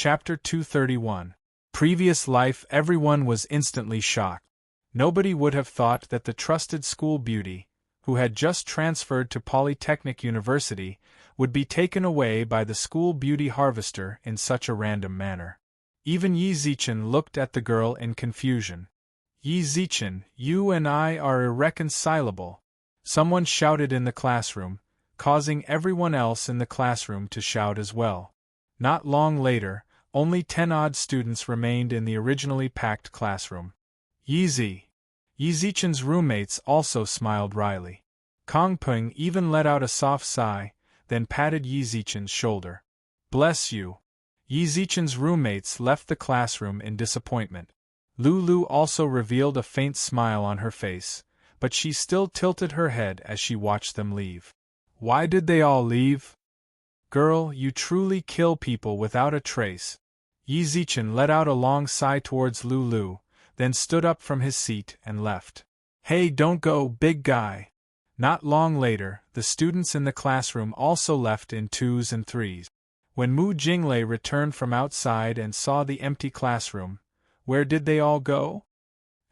Chapter 231. Previous life. Everyone was instantly shocked. Nobody would have thought that the trusted school beauty, who had just transferred to Polytechnic University, would be taken away by the school beauty harvester in such a random manner. Even Yi Zichen looked at the girl in confusion. Yi Zichen, you and I are irreconcilable, someone shouted in the classroom, causing everyone else in the classroom to shout as well. Not long later, only 10 odd students remained in the originally packed classroom. Yi Zichen's roommates also smiled wryly. Kong Peng even let out a soft sigh, then patted Yi Zichen's shoulder. Bless you. Yi Zichen's roommates left the classroom in disappointment. Lulu also revealed a faint smile on her face, but she still tilted her head as she watched them leave. Why did they all leave? Girl, you truly kill people without a trace. Yi Zichen let out a long sigh towards Lulu, then stood up from his seat and left. Hey, don't go, big guy. Not long later, the students in the classroom also left in 2s and 3s. When Mu Jinglei returned from outside and saw the empty classroom, where did they all go?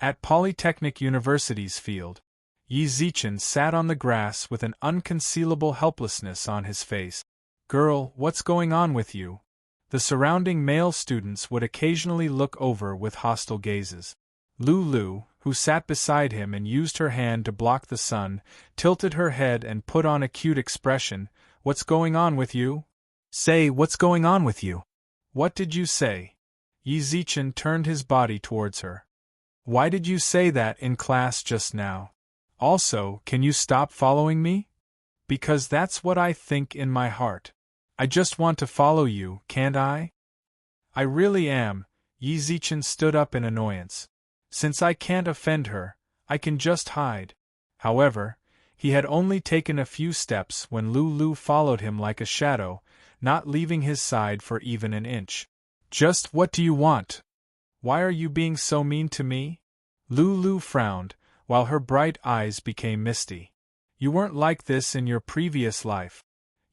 At Polytechnic University's field. Yi Zichen sat on the grass with an unconcealable helplessness on his face. Girl, what's going on with you? The surrounding male students would occasionally look over with hostile gazes. Lulu, who sat beside him and used her hand to block the sun, tilted her head and put on a cute expression. What's going on with you? Say, what's going on with you? What did you say? Yi Zichen turned his body towards her. Why did you say that in class just now? Also, can you stop following me? Because that's what I think in my heart. I just want to follow you, can't I? I really am. Yi Zichen stood up in annoyance. Since I can't offend her, I can just hide. However, he had only taken a few steps when Lulu followed him like a shadow, not leaving his side for even an inch. Just what do you want? Why are you being so mean to me? Lulu frowned, while her bright eyes became misty. You weren't like this in your previous life.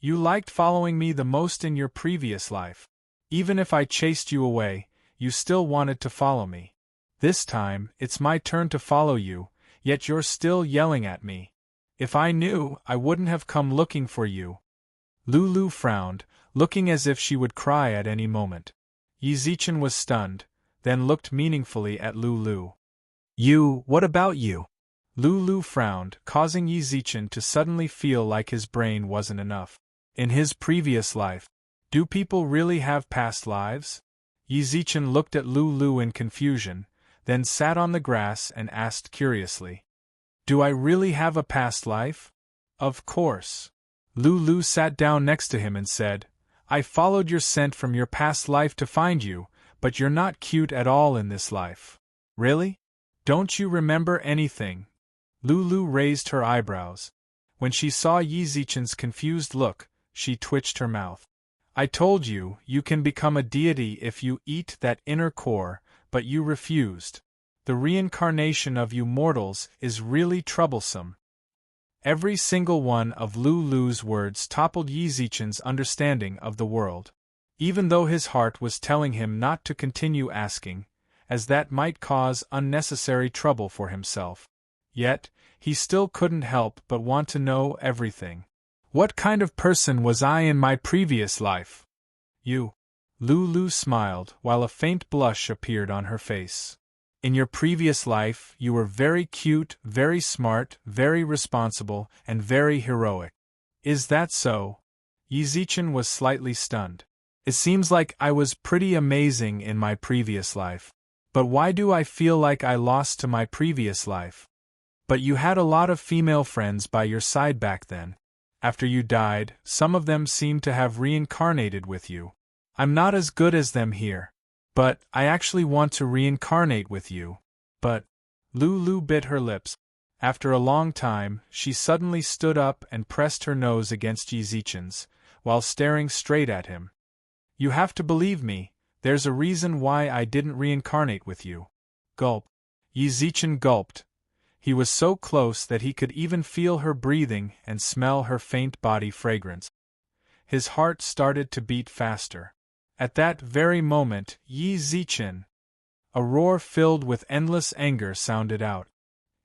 You liked following me the most in your previous life. Even if I chased you away, you still wanted to follow me. This time, it's my turn to follow you, yet you're still yelling at me. If I knew, I wouldn't have come looking for you. Lulu frowned, looking as if she would cry at any moment. Yi Zichen was stunned, then looked meaningfully at Lulu. You, what about you? Lulu frowned, causing Yi Zichen to suddenly feel like his brain wasn't enough. In his previous life, do people really have past lives? Yi Zichen looked at Lulu in confusion, then sat on the grass and asked curiously. Do I really have a past life? Of course. Lulu sat down next to him and said, I followed your scent from your past life to find you, but you're not cute at all in this life. Really? Don't you remember anything? Lulu raised her eyebrows. When she saw Yi Zichen's confused look, she twitched her mouth. I told you, you can become a deity if you eat that inner core, but you refused. The reincarnation of you mortals is really troublesome. Every single one of Lulu's words toppled Yi Zichen's understanding of the world. Even though his heart was telling him not to continue asking, as that might cause unnecessary trouble for himself. Yet, he still couldn't help but want to know everything. What kind of person was I in my previous life? You. Lulu smiled while a faint blush appeared on her face. In your previous life, you were very cute, very smart, very responsible, and very heroic. Is that so? Yi Zichen was slightly stunned. It seems like I was pretty amazing in my previous life. But why do I feel like I lost to my previous life? But you had a lot of female friends by your side back then. After you died, some of them seemed to have reincarnated with you. I'm not as good as them here. But I actually want to reincarnate with you. But Lulu bit her lips. After a long time, she suddenly stood up and pressed her nose against Yi Zichen's, while staring straight at him. You have to believe me, there's a reason why I didn't reincarnate with you. Gulp. Yi Zichen gulped. He was so close that he could even feel her breathing and smell her faint body fragrance. His heart started to beat faster. At that very moment, Yi Zichen, a roar filled with endless anger sounded out.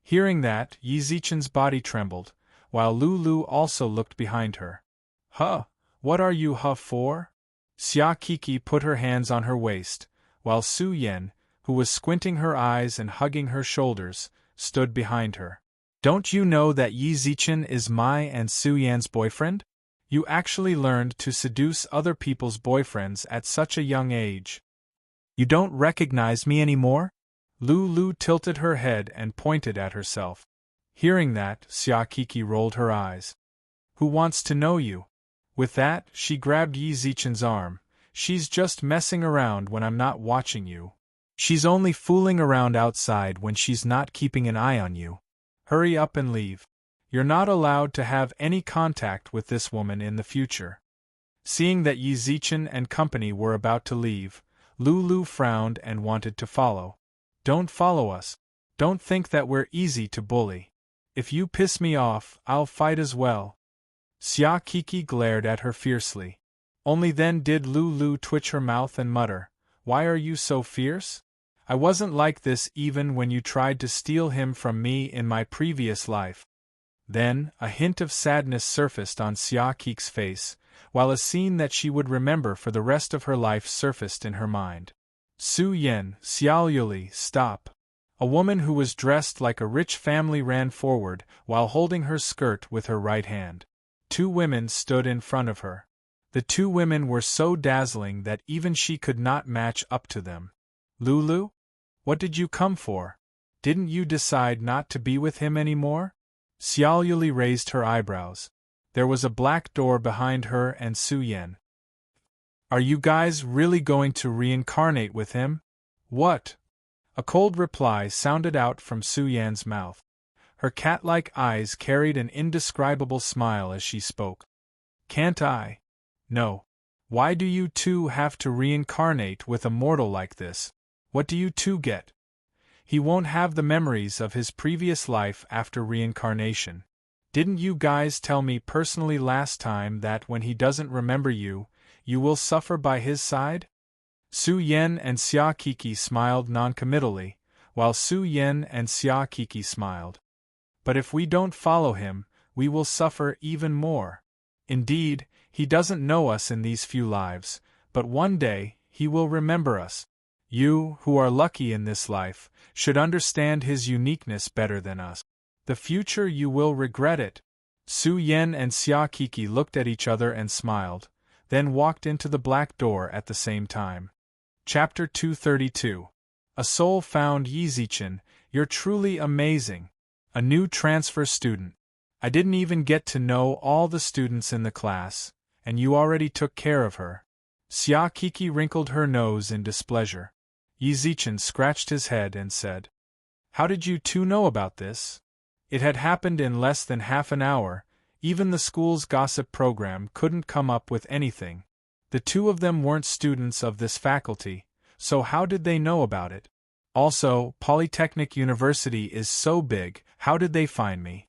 Hearing that, Yi Zichen's body trembled, while Lulu also looked behind her. Huh, what are you for? Xia Kiki put her hands on her waist, while Su Yan, who was squinting her eyes and hugging her shoulders, stood behind her. Don't you know that Yi Zichen is my and Su Yan's boyfriend? You actually learned to seduce other people's boyfriends at such a young age. You don't recognize me anymore? Lulu tilted her head and pointed at herself. Hearing that, Xia Kiki rolled her eyes. Who wants to know you? With that, she grabbed Yi Zichen's arm. She's just messing around when I'm not watching you. She's only fooling around outside when she's not keeping an eye on you. Hurry up and leave. You're not allowed to have any contact with this woman in the future. Seeing that Yi Zichen and company were about to leave, Lulu frowned and wanted to follow. Don't follow us. Don't think that we're easy to bully. If you piss me off, I'll fight as well. Xia Kiki glared at her fiercely. Only then did Lulu twitch her mouth and mutter, "Why are you so fierce? I wasn't like this even when you tried to steal him from me in my previous life." Then, a hint of sadness surfaced on Xia Kiki's face, while a scene that she would remember for the rest of her life surfaced in her mind. Su Yan, Xiaoyuli, stop. A woman who was dressed like a rich family ran forward while holding her skirt with her right hand. Two women stood in front of her. The two women were so dazzling that even she could not match up to them. Lulu? What did you come for? Didn't you decide not to be with him anymore? Xiaoyuli raised her eyebrows. There was a black door behind her and Su Yan. Are you guys really going to reincarnate with him? What? A cold reply sounded out from Su Yan's mouth. Her cat-like eyes carried an indescribable smile as she spoke. Can't I? No. Why do you two have to reincarnate with a mortal like this? What do you two get? He won't have the memories of his previous life after reincarnation. Didn't you guys tell me personally last time that when he doesn't remember you, you will suffer by his side? Su Yan and Xia Kiki smiled noncommittally, while Su Yan and Xia Kiki smiled. But if we don't follow him, we will suffer even more. Indeed, he doesn't know us in these few lives, but one day, he will remember us. You, who are lucky in this life, should understand his uniqueness better than us. The future you will regret it. Su Yan and Xia Kiki looked at each other and smiled, then walked into the black door at the same time. Chapter 232. A soul found. Yi Zichen, you're truly amazing. A new transfer student. I didn't even get to know all the students in the class, and you already took care of her. Xia Kiki wrinkled her nose in displeasure. Yi Zichen scratched his head and said, How did you two know about this? It had happened in less than half an hour. Even the school's gossip program couldn't come up with anything. The two of them weren't students of this faculty, so how did they know about it? Also, Polytechnic University is so big, how did they find me?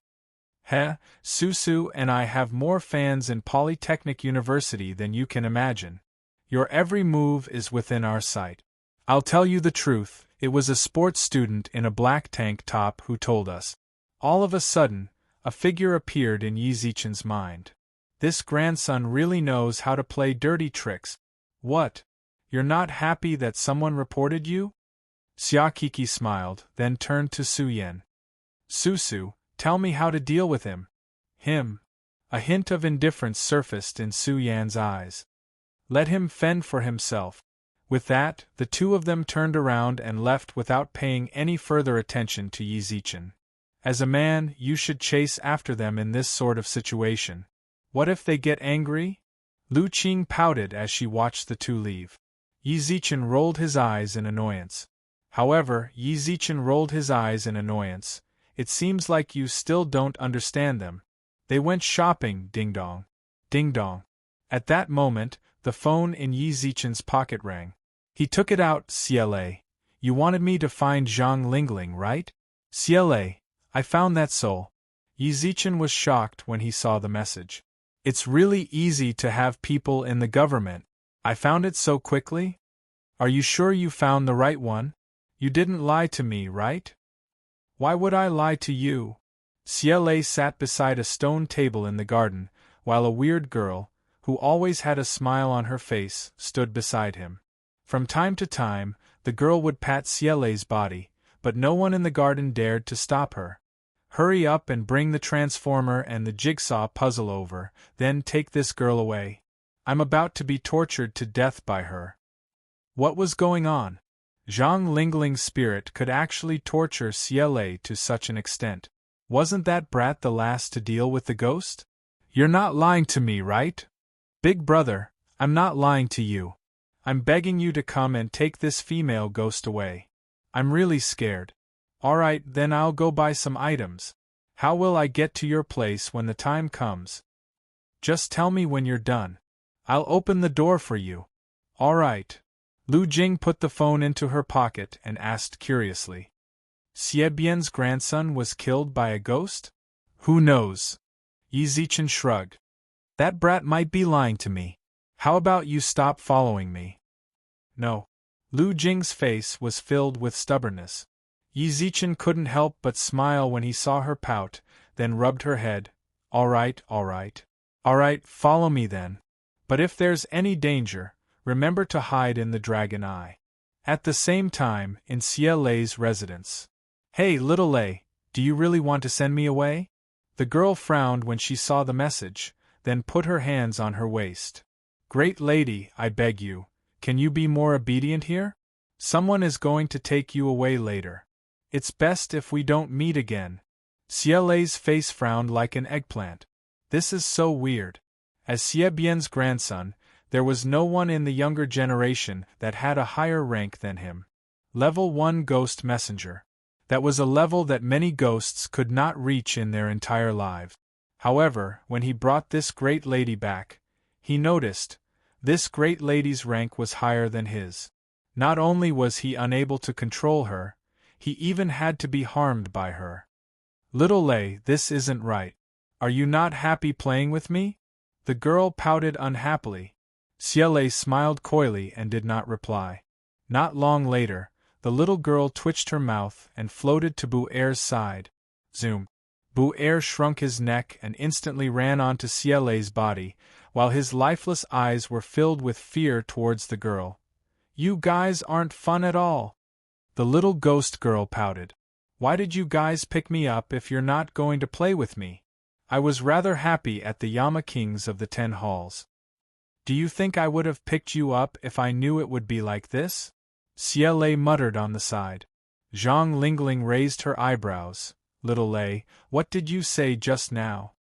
Susu and I have more fans in Polytechnic University than you can imagine. Your every move is within our sight. I'll tell you the truth, it was a sports student in a black tank top who told us. All of a sudden, a figure appeared in Yi Zichen's mind. This grandson really knows how to play dirty tricks. What? You're not happy that someone reported you? Xia Kiki smiled, then turned to Su Yan. Susu, tell me how to deal with him. Him. A hint of indifference surfaced in Su Yan's eyes. Let him fend for himself. With that, the two of them turned around and left without paying any further attention to Yi Zichen. As a man, you should chase after them in this sort of situation. What if they get angry? Lu Qing pouted as she watched the two leave. Yi Zichen rolled his eyes in annoyance. It seems like you still don't understand them. They went shopping, ding-dong. Ding-dong. At that moment, the phone in Yi Zichen's pocket rang. He took it out. CLA. You wanted me to find Zhang Lingling, right? CLA. I found that soul. Yi Zichen was shocked when he saw the message. It's really easy to have people in the government. I found it so quickly? Are you sure you found the right one? You didn't lie to me, right? Why would I lie to you? Ciele sat beside a stone table in the garden, while a weird girl, who always had a smile on her face, stood beside him. From time to time, the girl would pat Ciele's body, but no one in the garden dared to stop her. Hurry up and bring the transformer and the jigsaw puzzle over, then take this girl away. I'm about to be tortured to death by her. What was going on? Zhang Lingling's spirit could actually torture Ciele to such an extent. Wasn't that brat the last to deal with the ghost? You're not lying to me, right? Big brother, I'm not lying to you. I'm begging you to come and take this female ghost away. I'm really scared. Alright, then I'll go buy some items. How will I get to your place when the time comes? Just tell me when you're done. I'll open the door for you. Alright. Lu Jing put the phone into her pocket and asked curiously. Xiebian's grandson was killed by a ghost? Who knows? Yi Zichen shrugged. That brat might be lying to me. How about you stop following me? No. Lu Jing's face was filled with stubbornness. Yi Zichen couldn't help but smile when he saw her pout, then rubbed her head. Alright, follow me then. But if there's any danger, remember to hide in the Dragon Eye. At the same time, in Ciele's residence. Hey, little Lei, do you really want to send me away? The girl frowned when she saw the message, then put her hands on her waist. Great lady, I beg you, can you be more obedient here? Someone is going to take you away later. It's best if we don't meet again. Ciele's face frowned like an eggplant. This is so weird. As Xiebian's grandson, there was no one in the younger generation that had a higher rank than him. Level 1 Ghost Messenger. That was a level that many ghosts could not reach in their entire lives. However, when he brought this great lady back, he noticed, this great lady's rank was higher than his. Not only was he unable to control her, he even had to be harmed by her. Little Lei, this isn't right. Are you not happy playing with me? The girl pouted unhappily. Ciele smiled coyly and did not reply. Not long later, the little girl twitched her mouth and floated to Bu Er's side. Zoom. Bu Er shrunk his neck and instantly ran onto Ciele's body, while his lifeless eyes were filled with fear towards the girl. You guys aren't fun at all. The little ghost girl pouted. Why did you guys pick me up if you're not going to play with me? I was rather happy at the Yama Kings of the 10 Halls. Do you think I would have picked you up if I knew it would be like this? Ciele muttered on the side. Zhang Lingling raised her eyebrows. Little Lei, what did you say just now?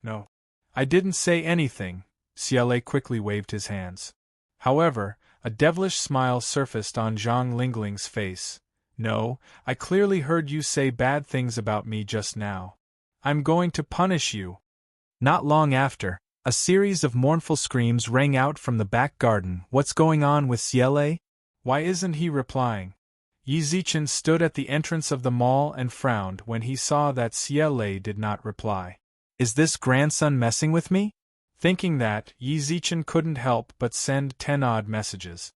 No. I didn't say anything. Ciele quickly waved his hands. However, a devilish smile surfaced on Zhang Lingling's face. No, I clearly heard you say bad things about me just now. I'm going to punish you. Not long after, a series of mournful screams rang out from the back garden. What's going on with Ciele? Why isn't he replying? Yi Zichen stood at the entrance of the mall and frowned when he saw that Ciele did not reply. Is this grandson messing with me? Thinking that, Yi Zichen couldn't help but send 10 odd messages.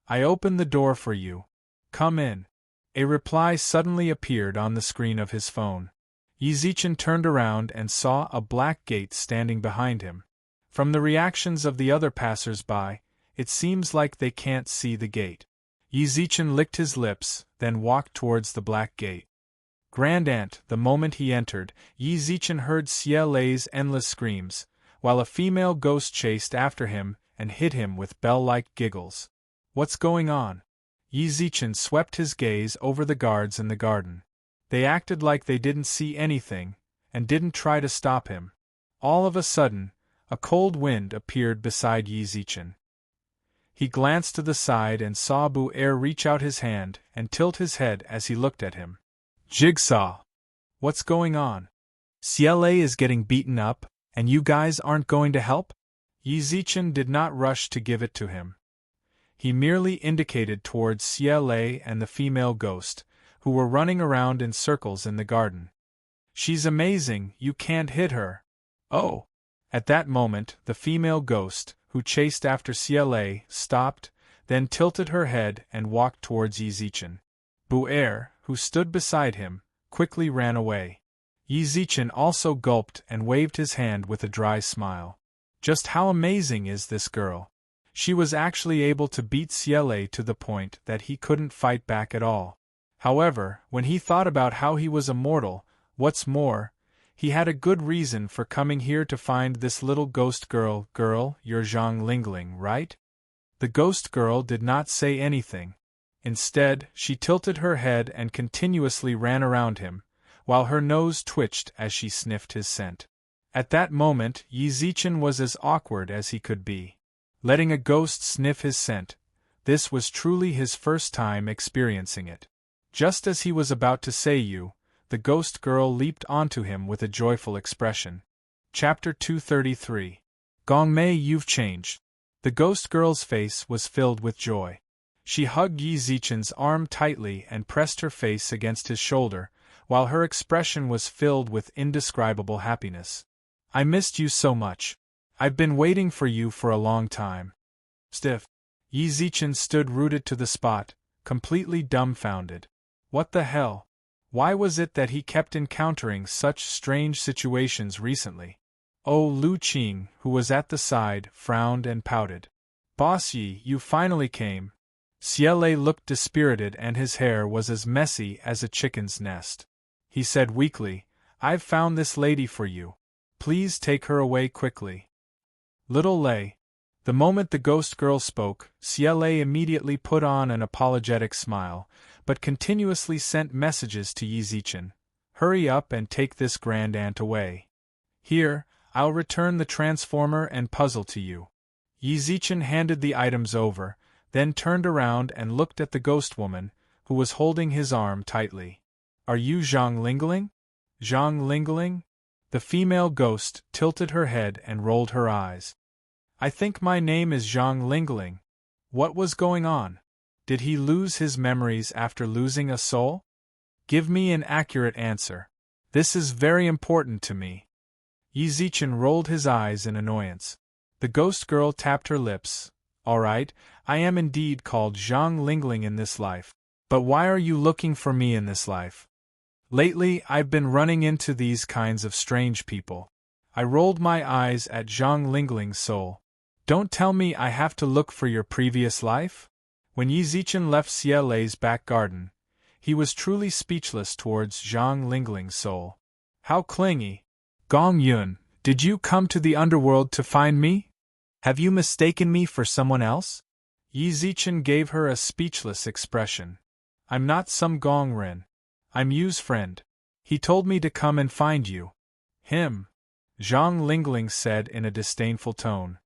I opened the door for you. Come in. A reply suddenly appeared on the screen of his phone. Yi Zichen turned around and saw a black gate standing behind him. From the reactions of the other passers-by, it seems like they can't see the gate. Yi Zichen licked his lips, then walked towards the black gate. Grandaunt, the moment he entered, Yi Zichen heard Ciele's endless screams, while a female ghost chased after him and hit him with bell-like giggles. What's going on? Yi Zichen swept his gaze over the guards in the garden. They acted like they didn't see anything, and didn't try to stop him. All of a sudden, a cold wind appeared beside Yi Zichen. He glanced to the side and saw Bu Er reach out his hand and tilt his head as he looked at him. Jigsaw! What's going on? Ciele is getting beaten up, and you guys aren't going to help? Yi Zichen did not rush to give it to him. He merely indicated towards Ciele and the female ghost, who were running around in circles in the garden. She's amazing, you can't hit her. Oh! At that moment, the female ghost, who chased after CLA, stopped, then tilted her head and walked towards Yizichin. Bu-er, who stood beside him, quickly ran away. Yizichin also gulped and waved his hand with a dry smile. Just how amazing is this girl? She was actually able to beat CLA to the point that he couldn't fight back at all. However, when he thought about how he was immortal, what's more, he had a good reason for coming here to find this little ghost girl. Girl, you're Zhang Lingling, right? The ghost girl did not say anything. Instead, she tilted her head and continuously ran around him, while her nose twitched as she sniffed his scent. At that moment, Yizichin was as awkward as he could be. Letting a ghost sniff his scent, this was truly his first time experiencing it. Just as he was about to say you, the ghost girl leaped onto him with a joyful expression. Chapter 233. Gongmei, you've changed. The ghost girl's face was filled with joy. She hugged Yizichin's arm tightly and pressed her face against his shoulder, while her expression was filled with indescribable happiness. I missed you so much. I've been waiting for you for a long time. Stiff. Yizichin stood rooted to the spot, completely dumbfounded. What the hell? Why was it that he kept encountering such strange situations recently? Oh, Lu Qing, who was at the side, frowned and pouted. Boss Yi, you finally came. CLA looked dispirited and his hair was as messy as a chicken's nest. He said weakly, I've found this lady for you. Please take her away quickly. Little Lei. The moment the ghost girl spoke, CLA immediately put on an apologetic smile, but continuously sent messages to Yizichin. Hurry up and take this grand aunt away. Here, I'll return the transformer and puzzle to you. Yizichin handed the items over, then turned around and looked at the ghost woman, who was holding his arm tightly. Are you Zhang Lingling? Zhang Lingling? The female ghost tilted her head and rolled her eyes. I think my name is Zhang Lingling. What was going on? Did he lose his memories after losing a soul? Give me an accurate answer. This is very important to me. Yizichin rolled his eyes in annoyance. The ghost girl tapped her lips. All right, I am indeed called Zhang Lingling in this life. But why are you looking for me in this life? Lately, I've been running into these kinds of strange people. I rolled my eyes at Zhang Lingling's soul. Don't tell me I have to look for your previous life? When Yizichin left CLA's back garden, he was truly speechless towards Zhang Lingling's soul. How clingy! Gong Yun, did you come to the underworld to find me? Have you mistaken me for someone else? Yizichin gave her a speechless expression. I'm not some Gong Ren. I'm Yu's friend. He told me to come and find you. Him? Zhang Lingling said in a disdainful tone.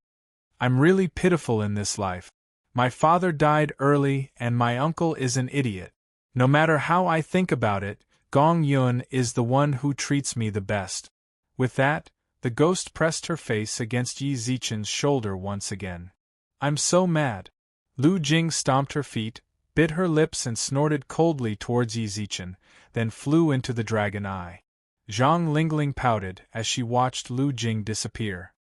I'm really pitiful in this life. My father died early and my uncle is an idiot. No matter how I think about it, Gong Yun is the one who treats me the best. With that, the ghost pressed her face against Yizichin's shoulder once again. I'm so mad. Lu Jing stomped her feet, bit her lips and snorted coldly towards Yizichin, then flew into the dragon eye. Zhang Lingling pouted as she watched Lu Jing disappear.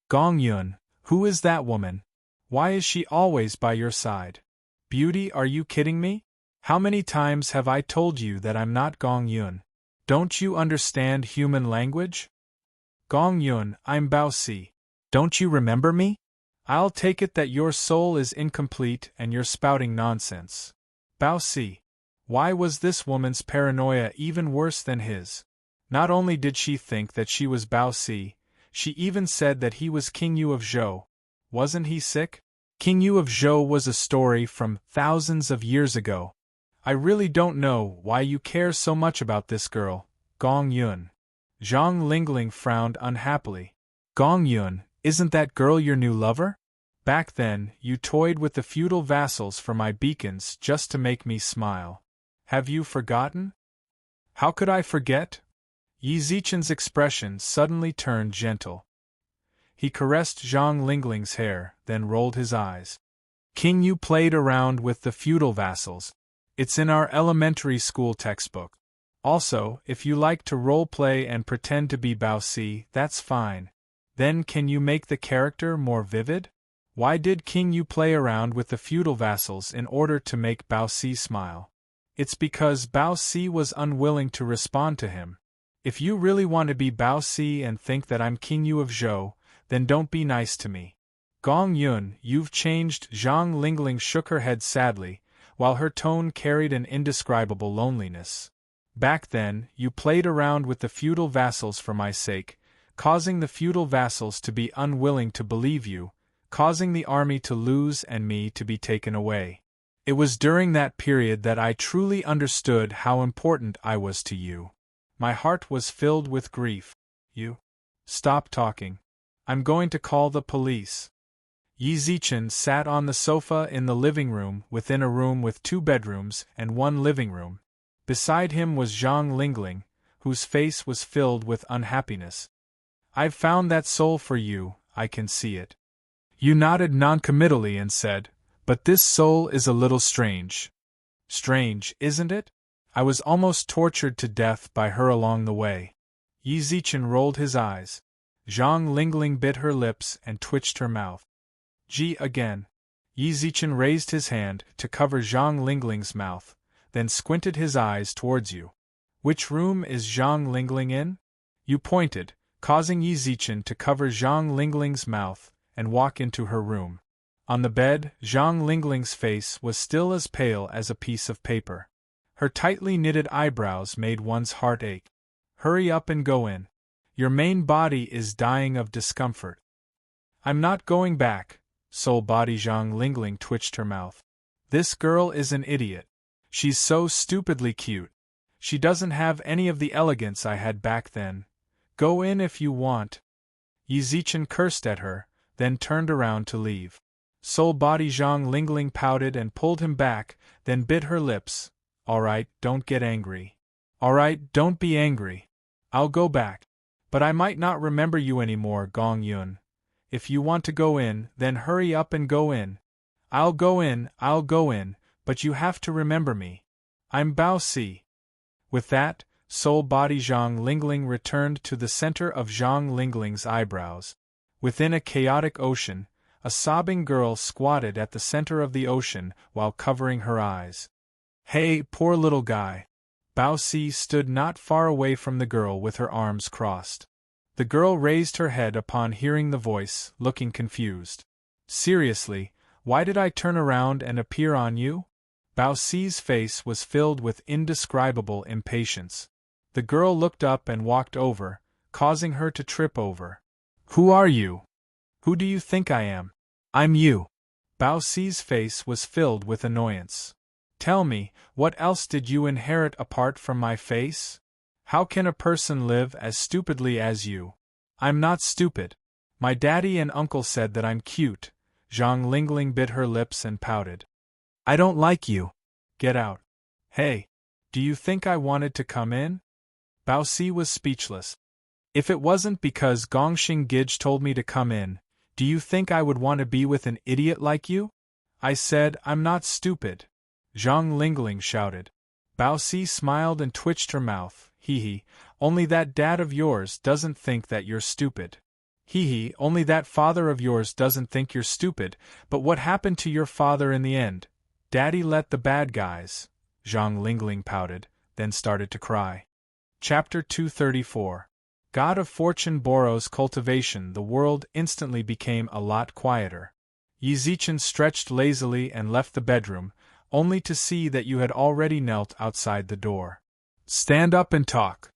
Gong Yun, who is that woman? Why is she always by your side? Beauty, are you kidding me? How many times have I told you that I'm not Gong Yun? Don't you understand human language? Gong Yun, I'm Bao Si. Don't you remember me? I'll take it that your soul is incomplete and you're spouting nonsense. Bao Si. Why was this woman's paranoia even worse than his? Not only did she think that she was Bao Si, she even said that he was King Yu of Zhou. Wasn't he sick? King Yu of Zhou was a story from thousands of years ago. I really don't know why you care so much about this girl, Gong Yun. Zhang Lingling frowned unhappily. Gong Yun, isn't that girl your new lover? Back then, you toyed with the feudal vassals for my beacons just to make me smile. Have you forgotten? How could I forget? Yizichin's expression suddenly turned gentle. He caressed Zhang Lingling's hair, then rolled his eyes. King Yu played around with the feudal vassals. It's in our elementary school textbook. Also, if you like to role-play and pretend to be Bao Si, that's fine. Then can you make the character more vivid? Why did King Yu play around with the feudal vassals in order to make Bao Si smile? It's because Bao Si was unwilling to respond to him. If you really want to be Bao Si and think that I'm King Yu of Zhou, then don't be nice to me. Gong Yun, you've changed. Zhang Lingling shook her head sadly, while her tone carried an indescribable loneliness. Back then, you played around with the feudal vassals for my sake, causing the feudal vassals to be unwilling to believe you, causing the army to lose and me to be taken away. It was during that period that I truly understood how important I was to you. My heart was filled with grief. You? Stop talking. I'm going to call the police. Yi Zichen sat on the sofa in the living room within a room with 2 bedrooms and 1 living room. Beside him was Zhang Lingling, whose face was filled with unhappiness. I've found that soul for you, I can see it. You nodded noncommittally and said, but this soul is a little strange. Strange, isn't it? I was almost tortured to death by her along the way. Yi Zichen rolled his eyes. Zhang Lingling bit her lips and twitched her mouth. Gee again. Yi Zichen raised his hand to cover Zhang Lingling's mouth, then squinted his eyes towards you. Which room is Zhang Lingling in? You pointed, causing Yi Zichen to cover Zhang Lingling's mouth and walk into her room. On the bed, Zhang Lingling's face was still as pale as a piece of paper. Her tightly knitted eyebrows made one's heart ache. Hurry up and go in. Your main body is dying of discomfort. I'm not going back. Soul body. Zhang Lingling twitched her mouth. This girl is an idiot. She's so stupidly cute. She doesn't have any of the elegance I had back then. Go in if you want. Yi Zichen cursed at her, then turned around to leave. Soul body. Zhang Lingling pouted and pulled him back, then bit her lips. All right, don't get angry. All right, don't be angry. I'll go back. But I might not remember you anymore, Gong Yun. If you want to go in, then hurry up and go in. I'll go in, but you have to remember me. I'm Bao Si. With that, soul body. Zhang Lingling returned to the center of Zhang Lingling's eyebrows. Within a chaotic ocean, a sobbing girl squatted at the center of the ocean while covering her eyes. Hey, poor little guy. Bao Si stood not far away from the girl with her arms crossed. The girl raised her head upon hearing the voice, looking confused. Seriously, why did I turn around and appear on you? Bao Si's face was filled with indescribable impatience. The girl looked up and walked over, causing her to trip over. Who are you? Who do you think I am? I'm you. Bao Si's face was filled with annoyance. Tell me, what else did you inherit apart from my face? How can a person live as stupidly as you? I'm not stupid. My daddy and uncle said that I'm cute. Zhang Lingling bit her lips and pouted. I don't like you. Get out. Hey, do you think I wanted to come in? Bao Si was speechless. If it wasn't because Gongxing Gij told me to come in, do you think I would want to be with an idiot like you? I said, I'm not stupid. Zhang Lingling shouted. Bao Si smiled and twitched her mouth. Hee, only that dad of yours doesn't think that you're stupid. Hee, only that father of yours doesn't think you're stupid, but what happened to your father in the end? Daddy let the bad guys. Zhang Lingling pouted, then started to cry. Chapter 234. God of Fortune Borrow's cultivation. The world instantly became a lot quieter. Yi Zichen stretched lazily and left the bedroom, only to see that you had already knelt outside the door. Stand up and talk.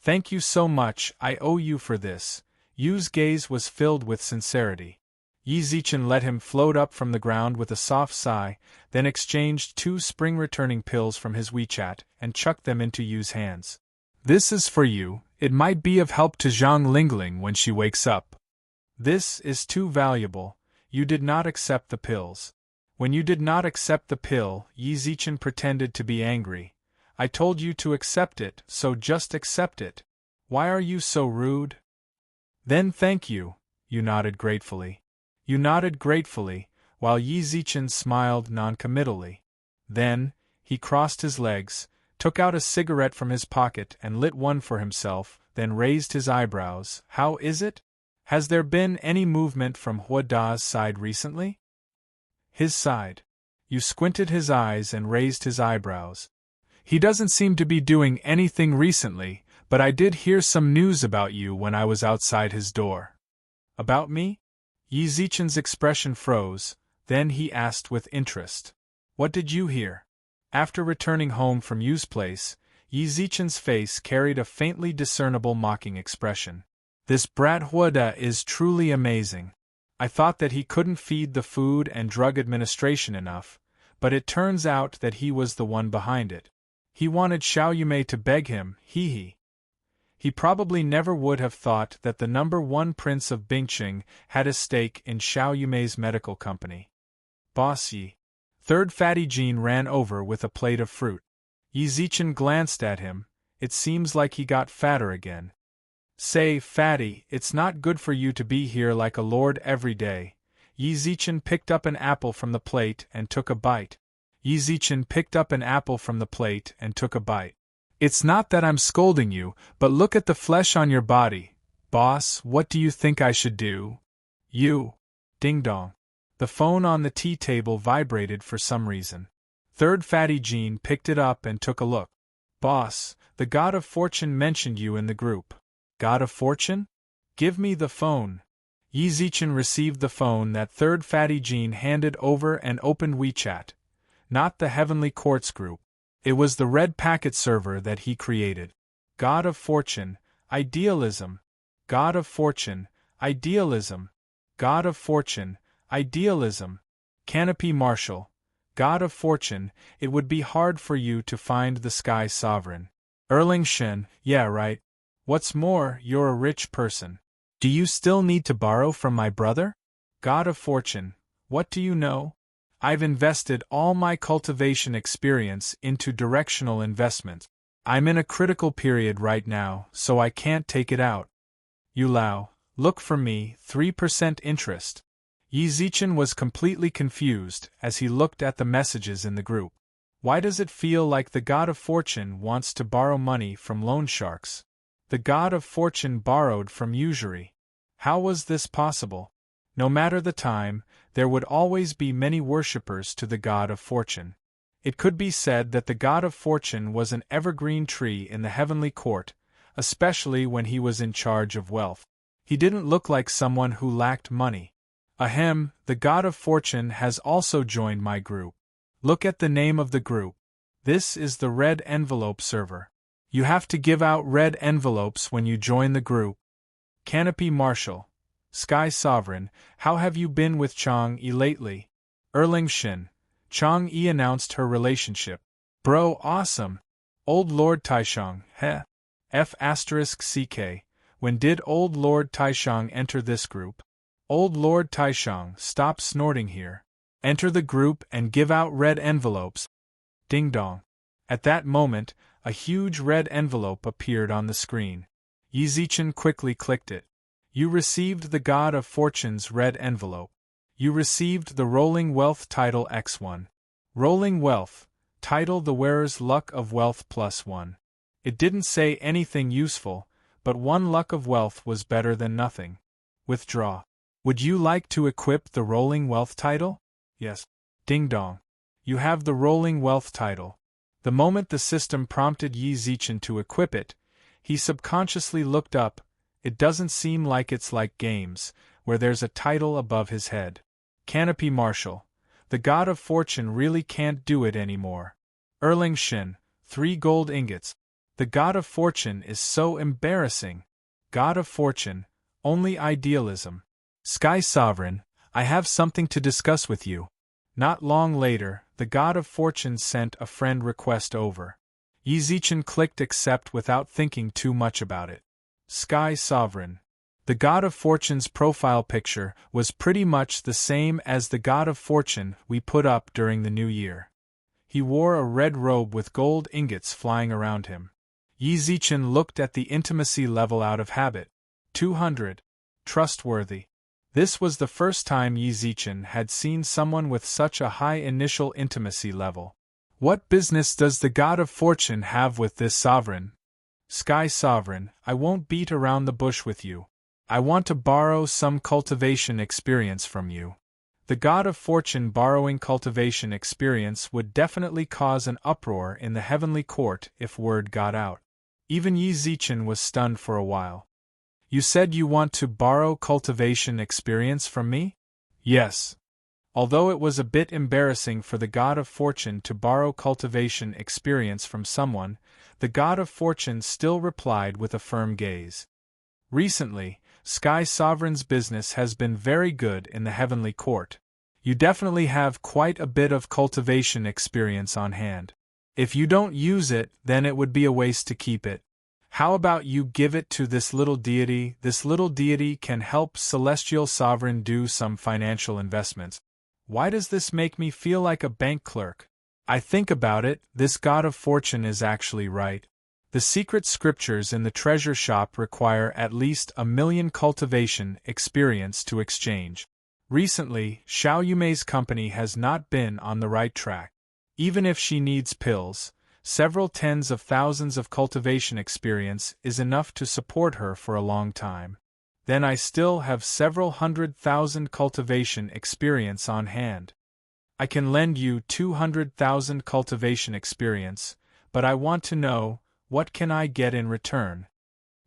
Thank you so much, I owe you for this. Yu's gaze was filled with sincerity. Yi Zichen let him float up from the ground with a soft sigh, then exchanged 2 spring-returning pills from his WeChat and chucked them into Yu's hands. This is for you, it might be of help to Zhang Lingling when she wakes up. This is too valuable, you did not accept the pills. When you did not accept the pill, Yi Zichen pretended to be angry. I told you to accept it, so just accept it. Why are you so rude? Then thank you, you nodded gratefully. You nodded gratefully, while Yi Zichen smiled noncommittally. Then, he crossed his legs, took out a cigarette from his pocket and lit one for himself, then raised his eyebrows. How is it? Has there been any movement from Huada's side recently? His side. Yu squinted his eyes and raised his eyebrows. He doesn't seem to be doing anything recently, but I did hear some news about you when I was outside his door. About me? Yi Zichen's expression froze, then he asked with interest. What did you hear? After returning home from Yu's place, Yi Zichen's face carried a faintly discernible mocking expression. This brat Huada is truly amazing. I thought that he couldn't feed the Food and Drug Administration enough, but it turns out that he was the one behind it. He wanted Xiao Yumei to beg him, hee. He probably never would have thought that the #1 prince of Bingqing had a stake in Xiao Yumei's medical company. Boss Yi. Third Fatty Jean ran over with a plate of fruit. Yi Zichen glanced at him. It seems like he got fatter again. Say, Fatty, it's not good for you to be here like a lord every day. Yi Zichen picked up an apple from the plate and took a bite. It's not that I'm scolding you, but look at the flesh on your body. Boss, what do you think I should do? You. Ding dong. The phone on the tea table vibrated for some reason. Third Fatty Jean picked it up and took a look. Boss, the God of Fortune mentioned you in the group. God of Fortune? Give me the phone. Yi Zichen received the phone that Third Fatty Jean handed over and opened WeChat. Not the Heavenly Quartz group. It was the red packet server that he created. God of Fortune, idealism. God of Fortune, idealism. God of Fortune, idealism. Canopy Marshal. God of Fortune, it would be hard for you to find the Sky Sovereign. Erling Shen, yeah right. What's more, you're a rich person. Do you still need to borrow from my brother? God of Fortune, what do you know? I've invested all my cultivation experience into directional investment. I'm in a critical period right now, so I can't take it out. Yu Lao, look for me, 3% interest. Yi Zichen was completely confused as he looked at the messages in the group. Why does it feel like the God of Fortune wants to borrow money from loan sharks? The God of Fortune borrowed from usury. How was this possible? No matter the time, there would always be many worshippers to the God of Fortune. It could be said that the God of Fortune was an evergreen tree in the heavenly court, especially when he was in charge of wealth. He didn't look like someone who lacked money. Ahem, the God of Fortune has also joined my group. Look at the name of the group. This is the Red Envelope server. You have to give out red envelopes when you join the group. Canopy Marshal. Sky Sovereign, how have you been with Chang'e lately? Erling Shin. Chang'e announced her relationship. Bro, awesome. Old Lord Taishang, heh. F***CK. When did Old Lord Taishang enter this group? Old Lord Taishang, stop snorting here. Enter the group and give out red envelopes. Ding dong. At that moment, a huge red envelope appeared on the screen. Yi Zichen quickly clicked it. You received the God of Fortune's red envelope. You received the Rolling Wealth Title X1. Rolling Wealth, title the wearer's luck of wealth +1. It didn't say anything useful, but 1 luck of wealth was better than nothing. Withdraw. Would you like to equip the Rolling Wealth title? Yes. Ding dong. You have the Rolling Wealth title. The moment the system prompted Yi Zichen to equip it, he subconsciously looked up. It doesn't seem like it's like games, where there's a title above his head. Canopy Marshal. The God of Fortune really can't do it anymore. Erling Shin. 3 gold ingots. The God of Fortune is so embarrassing. God of Fortune. Only idealism. Sky Sovereign, I have something to discuss with you. Not long later, the God of Fortune sent a friend request over. Yi Zichen clicked accept without thinking too much about it. Sky Sovereign. The God of Fortune's profile picture was pretty much the same as the God of Fortune we put up during the New Year. He wore a red robe with gold ingots flying around him. Yi Zichen looked at the intimacy level out of habit. 200. Trustworthy. This was the first time Yi Zichen had seen someone with such a high initial intimacy level. What business does the God of Fortune have with this sovereign? Sky Sovereign, I won't beat around the bush with you. I want to borrow some cultivation experience from you. The god of fortune borrowing cultivation experience would definitely cause an uproar in the heavenly court if word got out. Even Yi Zichen was stunned for a while. You said you want to borrow cultivation experience from me? Yes. Although it was a bit embarrassing for the god of fortune to borrow cultivation experience from someone, the god of fortune still replied with a firm gaze. Recently, Sky Sovereign's business has been very good in the heavenly court. You definitely have quite a bit of cultivation experience on hand. If you don't use it, then it would be a waste to keep it. How about you give it to this little deity? This little deity can help Celestial Sovereign do some financial investments. Why does this make me feel like a bank clerk? I think about it, this god of fortune is actually right. The secret scriptures in the treasure shop require at least 1,000,000 cultivation experience to exchange. Recently, Xiao Yumei's company has not been on the right track. Even if she needs pills, several tens of thousands of cultivation experience is enough to support her for a long time. Then I still have several 100,000 cultivation experience on hand. I can lend you 200,000 cultivation experience, but I want to know, what can I get in return?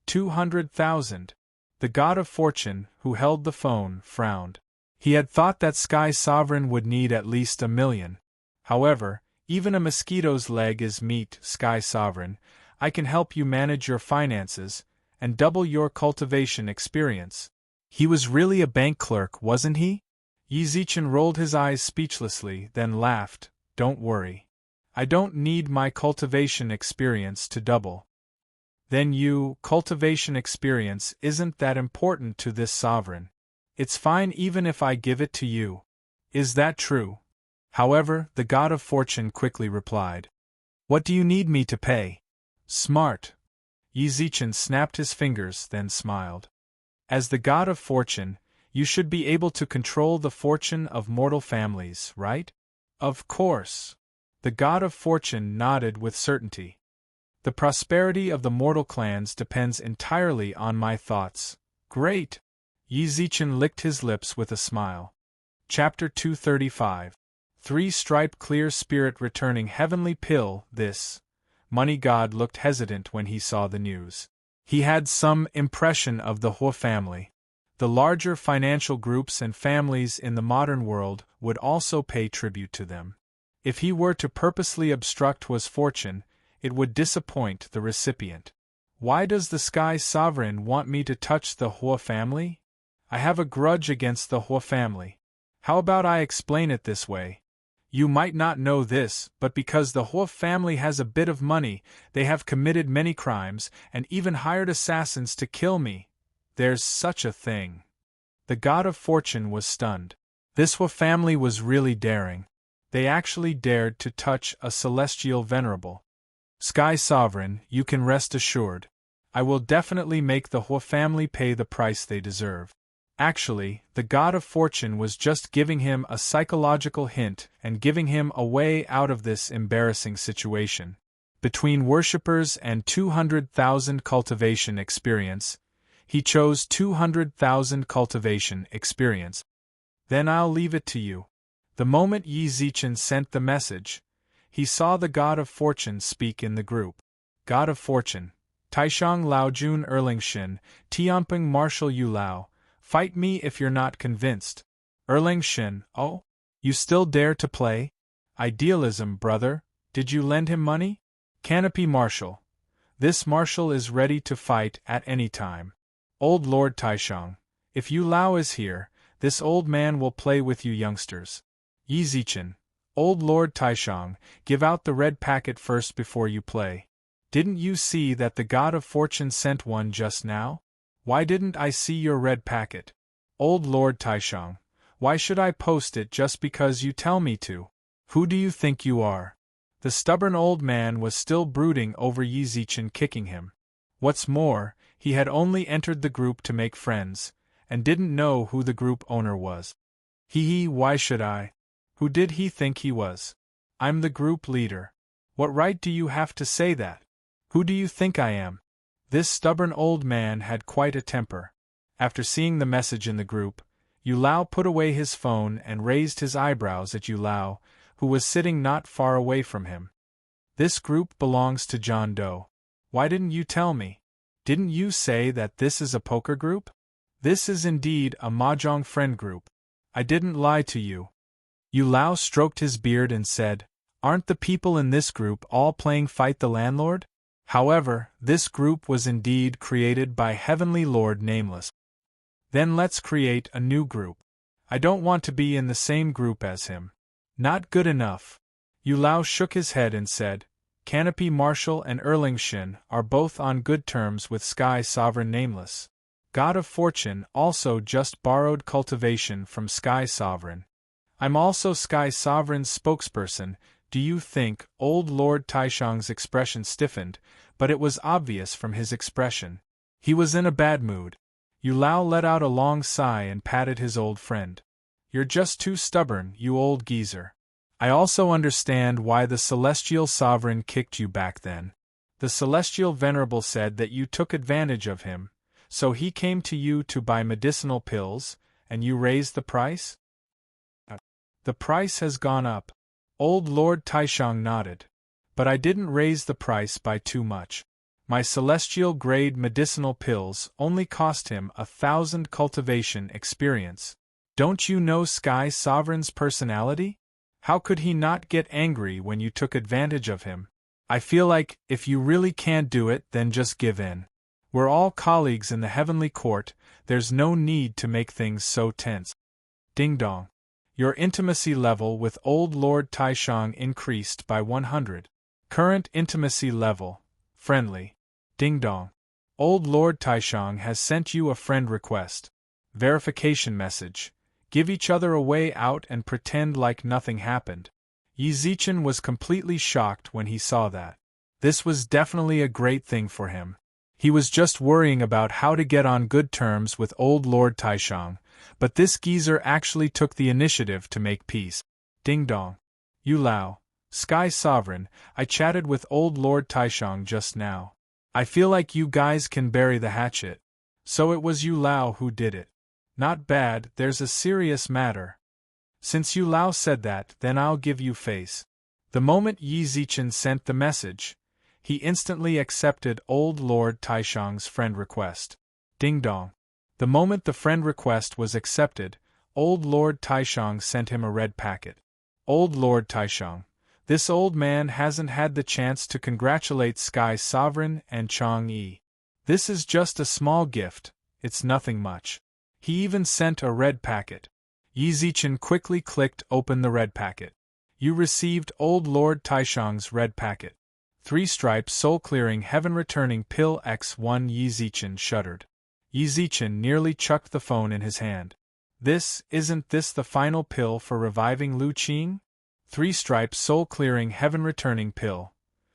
200,000. The god of fortune, who held the phone, frowned. He had thought that Sky Sovereign would need at least 1,000,000. However, even a mosquito's leg is meat, Sky Sovereign. I can help you manage your finances and double your cultivation experience. He was really a bank clerk, wasn't he? Yi Zichen rolled his eyes speechlessly, then laughed. Don't worry. I don't need my cultivation experience to double. Then cultivation experience isn't that important to this sovereign. It's fine even if I give it to you. Is that true? However, the god of fortune quickly replied. What do you need me to pay? Smart. Yi Zichen snapped his fingers, then smiled. As the god of fortune, you should be able to control the fortune of mortal families, right? Of course. The god of fortune nodded with certainty. The prosperity of the mortal clans depends entirely on my thoughts. Great! Yi Zichen licked his lips with a smile. Chapter 235. Three-stripe clear spirit returning heavenly pill. This money god looked hesitant when he saw the news. He had some impression of the Hua family. The larger financial groups and families in the modern world would also pay tribute to them. If he were to purposely obstruct Hua's fortune, it would disappoint the recipient. Why does the Sky Sovereign want me to touch the Hua family? I have a grudge against the Hua family. How about I explain it this way? You might not know this, but because the Hua family has a bit of money, they have committed many crimes, and even hired assassins to kill me. There's such a thing. The god of fortune was stunned. This Hua family was really daring. They actually dared to touch a celestial venerable. Sky Sovereign, you can rest assured. I will definitely make the Hua family pay the price they deserve. Actually, the god of fortune was just giving him a psychological hint and giving him a way out of this embarrassing situation. Between worshippers and 200,000 cultivation experience, he chose 200,000 cultivation experience. Then I'll leave it to you. The moment Yi Zichen sent the message, he saw the god of fortune speak in the group. God of fortune, Taishang Laojun Erlingshin, Tianping Marshal Yu Lao. Fight me if you're not convinced. Erlingshin, oh? You still dare to play? Idealism, brother. Did you lend him money? Canopy Marshal. This marshal is ready to fight at any time. Old Lord Taishang, if Yu Lao is here, this old man will play with you youngsters. Yi Zichen, Old Lord Taishang, give out the red packet first before you play. Didn't you see that the god of fortune sent one just now? Why didn't I see your red packet? Old Lord Taishang, why should I post it just because you tell me to? Who do you think you are? The stubborn old man was still brooding over Yi Zichen kicking him. What's more, he had only entered the group to make friends, and didn't know who the group owner was. Why should I? Who did he think he was? I'm the group leader. What right do you have to say that? Who do you think I am? This stubborn old man had quite a temper. After seeing the message in the group, Yu Lao put away his phone and raised his eyebrows at Yu Lao, who was sitting not far away from him. This group belongs to John Doe. Why didn't you tell me? Didn't you say that this is a poker group? This is indeed a mahjong friend group. I didn't lie to you. Yu Lao stroked his beard and said, Aren't the people in this group all playing Fight the Landlord? However, this group was indeed created by Heavenly Lord Nameless. Then let's create a new group. I don't want to be in the same group as him. Not good enough. Yu Lao shook his head and said, Canopy Marshall and Erlingshin are both on good terms with Sky Sovereign Nameless. God of Fortune also just borrowed cultivation from Sky Sovereign. I'm also Sky Sovereign's spokesperson. Do you think? Old Lord Taishang's expression stiffened, but it was obvious from his expression. He was in a bad mood. Yu Lao let out a long sigh and patted his old friend. You're just too stubborn, you old geezer. I also understand why the Celestial Sovereign kicked you back then. The Celestial Venerable said that you took advantage of him, so he came to you to buy medicinal pills, and you raised the price? The price has gone up. Old Lord Taishang nodded. But I didn't raise the price by too much. My celestial-grade medicinal pills only cost him 1,000 cultivation experience. Don't you know Sky Sovereign's personality? How could he not get angry when you took advantage of him? I feel like, if you really can't do it, then just give in. We're all colleagues in the Heavenly Court, there's no need to make things so tense. Ding dong. Your intimacy level with Old Lord Taishang increased by 100. Current intimacy level, friendly. Ding dong. Old Lord Taishang has sent you a friend request. Verification message. Give each other a way out and pretend like nothing happened. Yi Zichen was completely shocked when he saw that. This was definitely a great thing for him. He was just worrying about how to get on good terms with Old Lord Taishang, but this geezer actually took the initiative to make peace. Ding dong. Yu Lao, Sky Sovereign, I chatted with Old Lord Taishang just now. I feel like you guys can bury the hatchet. So it was Yu Lao who did it. Not bad, there's a serious matter. Since Yu Lao said that, then I'll give you face. The moment Yi Zichen sent the message, he instantly accepted Old Lord Taishang's friend request. Ding dong. The moment the friend request was accepted, Old Lord Taishang sent him a red packet. Old Lord Taishang, this old man hasn't had the chance to congratulate Sky Sovereign and Chang Yi. This is just a small gift, it's nothing much. He even sent a red packet. Yi Zichen quickly clicked open the red packet. You received Old Lord Taishang's red packet. 3-stripe soul-clearing heaven-returning pill X1. Yi Zichen shuddered. Yi Zichen nearly chucked the phone in his hand. Isn't this the final pill for reviving Lu Qing? 3-stripe soul-clearing heaven-returning pill.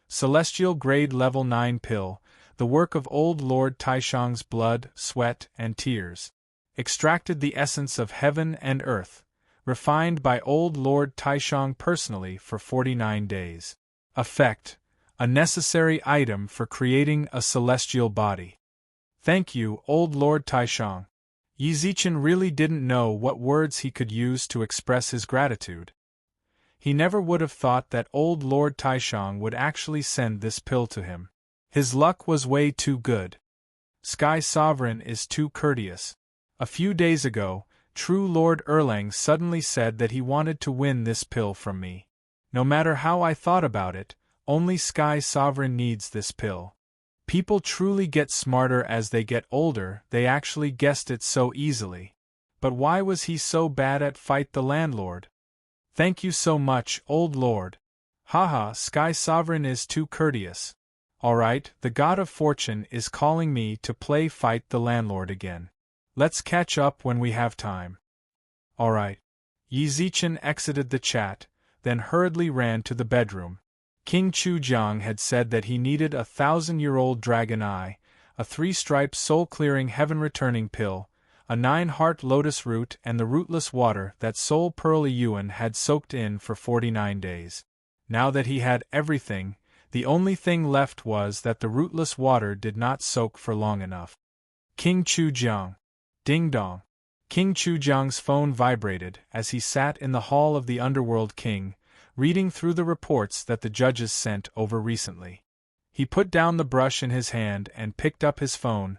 Celestial grade level 9 pill, the work of Old Lord Taishang's blood, sweat, and tears. Extracted the essence of heaven and earth, refined by Old Lord Taishang personally for 49 days. Effect: a necessary item for creating a celestial body. Thank you, Old Lord Taishang. Yi Zichen really didn't know what words he could use to express his gratitude. He never would have thought that Old Lord Taishang would actually send this pill to him. His luck was way too good. Sky Sovereign is too courteous. A few days ago, True Lord Erlang suddenly said that he wanted to win this pill from me. No matter how I thought about it, only Sky Sovereign needs this pill. People truly get smarter as they get older, they actually guessed it so easily. But why was he so bad at Fight the Landlord? Thank you so much, Old Lord. Haha, Sky Sovereign is too courteous. Alright, the God of Fortune is calling me to play Fight the Landlord again. Let's catch up when we have time. Alright. Yi Zichen exited the chat, then hurriedly ran to the bedroom. King Chujiang had said that he needed a 1,000-year-old dragon eye, a 3-stripe soul-clearing heaven-returning pill, a 9-heart lotus root and the rootless water that Soul Pearl Yuan had soaked in for 49 days. Now that he had everything, the only thing left was that the rootless water did not soak for long enough. King Chujiang. Ding dong. King Chujiang's phone vibrated as he sat in the hall of the Underworld King, reading through the reports that the judges sent over recently. He put down the brush in his hand and picked up his phone.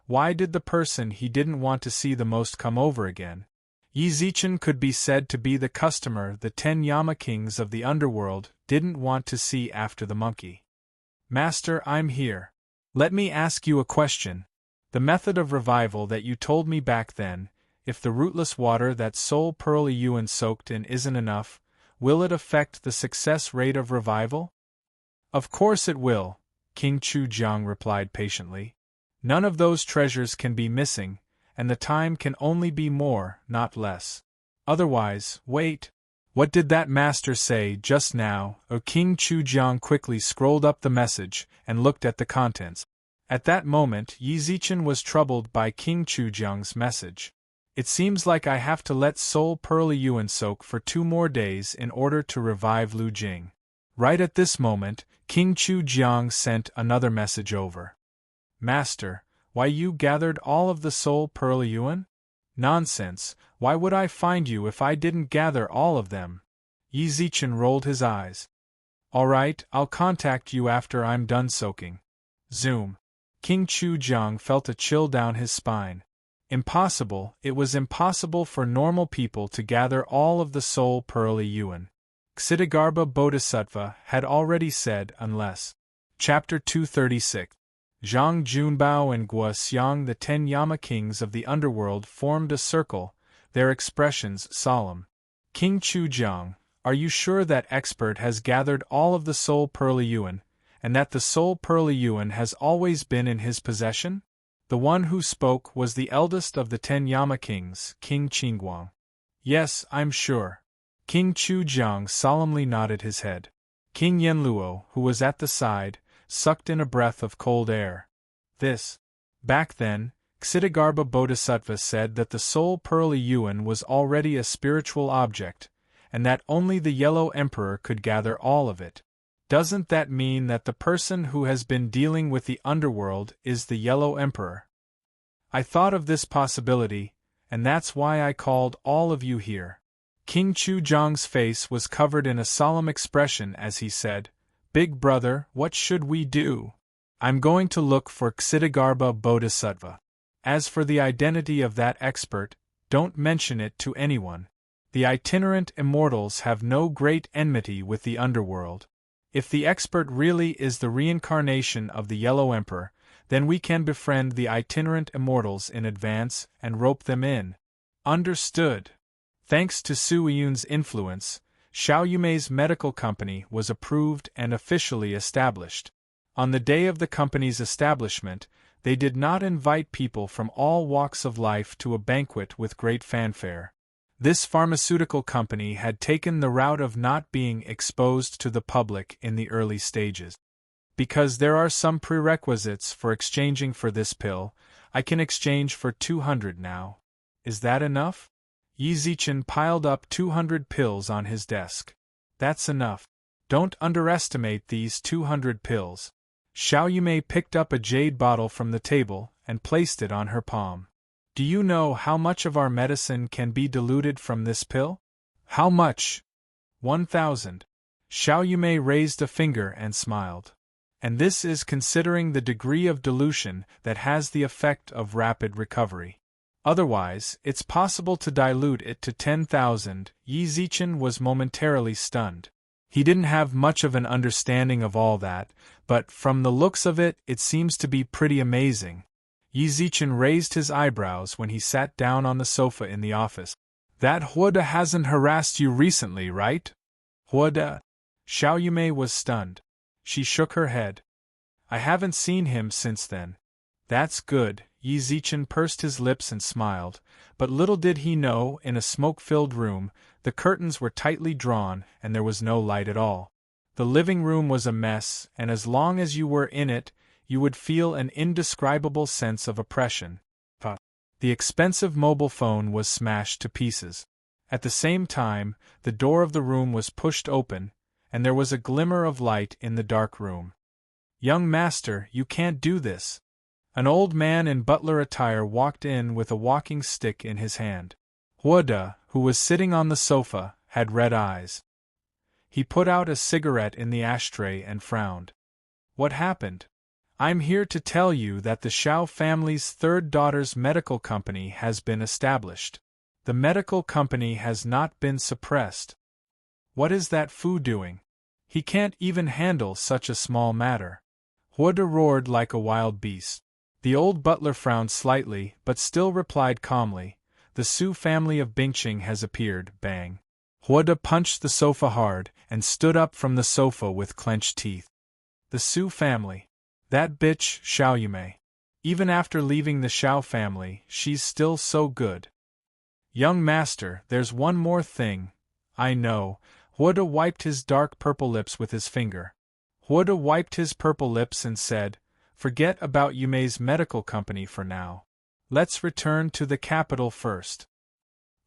Why did the person he didn't want to see the most come over again? Yi Zichen could be said to be the customer the 10 Yama kings of the underworld didn't want to see after the monkey. Master, I'm here. Let me ask you a question. The method of revival that you told me back then, if the rootless water that Soul Pearl Yuan soaked in isn't enough, will it affect the success rate of revival? Of course it will, King Chujiang replied patiently. None of those treasures can be missing, and the time can only be more, not less. Otherwise, wait. What did that master say just now? King Chujiang quickly scrolled up the message and looked at the contents. At that moment, Yi Zichen was troubled by King Chujiang's message. It seems like I have to let Soul Pearl Yuan soak for 2 more days in order to revive Lu Jing. Right at this moment, King Chujiang sent another message over. Master, why you gathered all of the Soul Pearl Yuan? Nonsense, why would I find you if I didn't gather all of them? Yi Zichen rolled his eyes. All right, I'll contact you after I'm done soaking. Zoom. King Chujiang felt a chill down his spine. Impossible, it was impossible for normal people to gather all of the Soul Pearl Yuan. Ksitigarbha Bodhisattva had already said unless. Chapter 236. Zhang Junbao and Guo Xiang, the 10 Yama kings of the underworld, formed a circle, their expressions solemn. King Chujiang, are you sure that expert has gathered all of the Soul Pearl Yuan, and that the Soul Pearl Yuan has always been in his possession? The one who spoke was the eldest of the 10 Yama kings, King Qingguang. Yes, I'm sure. King Chujiang solemnly nodded his head. King Yenluo, who was at the side, sucked in a breath of cold air. Back then, Ksitigarbha Bodhisattva said that the Soul Pearl Yuan was already a spiritual object, and that only the Yellow Emperor could gather all of it. Doesn't that mean that the person who has been dealing with the underworld is the Yellow Emperor? I thought of this possibility, and that's why I called all of you here. King Chujiang's face was covered in a solemn expression as he said, Big brother, what should we do? I'm going to look for Ksitigarbha Bodhisattva. As for the identity of that expert, don't mention it to anyone. The itinerant immortals have no great enmity with the underworld. If the expert really is the reincarnation of the Yellow Emperor, then we can befriend the itinerant immortals in advance and rope them in. Understood. Thanks to Su Yun's influence, Xiao Yumei's medical company was approved and officially established. On the day of the company's establishment, they did not invite people from all walks of life to a banquet with great fanfare. This pharmaceutical company had taken the route of not being exposed to the public in the early stages. Because there are some prerequisites for exchanging for this pill, I can exchange for 200 now. Is that enough? Yi Zichen piled up 200 pills on his desk. That's enough. Don't underestimate these 200 pills. Xiao Yumei picked up a jade bottle from the table and placed it on her palm. Do you know how much of our medicine can be diluted from this pill? How much? 1,000. Xiao Yumei raised a finger and smiled. And this is considering the degree of dilution that has the effect of rapid recovery. Otherwise, it's possible to dilute it to 10,000. Yi Zichen was momentarily stunned. He didn't have much of an understanding of all that, but from the looks of it, it seems to be pretty amazing. Yi Zichen raised his eyebrows when he sat down on the sofa in the office. That Huoda hasn't harassed you recently, right? Huoda? Xiao Yumei was stunned. She shook her head. I haven't seen him since then. That's good. Yi Zichen pursed his lips and smiled, but little did he know, in a smoke-filled room, the curtains were tightly drawn and there was no light at all. The living room was a mess, and as long as you were in it, you would feel an indescribable sense of oppression. The expensive mobile phone was smashed to pieces. At the same time, the door of the room was pushed open, and there was a glimmer of light in the dark room. Young master, you can't do this. An old man in butler attire walked in with a walking stick in his hand. Huoda, who was sitting on the sofa, had red eyes. He put out a cigarette in the ashtray and frowned. What happened? I'm here to tell you that the Xiao family's third daughter's medical company has been established. The medical company has not been suppressed. What is that Fu doing? He can't even handle such a small matter. Huoda roared like a wild beast. The old butler frowned slightly, but still replied calmly, "The Su family of Bingqing has appeared." Bang. Huoda punched the sofa hard, and stood up from the sofa with clenched teeth. The Su family. That bitch, Xiao Yumei. Even after leaving the Xiao family, she's still so good. Young master, there's one more thing. I know. Huoda wiped his dark purple lips with his finger. Huoda wiped his purple lips and said, "Forget about Yumei's medical company for now. Let's return to the capital first."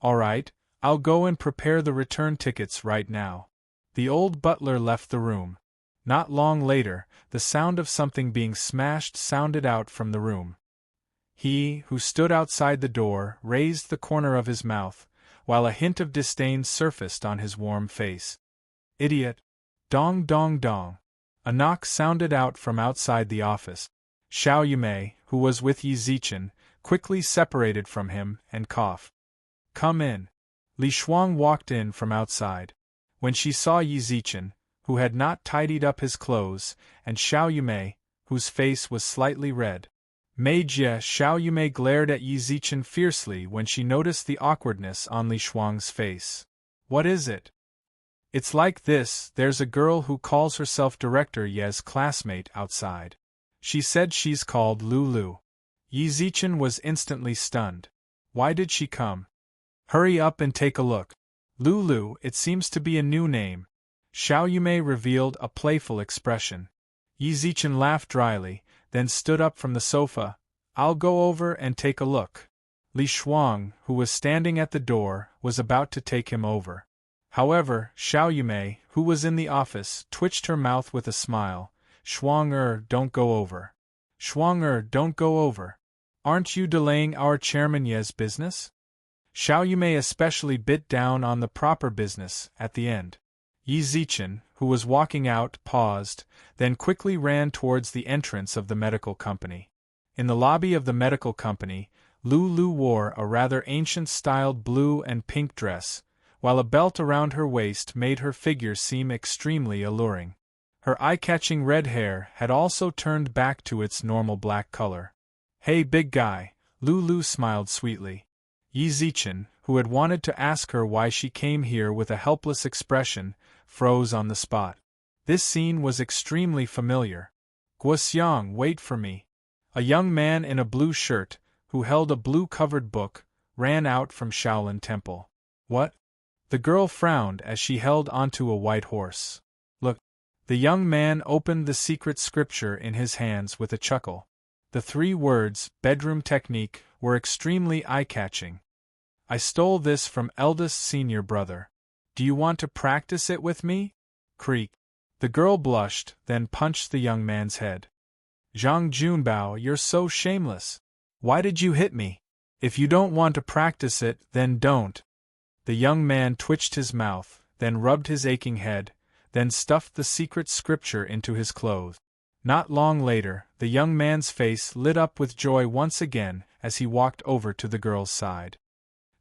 "All right, I'll go and prepare the return tickets right now." The old butler left the room. Not long later, the sound of something being smashed sounded out from the room. He, who stood outside the door, raised the corner of his mouth, while a hint of disdain surfaced on his warm face. "Idiot!" Dong dong dong. A knock sounded out from outside the office. Xiao Yumei, who was with Yi Zichen, quickly separated from him and coughed. "Come in." Li Shuang walked in from outside. When she saw Yi Zichen, who had not tidied up his clothes, and Xiao Yumei, whose face was slightly red, Meijie, Xiao Yumei glared at Yi Zichen fiercely when she noticed the awkwardness on Li Shuang's face. "What is it?" "It's like this, there's a girl who calls herself Director Ye's classmate outside. She said she's called Lulu." Yi Zichen was instantly stunned. "Why did she come?" "Hurry up and take a look." "Lulu, it seems to be a new name." Xiao Yumei revealed a playful expression. Yi Zichen laughed dryly, then stood up from the sofa. "I'll go over and take a look." Li Shuang, who was standing at the door, was about to take him over. However, Xiao Yumei, who was in the office, twitched her mouth with a smile. "Shuang don't go over. Shuang don't go over. Aren't you delaying our chairman Ye's business?" Xiao Yumei especially bit down on the proper business at the end. Yi Zichen, who was walking out, paused, then quickly ran towards the entrance of the medical company. In the lobby of the medical company, Lulu wore a rather ancient-styled blue and pink dress, while a belt around her waist made her figure seem extremely alluring. Her eye-catching red hair had also turned back to its normal black color. "Hey big guy," Lulu smiled sweetly. Yi Zichen, who had wanted to ask her why she came here with a helpless expression, froze on the spot. This scene was extremely familiar. "Guoxiang, wait for me." A young man in a blue shirt, who held a blue-covered book, ran out from Shaolin Temple. "What?" The girl frowned as she held onto a white horse. "Look." The young man opened the secret scripture in his hands with a chuckle. The 3 words, "bedroom technique," were extremely eye-catching. "I stole this from eldest senior brother. Do you want to practice it with me?" Creak. The girl blushed, then punched the young man's head. "Zhang Junbao, you're so shameless. Why did you hit me? If you don't want to practice it, then don't." The young man twitched his mouth, then rubbed his aching head, then stuffed the secret scripture into his clothes. Not long later, the young man's face lit up with joy once again as he walked over to the girl's side.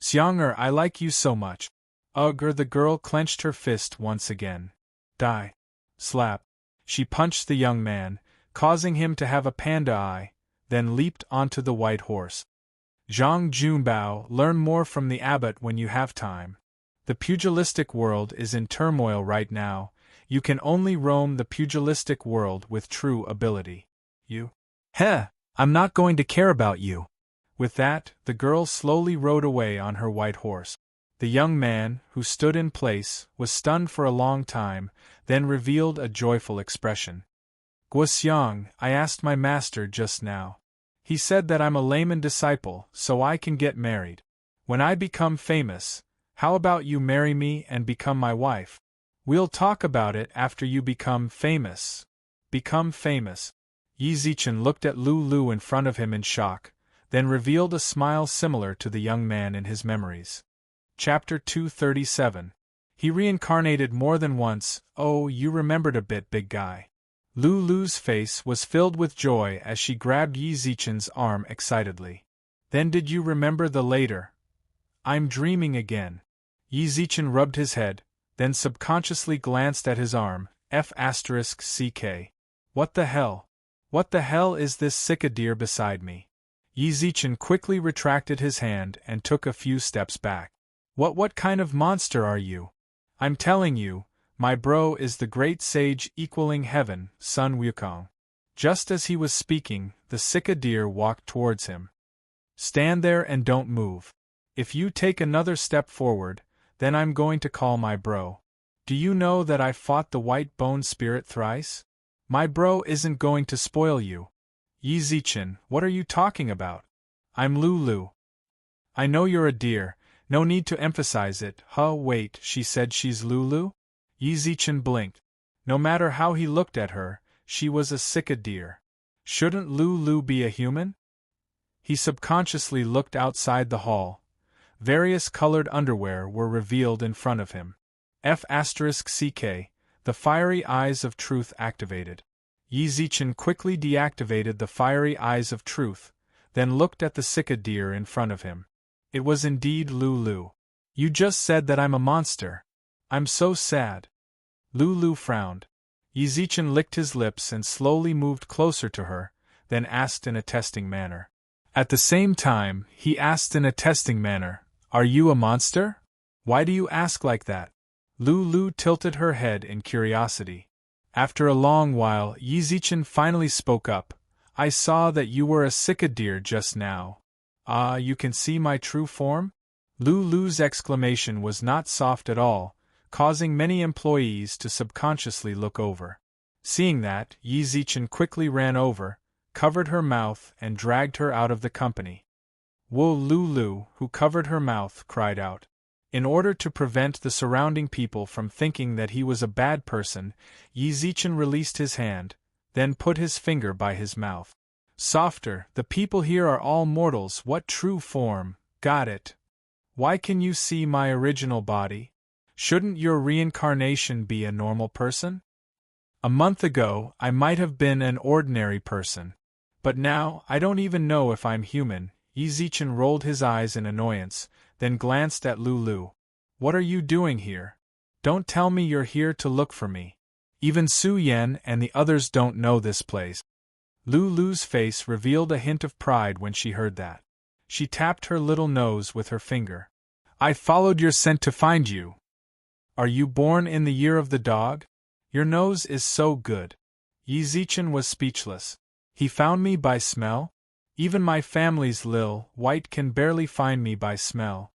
"Xiang, I like you so much." The girl clenched her fist once again. "Die." Slap. She punched the young man, causing him to have a panda eye, then leaped onto the white horse. "Zhang Junbao, learn more from the abbot when you have time. The pugilistic world is in turmoil right now. You can only roam the pugilistic world with true ability. You? Heh, I'm not going to care about you." With that, the girl slowly rode away on her white horse. The young man, who stood in place, was stunned for a long time, then revealed a joyful expression. "Guoxiang, I asked my master just now. He said that I'm a layman disciple, so I can get married. When I become famous, how about you marry me and become my wife? We'll talk about it after you become famous." Become famous. Yi Zichen looked at Lulu in front of him in shock, then revealed a smile similar to the young man in his memories. Chapter 237. He reincarnated more than once. Oh, you remembered a bit, big guy. Lulu's face was filled with joy as she grabbed Yi Zichen's arm excitedly. Then did you remember the later? I'm dreaming again. Yi Zichen rubbed his head, then subconsciously glanced at his arm. F***ck. What the hell? What the hell is this sickadeer beside me? Yi Zichen quickly retracted his hand and took a few steps back. What kind of monster are you? I'm telling you, my bro is the great sage equaling heaven, Sun Wukong. Just as he was speaking, the sickadeer walked towards him. Stand there and don't move. If you take another step forward, then I'm going to call my bro. Do you know that I fought the white bone spirit thrice? My bro isn't going to spoil you. Yi Zichen, what are you talking about? I'm Lulu. I know you're a deer, no need to emphasize it. Wait, she said she's Lulu? Yi Zichen blinked. No matter how he looked at her, she was a sickadeer. Shouldn't Lulu be a human? He subconsciously looked outside the hall. Various colored underwear were revealed in front of him. F***ck, the fiery eyes of truth activated. Yi Zichen quickly deactivated the fiery eyes of truth, then looked at the sickadeer in front of him. It was indeed Lulu. You just said that I'm a monster. I'm so sad. Lulu frowned. Yi Zichen licked his lips and slowly moved closer to her, then asked in a testing manner. At the same time, he asked in a testing manner, Are you a monster? Why do you ask like that? Lulu tilted her head in curiosity. After a long while, Yi Zichen finally spoke up. I saw that you were a sickadeer just now. Ah, you can see my true form? Lulu's exclamation was not soft at all, causing many employees to subconsciously look over. Seeing that, Yi Zichen quickly ran over, covered her mouth and dragged her out of the company. Whoa! Lulu, who covered her mouth, cried out. In order to prevent the surrounding people from thinking that he was a bad person, Yi Zichen released his hand, then put his finger by his mouth. Softer, the people here are all mortals. What true form? Got it. Why can you see my original body? Shouldn't your reincarnation be a normal person? A month ago, I might have been an ordinary person. But now, I don't even know if I'm human. Yi Zichen rolled his eyes in annoyance, then glanced at Lulu. What are you doing here? Don't tell me you're here to look for me. Even Su Yan and the others don't know this place. Lulu's face revealed a hint of pride when she heard that. She tapped her little nose with her finger. I followed your scent to find you. Are you born in the year of the dog? Your nose is so good. Yi Zichen was speechless. He found me by smell? Even my family's lil white can barely find me by smell.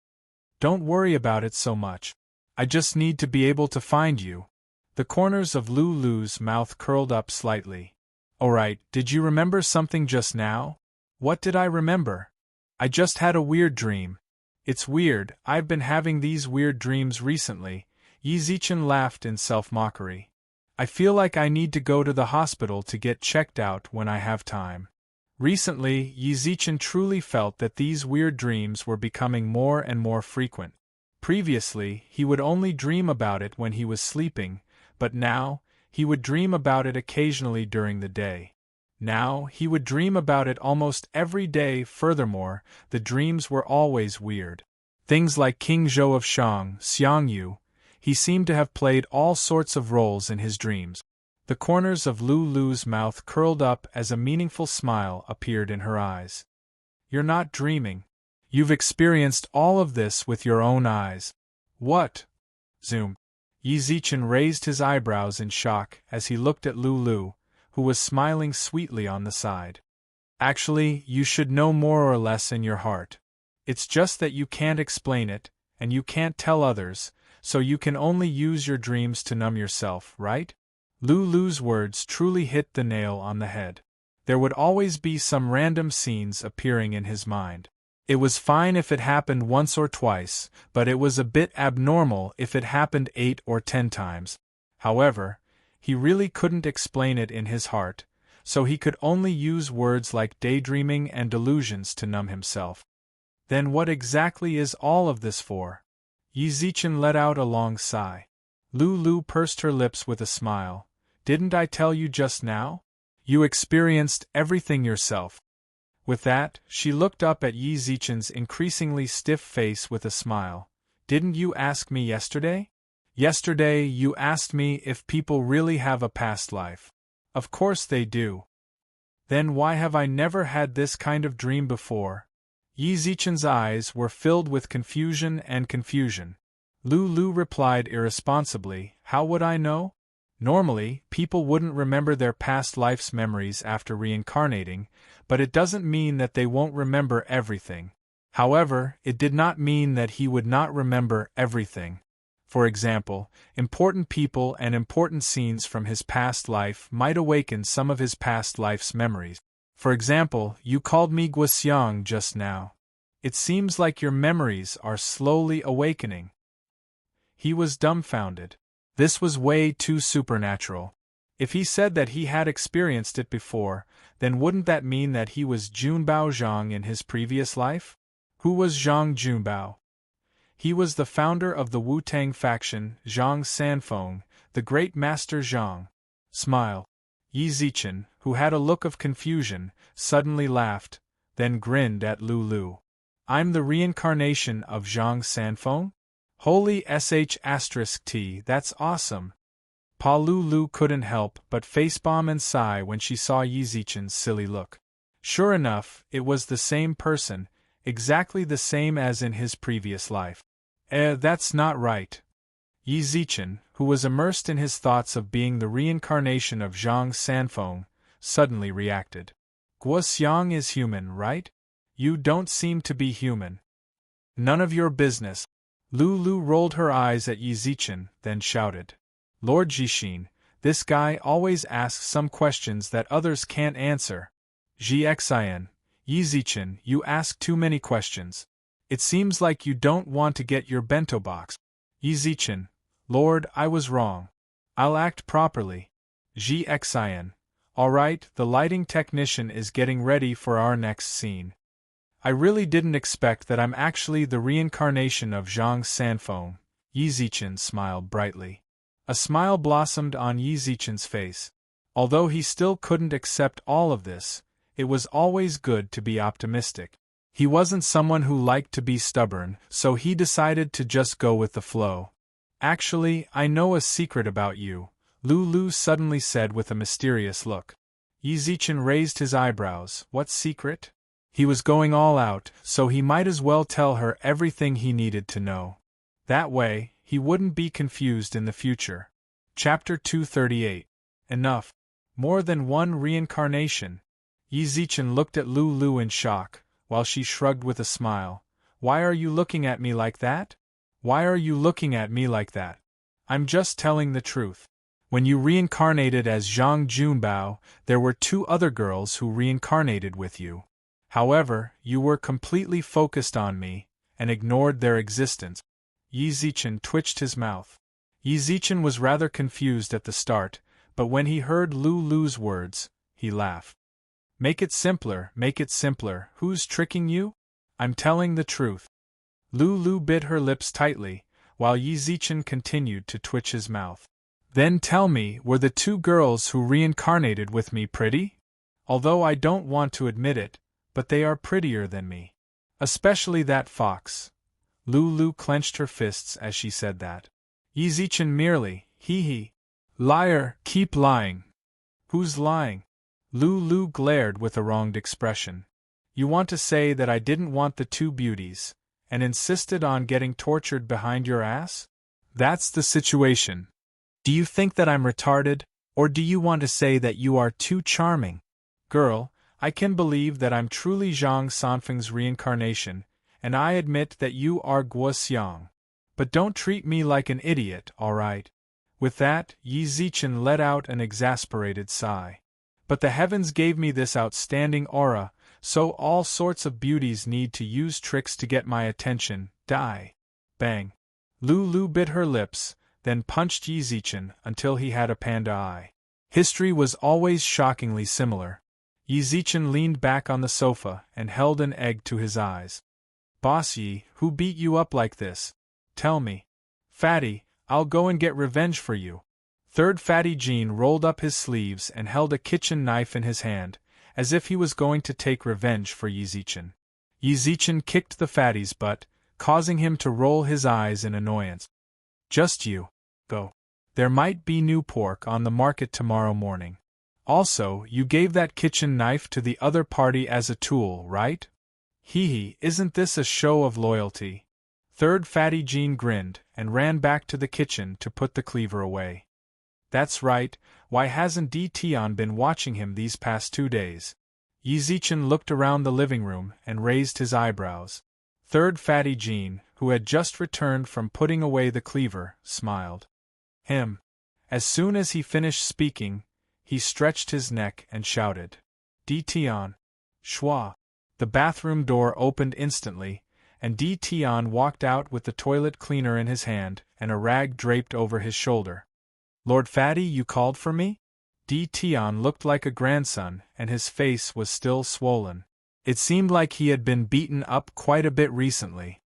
Don't worry about it so much. I just need to be able to find you. The corners of Lulu's mouth curled up slightly. Alright, did you remember something just now? What did I remember? I just had a weird dream. It's weird, I've been having these weird dreams recently. Yi Zichen laughed in self-mockery. I feel like I need to go to the hospital to get checked out when I have time. Recently, Yi Zichen truly felt that these weird dreams were becoming more and more frequent. Previously, he would only dream about it when he was sleeping, but now, he would dream about it occasionally during the day. Now, he would dream about it almost every day. Furthermore, the dreams were always weird. Things like King Zhou of Shang, Xiangyu. He seemed to have played all sorts of roles in his dreams. The corners of Lulu's mouth curled up as a meaningful smile appeared in her eyes. You're not dreaming. You've experienced all of this with your own eyes. What? Zoom. Yi Zichen raised his eyebrows in shock as he looked at Lulu, who was smiling sweetly on the side. Actually, you should know more or less in your heart. It's just that you can't explain it, and you can't tell others, so you can only use your dreams to numb yourself, right? Lulu's words truly hit the nail on the head. There would always be some random scenes appearing in his mind. It was fine if it happened once or twice, but it was a bit abnormal if it happened 8 or 10 times. However, he really couldn't explain it in his heart, so he could only use words like daydreaming and delusions to numb himself. Then what exactly is all of this for? Yi Zichen let out a long sigh. Lu pursed her lips with a smile. Didn't I tell you just now? You experienced everything yourself. With that, she looked up at Yi Zichen's increasingly stiff face with a smile. Didn't you ask me yesterday? Yesterday you asked me if people really have a past life. Of course they do. Then why have I never had this kind of dream before? Yi Zichen's eyes were filled with confusion and confusion. Lu replied irresponsibly, how would I know? Normally, people wouldn't remember their past life's memories after reincarnating, but it doesn't mean that they won't remember everything. However, it did not mean that he would not remember everything. For example, important people and important scenes from his past life might awaken some of his past life's memories. For example, you called me Guoxiang just now. It seems like your memories are slowly awakening. He was dumbfounded. This was way too supernatural. If he said that he had experienced it before, then wouldn't that mean that he was Junbao Zhang in his previous life? Who was Zhang Junbao? He was the founder of the Wu-Tang faction, Zhang Sanfeng, the great master Zhang. Smile. Yi Zichen, who had a look of confusion, suddenly laughed, then grinned at Lu. I'm the reincarnation of Zhang Sanfeng? Holy sh*t, that's awesome. Pa Lu couldn't help but facepalm and sigh when she saw Yi Zichen's silly look. Sure enough, it was the same person, exactly the same as in his previous life. That's not right. Yi Zichen, who was immersed in his thoughts of being the reincarnation of Zhang Sanfeng, suddenly reacted. Guoxiang is human, right? You don't seem to be human. None of your business. Lu rolled her eyes at Yi Zichen, then shouted. Lord Jixin, this guy always asks some questions that others can't answer. Zhixian, Yi Zichen, you ask too many questions. It seems like you don't want to get your bento box. Yi Zichen, Lord, I was wrong. I'll act properly. Zhixian, alright, the lighting technician is getting ready for our next scene. I really didn't expect that I'm actually the reincarnation of Zhang Sanfeng. Yi Zichen smiled brightly. A smile blossomed on Yi Zichen's face. Although he still couldn't accept all of this, it was always good to be optimistic. He wasn't someone who liked to be stubborn, so he decided to just go with the flow. Actually, I know a secret about you, Lu suddenly said with a mysterious look. Yi Zichen raised his eyebrows. What secret? He was going all out, so he might as well tell her everything he needed to know. That way, he wouldn't be confused in the future. Chapter 238. Enough. More than one reincarnation. Yi Zichen looked at Lu in shock, while she shrugged with a smile. Why are you looking at me like that? Why are you looking at me like that? I'm just telling the truth. When you reincarnated as Zhang Junbao, there were 2 other girls who reincarnated with you. However, you were completely focused on me, and ignored their existence. Yi Zichen twitched his mouth. Yi Zichen was rather confused at the start, but when he heard Lu's words, he laughed. Make it simpler, who's tricking you? I'm telling the truth. Lu bit her lips tightly, while Yi Zichen continued to twitch his mouth. Then tell me, were the 2 girls who reincarnated with me pretty? Although I don't want to admit it, but they are prettier than me. Especially that fox. Lu clenched her fists as she said that. Yi Zichen merely, hee. Liar, keep lying. Who's lying? Lu glared with a wronged expression. You want to say that I didn't want the 2 beauties, and insisted on getting tortured behind your ass? That's the situation. Do you think that I'm retarded, or do you want to say that you are too charming? Girl, I can believe that I'm truly Zhang Sanfeng's reincarnation, and I admit that you are Guoxiang. But don't treat me like an idiot, alright? With that, Yi Zichen let out an exasperated sigh. But the heavens gave me this outstanding aura, so all sorts of beauties need to use tricks to get my attention. Die. Bang. Lu bit her lips, then punched Yi Zichen until he had a panda eye. History was always shockingly similar. Yi Zichen leaned back on the sofa and held an egg to his eyes. Boss Yi, who beat you up like this? Tell me. Fatty, I'll go and get revenge for you. Third Fatty Jean rolled up his sleeves and held a kitchen knife in his hand, as if he was going to take revenge for Yi Zichen. Yi Zichen kicked the fatty's butt, causing him to roll his eyes in annoyance. Just you. Go. There might be new pork on the market tomorrow morning. Also, you gave that kitchen knife to the other party as a tool, right? Hee, isn't this a show of loyalty? Third Fatty Jean grinned and ran back to the kitchen to put the cleaver away. That's right, why hasn't Di Tian been watching him these past 2 days? Yi Zichen looked around the living room and raised his eyebrows. Third Fatty Jean, who had just returned from putting away the cleaver, smiled. As soon as he finished speaking, he stretched his neck and shouted, Di Tian! Schwa! The bathroom door opened instantly, and Di Tian walked out with the toilet cleaner in his hand and a rag draped over his shoulder. Lord Fatty, you called for me? Di Tian looked like a grandson, and his face was still swollen. It seemed like he had been beaten up quite a bit recently.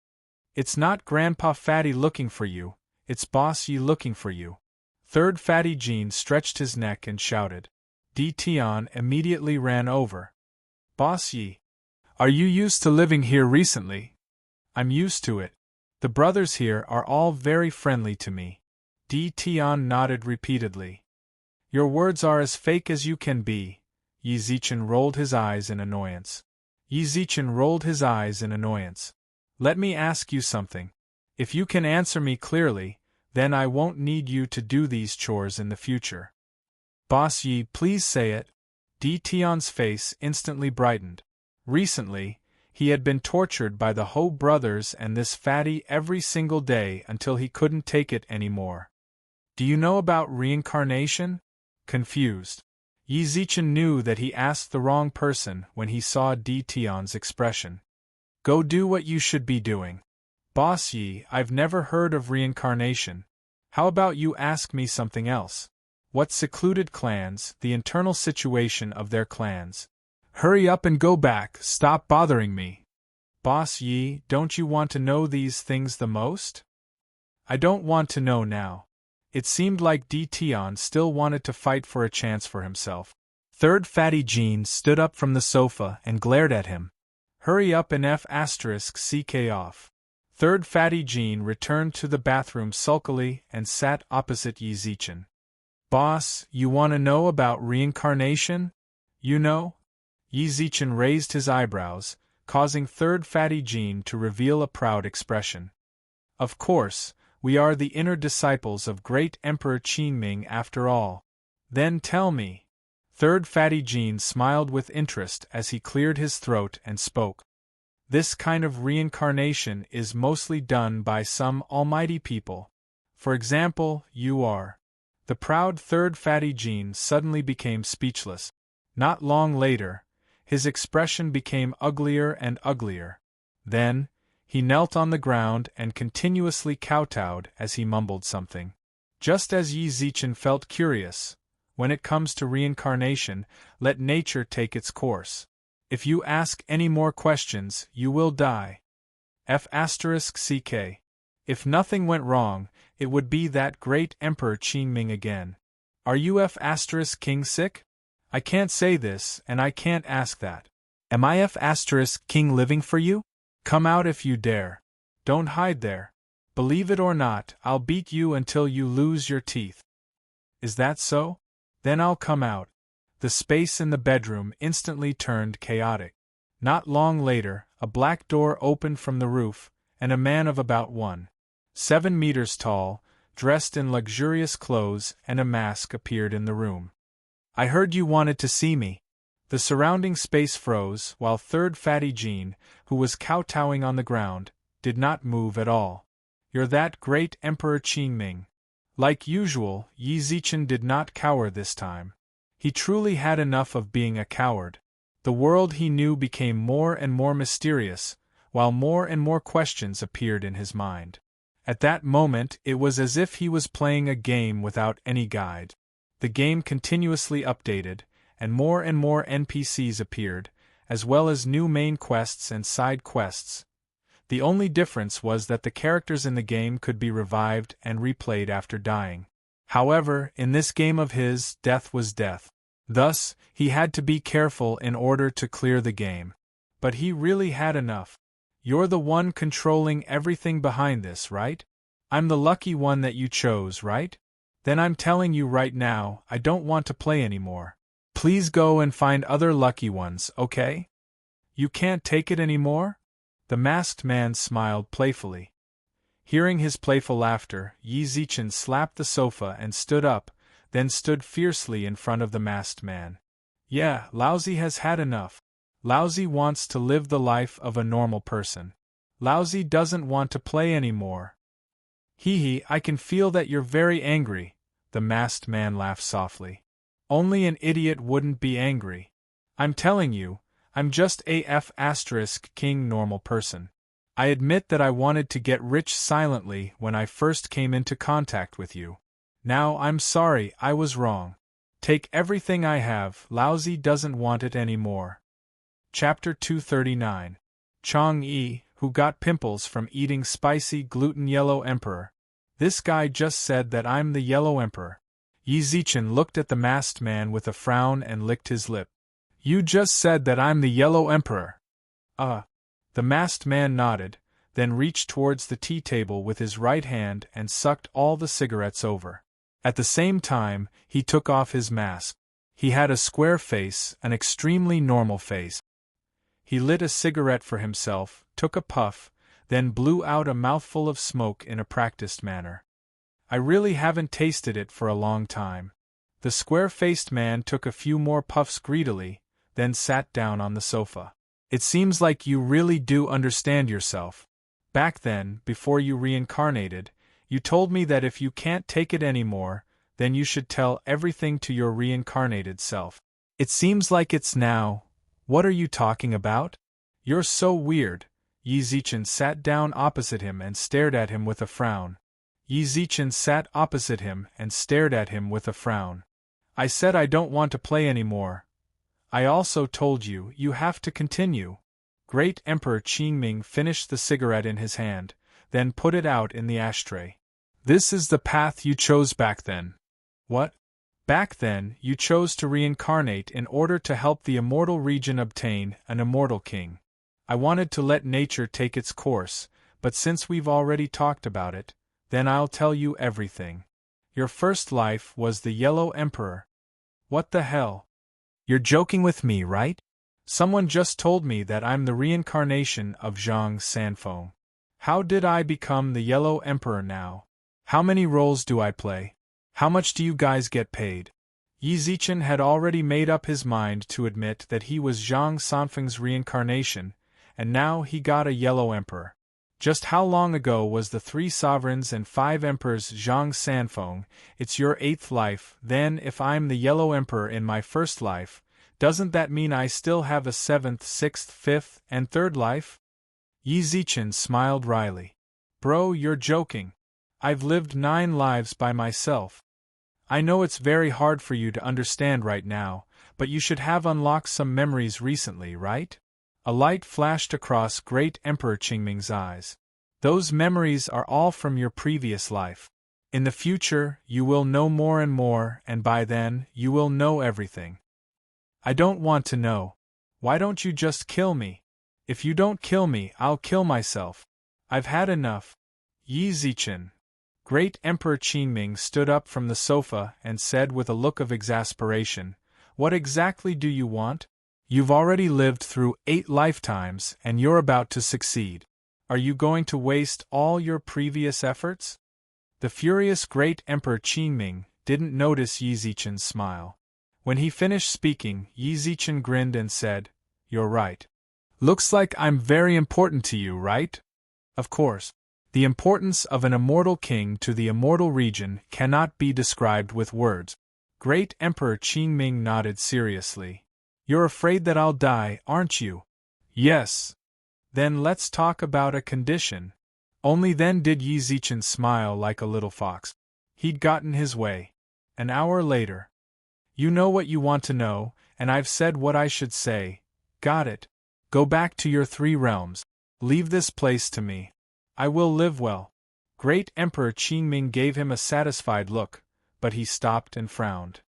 It's not Grandpa Fatty looking for you, it's Boss Yi looking for you. Third Fatty Jean stretched his neck and shouted. Di Tian immediately ran over. Boss Yi, are you used to living here recently? I'm used to it. The brothers here are all very friendly to me. Di Tian nodded repeatedly. Your words are as fake as you can be. Yi Zichen rolled his eyes in annoyance. Let me ask you something. If you can answer me clearly, then I won't need you to do these chores in the future. Boss Yi, please say it. Di Tian's face instantly brightened. Recently, he had been tortured by the Ho brothers and this fatty every single day until he couldn't take it anymore. Do you know about reincarnation? Confused, Yi Zichen knew that he asked the wrong person when he saw Di Tian's expression. Go do what you should be doing. Boss Yi, I've never heard of reincarnation. How about you ask me something else? What secluded clans, the internal situation of their clans? Hurry up and go back, stop bothering me. Boss Yi, don't you want to know these things the most? I don't want to know now. It seemed like Di Tian still wanted to fight for a chance for himself. Third Fatty Jean stood up from the sofa and glared at him. Hurry up and *CK off. Third Fatty Jean returned to the bathroom sulkily and sat opposite Yi Zichen. Boss, you want to know about reincarnation? You know? Yi Zichen raised his eyebrows, causing Third Fatty Jean to reveal a proud expression. Of course, we are the inner disciples of great Emperor Qingming after all. Then tell me. Third Fatty Jean smiled with interest as he cleared his throat and spoke. This kind of reincarnation is mostly done by some almighty people. For example, you are. The proud Third Fatty Jean suddenly became speechless. Not long later, his expression became uglier and uglier. Then, he knelt on the ground and continuously kowtowed as he mumbled something. Just as Yi Zichen felt curious, when it comes to reincarnation, let nature take its course. If you ask any more questions, you will die. *CK. If nothing went wrong, it would be that great Emperor Qingming again. Are you *King sick? I can't say this and I can't ask that. Am I *King living for you? Come out if you dare. Don't hide there. Believe it or not, I'll beat you until you lose your teeth. Is that so? Then I'll come out. The space in the bedroom instantly turned chaotic. Not long later, a black door opened from the roof, and a man of about 1.7 meters tall, dressed in luxurious clothes and a mask appeared in the room. I heard you wanted to see me. The surrounding space froze, while Third Fatty Jean, who was kowtowing on the ground, did not move at all. You're that great Emperor Qingming. Like usual, Yi Zichen did not cower this time. He truly had enough of being a coward. The world he knew became more and more mysterious, while more and more questions appeared in his mind. At that moment it was as if he was playing a game without any guide. The game continuously updated, and more NPCs appeared, as well as new main quests and side quests. The only difference was that the characters in the game could be revived and replayed after dying. However, in this game of his, death was death. Thus, he had to be careful in order to clear the game. But he really had enough. You're the one controlling everything behind this, right? I'm the lucky one that you chose, right? Then I'm telling you right now, I don't want to play anymore. Please go and find other lucky ones, okay? You can't take it anymore? The masked man smiled playfully. Hearing his playful laughter, Yi Zichen slapped the sofa and stood up, then stood fiercely in front of the masked man. Yeah, Laozi has had enough. Laozi wants to live the life of a normal person. Laozi doesn't want to play anymore. Hee, I can feel that you're very angry, the masked man laughed softly. Only an idiot wouldn't be angry. I'm telling you, I'm just king normal person. I admit that I wanted to get rich silently when I first came into contact with you. Now I'm sorry, I was wrong. Take everything I have, Laozi doesn't want it anymore. Chapter 239. Chong Yi, who got pimples from eating spicy gluten Yellow Emperor. This guy just said that I'm the Yellow Emperor. Yi Zichen looked at the masked man with a frown and licked his lip. You just said that I'm the Yellow Emperor. The masked man nodded, then reached towards the tea table with his right hand and sucked all the cigarettes over. At the same time, he took off his mask. He had a square face, an extremely normal face. He lit a cigarette for himself, took a puff, then blew out a mouthful of smoke in a practiced manner. I really haven't tasted it for a long time. The square-faced man took a few more puffs greedily, then sat down on the sofa. It seems like you really do understand yourself. Back then, before you reincarnated, you told me that if you can't take it anymore, then you should tell everything to your reincarnated self. It seems like it's now. What are you talking about? You're so weird. Yi Zichen sat down opposite him and stared at him with a frown. Yi Zichen sat opposite him and stared at him with a frown. I said I don't want to play anymore. I also told you, you have to continue. Great Emperor Qingming finished the cigarette in his hand, then put it out in the ashtray. This is the path you chose back then. What? Back then, you chose to reincarnate in order to help the immortal region obtain an immortal king. I wanted to let nature take its course, but since we've already talked about it, then I'll tell you everything. Your first life was the Yellow Emperor. What the hell? You're joking with me, right? Someone just told me that I'm the reincarnation of Zhang Sanfeng. How did I become the Yellow Emperor now? How many roles do I play? How much do you guys get paid? Yi Zichen had already made up his mind to admit that he was Zhang Sanfeng's reincarnation, and now he got a Yellow Emperor. Just how long ago was the 3 sovereigns and 5 emperors Zhang Sanfeng? It's your 8th life. Then if I'm the Yellow Emperor in my first life, doesn't that mean I still have a 7th, 6th, 5th, and 3rd life? Yi Zichen smiled wryly. Bro, you're joking. I've lived 9 lives by myself. I know it's very hard for you to understand right now, but you should have unlocked some memories recently, right? A light flashed across Great Emperor Qingming's eyes. Those memories are all from your previous life. In the future, you will know more, and by then, you will know everything. I don't want to know. Why don't you just kill me? If you don't kill me, I'll kill myself. I've had enough. Yi Zichen. Great Emperor Qingming stood up from the sofa and said with a look of exasperation, What exactly do you want? You've already lived through 8 lifetimes and you're about to succeed. Are you going to waste all your previous efforts? The furious Great Emperor Qingming didn't notice Yi Zichen's smile. When he finished speaking, Yi Zichen grinned and said, You're right. Looks like I'm very important to you, right? Of course. The importance of an immortal king to the immortal region cannot be described with words. Great Emperor Qingming nodded seriously. You're afraid that I'll die, aren't you? Yes. Then let's talk about a condition. Only then did Yi Zichen smile like a little fox. He'd gotten his way. An hour later. You know what you want to know, and I've said what I should say. Got it. Go back to your 3 realms. Leave this place to me. I will live well. Great Emperor Qingming gave him a satisfied look, but he stopped and frowned.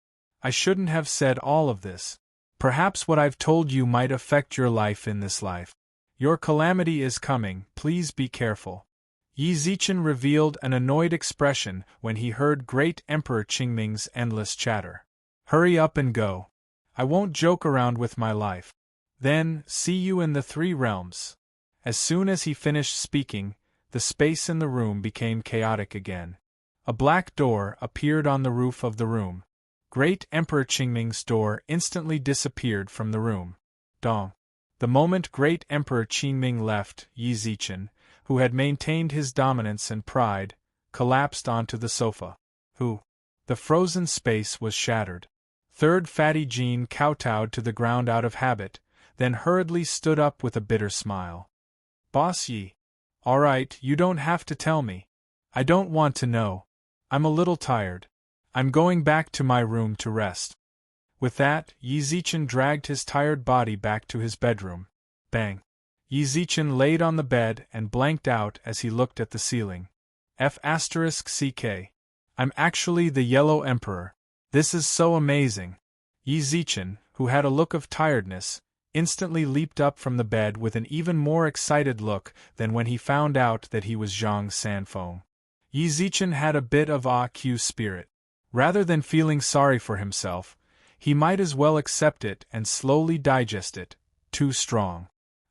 I shouldn't have said all of this. Perhaps what I've told you might affect your life in this life. Your calamity is coming, please be careful. Yi Zichen revealed an annoyed expression when he heard Great Emperor Qingming's endless chatter. Hurry up and go. I won't joke around with my life. Then, see you in the 3 realms. As soon as he finished speaking, the space in the room became chaotic again. A black door appeared on the roof of the room. Great Emperor Qingming's door instantly disappeared from the room. Dong. The moment Great Emperor Qingming left, Yi Zichen, who had maintained his dominance and pride, collapsed onto the sofa. The frozen space was shattered. Third Fatty Jean kowtowed to the ground out of habit, then hurriedly stood up with a bitter smile. Boss Yi. All right, you don't have to tell me. I don't want to know. I'm a little tired. I'm going back to my room to rest. With that, Yi Zichen dragged his tired body back to his bedroom. Bang. Yi Zichen laid on the bed and blanked out as he looked at the ceiling. F***CK. I'm actually the Yellow Emperor. This is so amazing. Yi Zichen, who had a look of tiredness, instantly leaped up from the bed with an even more excited look than when he found out that he was Zhang Sanfeng. Yi Zichen had a bit of AQ spirit. Rather than feeling sorry for himself, he might as well accept it and slowly digest it. Too strong.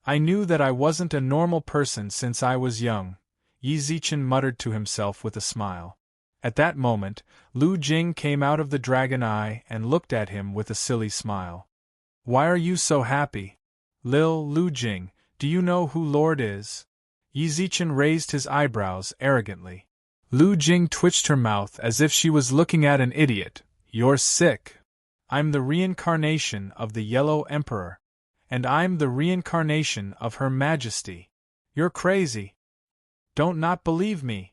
I knew that I wasn't a normal person since I was young, Yi Zichen muttered to himself with a smile. At that moment, Lu Jing came out of the dragon eye and looked at him with a silly smile. Why are you so happy? Lu Jing, do you know who Lord is? Yi Zichen raised his eyebrows arrogantly. Lu Jing twitched her mouth as if she was looking at an idiot. You're sick. I'm the reincarnation of the Yellow Emperor. And I'm the reincarnation of Her Majesty. You're crazy. Don't not believe me.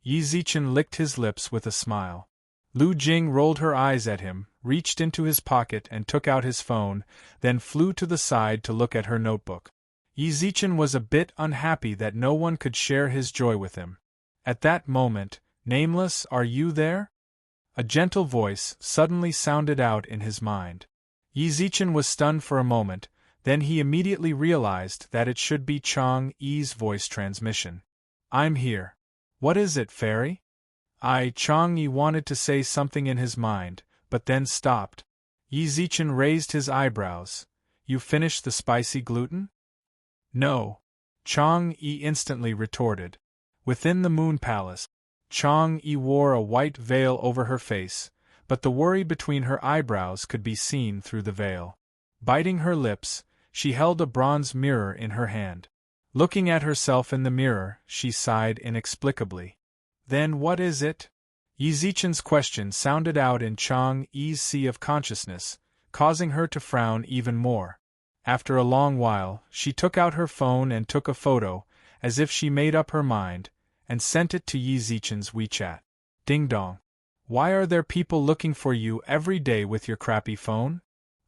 Yi Zichen licked his lips with a smile. Lu Jing rolled her eyes at him, reached into his pocket and took out his phone, then flew to the side to look at her notebook. Yi Zichen was a bit unhappy that no one could share his joy with him. At that moment, Nameless, are you there? A gentle voice suddenly sounded out in his mind. Yi Zichen was stunned for a moment, then he immediately realized that it should be Chang Yi's voice transmission. I'm here. What is it, fairy? Chang Yi wanted to say something in his mind, but then stopped. Yi Zichen raised his eyebrows. You finished the spicy gluten? No. Chang Yi instantly retorted. Within the Moon Palace, Chang Yi wore a white veil over her face, but the worry between her eyebrows could be seen through the veil. Biting her lips, she held a bronze mirror in her hand. Looking at herself in the mirror, she sighed inexplicably. Then what is it? Yi Zichen's question sounded out in Chang Yi's sea of consciousness, causing her to frown even more. After a long while, she took out her phone and took a photo, as if she made up her mind, and sent it to Yi Zichen's WeChat. Ding dong. Why are there people looking for you every day with your crappy phone?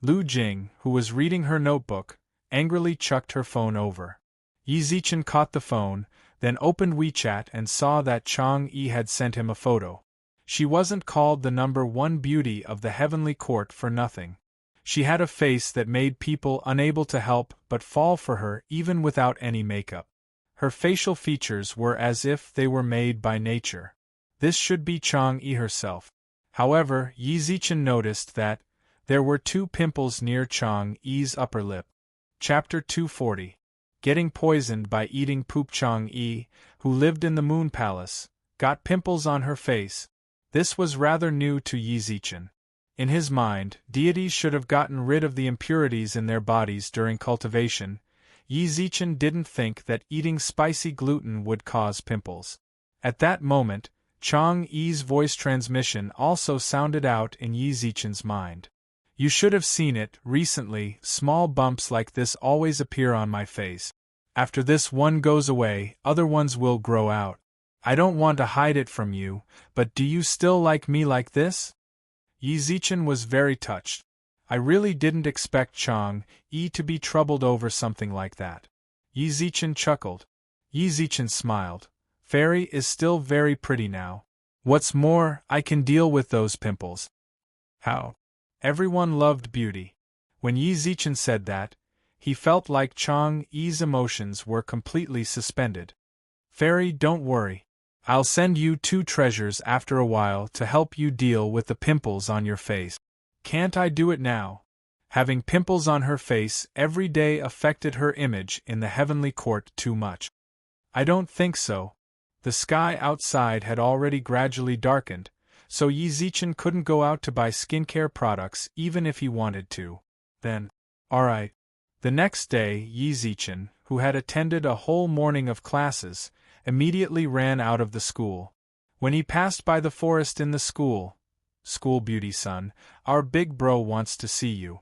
Lu Jing, who was reading her notebook, angrily chucked her phone over. Yi Zichen caught the phone, then opened WeChat and saw that Chang Yi had sent him a photo. She wasn't called the #1 beauty of the heavenly court for nothing. She had a face that made people unable to help but fall for her even without any makeup. Her facial features were as if they were made by nature. This should be Chang Yi herself. However, Yi Zichen noticed that there were 2 pimples near Chang Yi's upper lip. Chapter 240. Getting poisoned by eating poop. Chang Yi, who lived in the Moon Palace, got pimples on her face. This was rather new to Yi Zichen. In his mind, deities should have gotten rid of the impurities in their bodies during cultivation. Yi Zichen didn't think that eating spicy gluten would cause pimples. At that moment, Chang Yi's voice transmission also sounded out in Yi Zichen's mind. You should have seen it. Recently, small bumps like this always appear on my face. After this one goes away, other ones will grow out. I don't want to hide it from you, but do you still like me like this? Yi Zichen was very touched. I really didn't expect Chang-yi to be troubled over something like that. Yi Zichen chuckled. Yi Zichen smiled. Fairy is still very pretty now. What's more, I can deal with those pimples. How? Everyone loved beauty. When Yi Zichen said that, he felt like Chang-yi's emotions were completely suspended. Fairy, don't worry. I'll send you 2 treasures after a while to help you deal with the pimples on your face. Can't I do it now? Having pimples on her face every day affected her image in the heavenly court too much. I don't think so. The sky outside had already gradually darkened, so Yi Zichen couldn't go out to buy skincare products even if he wanted to. Then, alright. The next day, Yi Zichen, who had attended a whole morning of classes, immediately ran out of the school. When he passed by the forest in the school beauty son, our big bro wants to see you.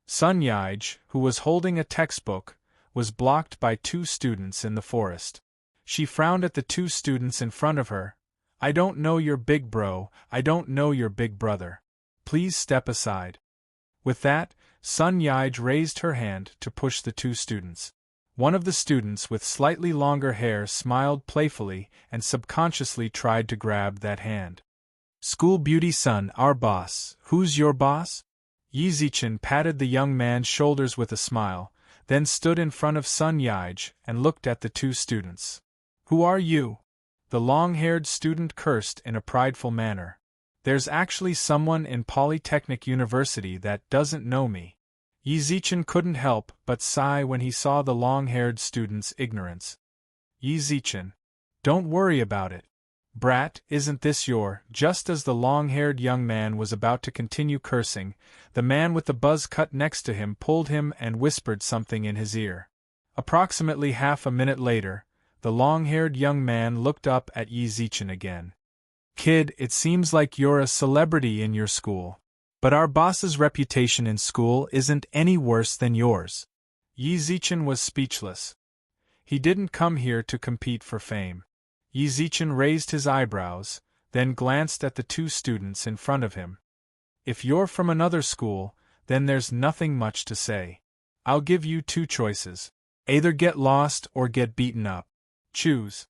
Sun Yaij, who was holding a textbook, was blocked by 2 students in the forest. She frowned at the 2 students in front of her. I don't know your big bro, I don't know your big brother. Please step aside. With that, Sun Yaij raised her hand to push the 2 students. One of the students with slightly longer hair smiled playfully and subconsciously tried to grab that hand. School beauty son, our boss. Who's your boss? Yi Zichen patted the young man's shoulders with a smile, then stood in front of Sun Yaij and looked at the 2 students. Who are you? The long-haired student cursed in a prideful manner. There's actually someone in Polytechnic University that doesn't know me. Yi Zichen couldn't help but sigh when he saw the long-haired student's ignorance. Yi Zichen, don't worry about it. Brat, isn't this your? Just as the long-haired young man was about to continue cursing, the man with the buzz cut next to him pulled him and whispered something in his ear. Approximately half a minute later, the long-haired young man looked up at Yi Zichen again. Kid, it seems like you're a celebrity in your school. But our boss's reputation in school isn't any worse than yours. Yi Zichen was speechless. He didn't come here to compete for fame. Yi Zichen raised his eyebrows, then glanced at the 2 students in front of him. If you're from another school, then there's nothing much to say. I'll give you 2 choices. Either get lost or get beaten up. Choose.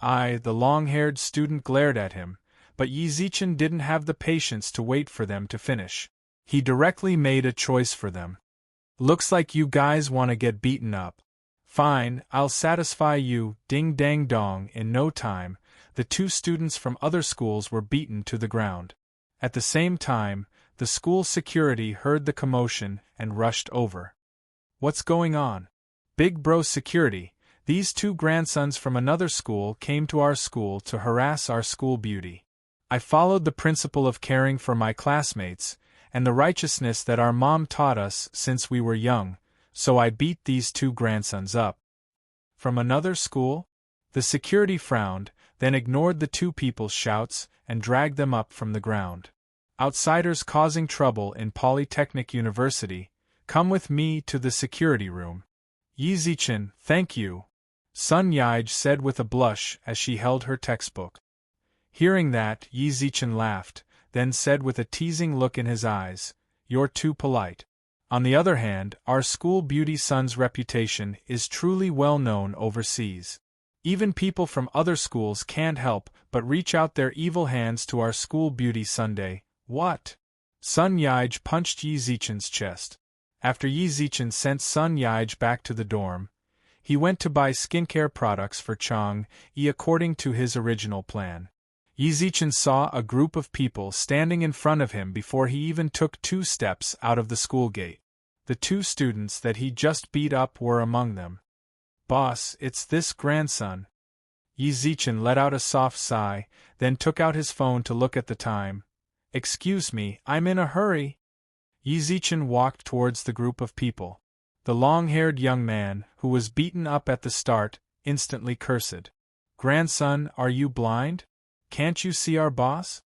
The long-haired student glared at him, but Yi Zichen didn't have the patience to wait for them to finish. He directly made a choice for them. Looks like you guys want to get beaten up. Fine, I'll satisfy you, ding dang dong. In no time, the 2 students from other schools were beaten to the ground. At the same time, the school security heard the commotion and rushed over. What's going on? Big bro security, these 2 grandsons from another school came to our school to harass our school beauty. I followed the principle of caring for my classmates, and the righteousness that our mom taught us since we were young, so I beat these 2 grandsons up. From another school? The security frowned, then ignored the 2 people's shouts and dragged them up from the ground. Outsiders causing trouble in Polytechnic University, come with me to the security room. Yi Zichen, thank you, Sun Yaij said with a blush as she held her textbook. Hearing that, Yi Zichen laughed, then said with a teasing look in his eyes, you're too polite. On the other hand, our school beauty son's reputation is truly well known overseas. Even people from other schools can't help but reach out their evil hands to our school beauty Sunday. What? Sun Yaij punched Yi Zichen's chest. After Yi Zichen sent Sun Yaij back to the dorm, he went to buy skincare products for Chang-yi according to his original plan. Yi Zichen saw a group of people standing in front of him before he even took 2 steps out of the school gate. The 2 students that he just beat up were among them. Boss, it's this grandson. Yi Zichen let out a soft sigh, then took out his phone to look at the time. Excuse me, I'm in a hurry. Yi Zichen walked towards the group of people. The long-haired young man, who was beaten up at the start, instantly cursed. Grandson, are you blind? Can't you see our boss?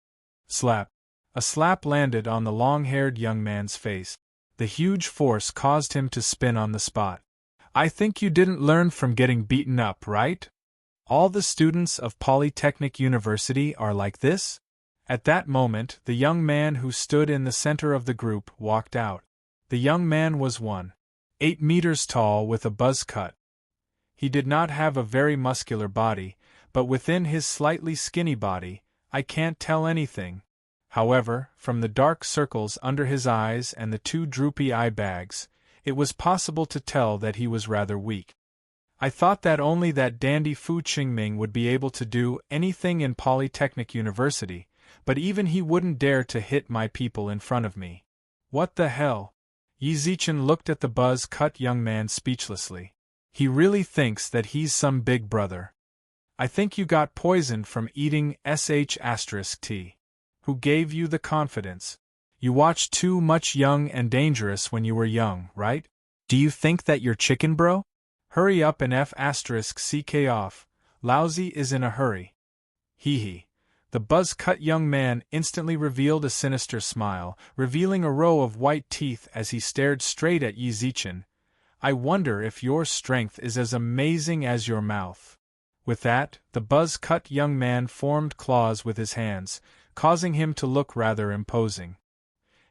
Slap. A slap landed on the long-haired young man's face. The huge force caused him to spin on the spot. I think you didn't learn from getting beaten up, right? All the students of Polytechnic University are like this? At that moment, the young man who stood in the center of the group walked out. The young man was 1.8 meters tall with a buzz cut. He did not have a very muscular body, but within his slightly skinny body, I can't tell anything. However, from the dark circles under his eyes and the 2 droopy eye bags, it was possible to tell that he was rather weak. I thought that only that dandy Fu Qingming would be able to do anything in Polytechnic University, but even he wouldn't dare to hit my people in front of me. What the hell? Yi Zichen looked at the buzz-cut young man speechlessly. He really thinks that he's some big brother. I think you got poisoned from eating sh*t. Who gave you the confidence? You watched too much Young and Dangerous when you were young, right? Do you think that you're chicken, bro? Hurry up and f***ck off. Lousy is in a hurry. Hee hee. The buzz-cut young man instantly revealed a sinister smile, revealing a row of white teeth as he stared straight at Yi Zichen. I wonder if your strength is as amazing as your mouth. With that, the buzz-cut young man formed claws with his hands, causing him to look rather imposing.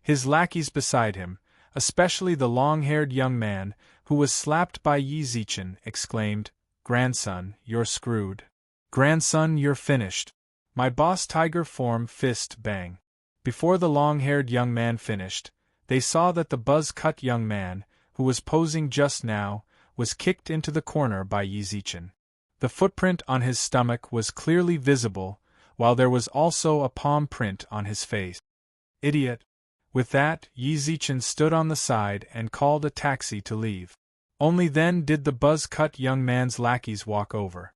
His lackeys beside him, especially the long-haired young man, who was slapped by Yi Zichen, exclaimed, "Grandson, you're screwed. Grandson, you're finished." My boss tiger form fist bang. Before the long-haired young man finished, they saw that the buzz-cut young man, who was posing just now, was kicked into the corner by Yi Zichen. The footprint on his stomach was clearly visible, while there was also a palm print on his face. Idiot. With that, Yi Zichen stood on the side and called a taxi to leave. Only then did the buzz-cut young man's lackeys walk over.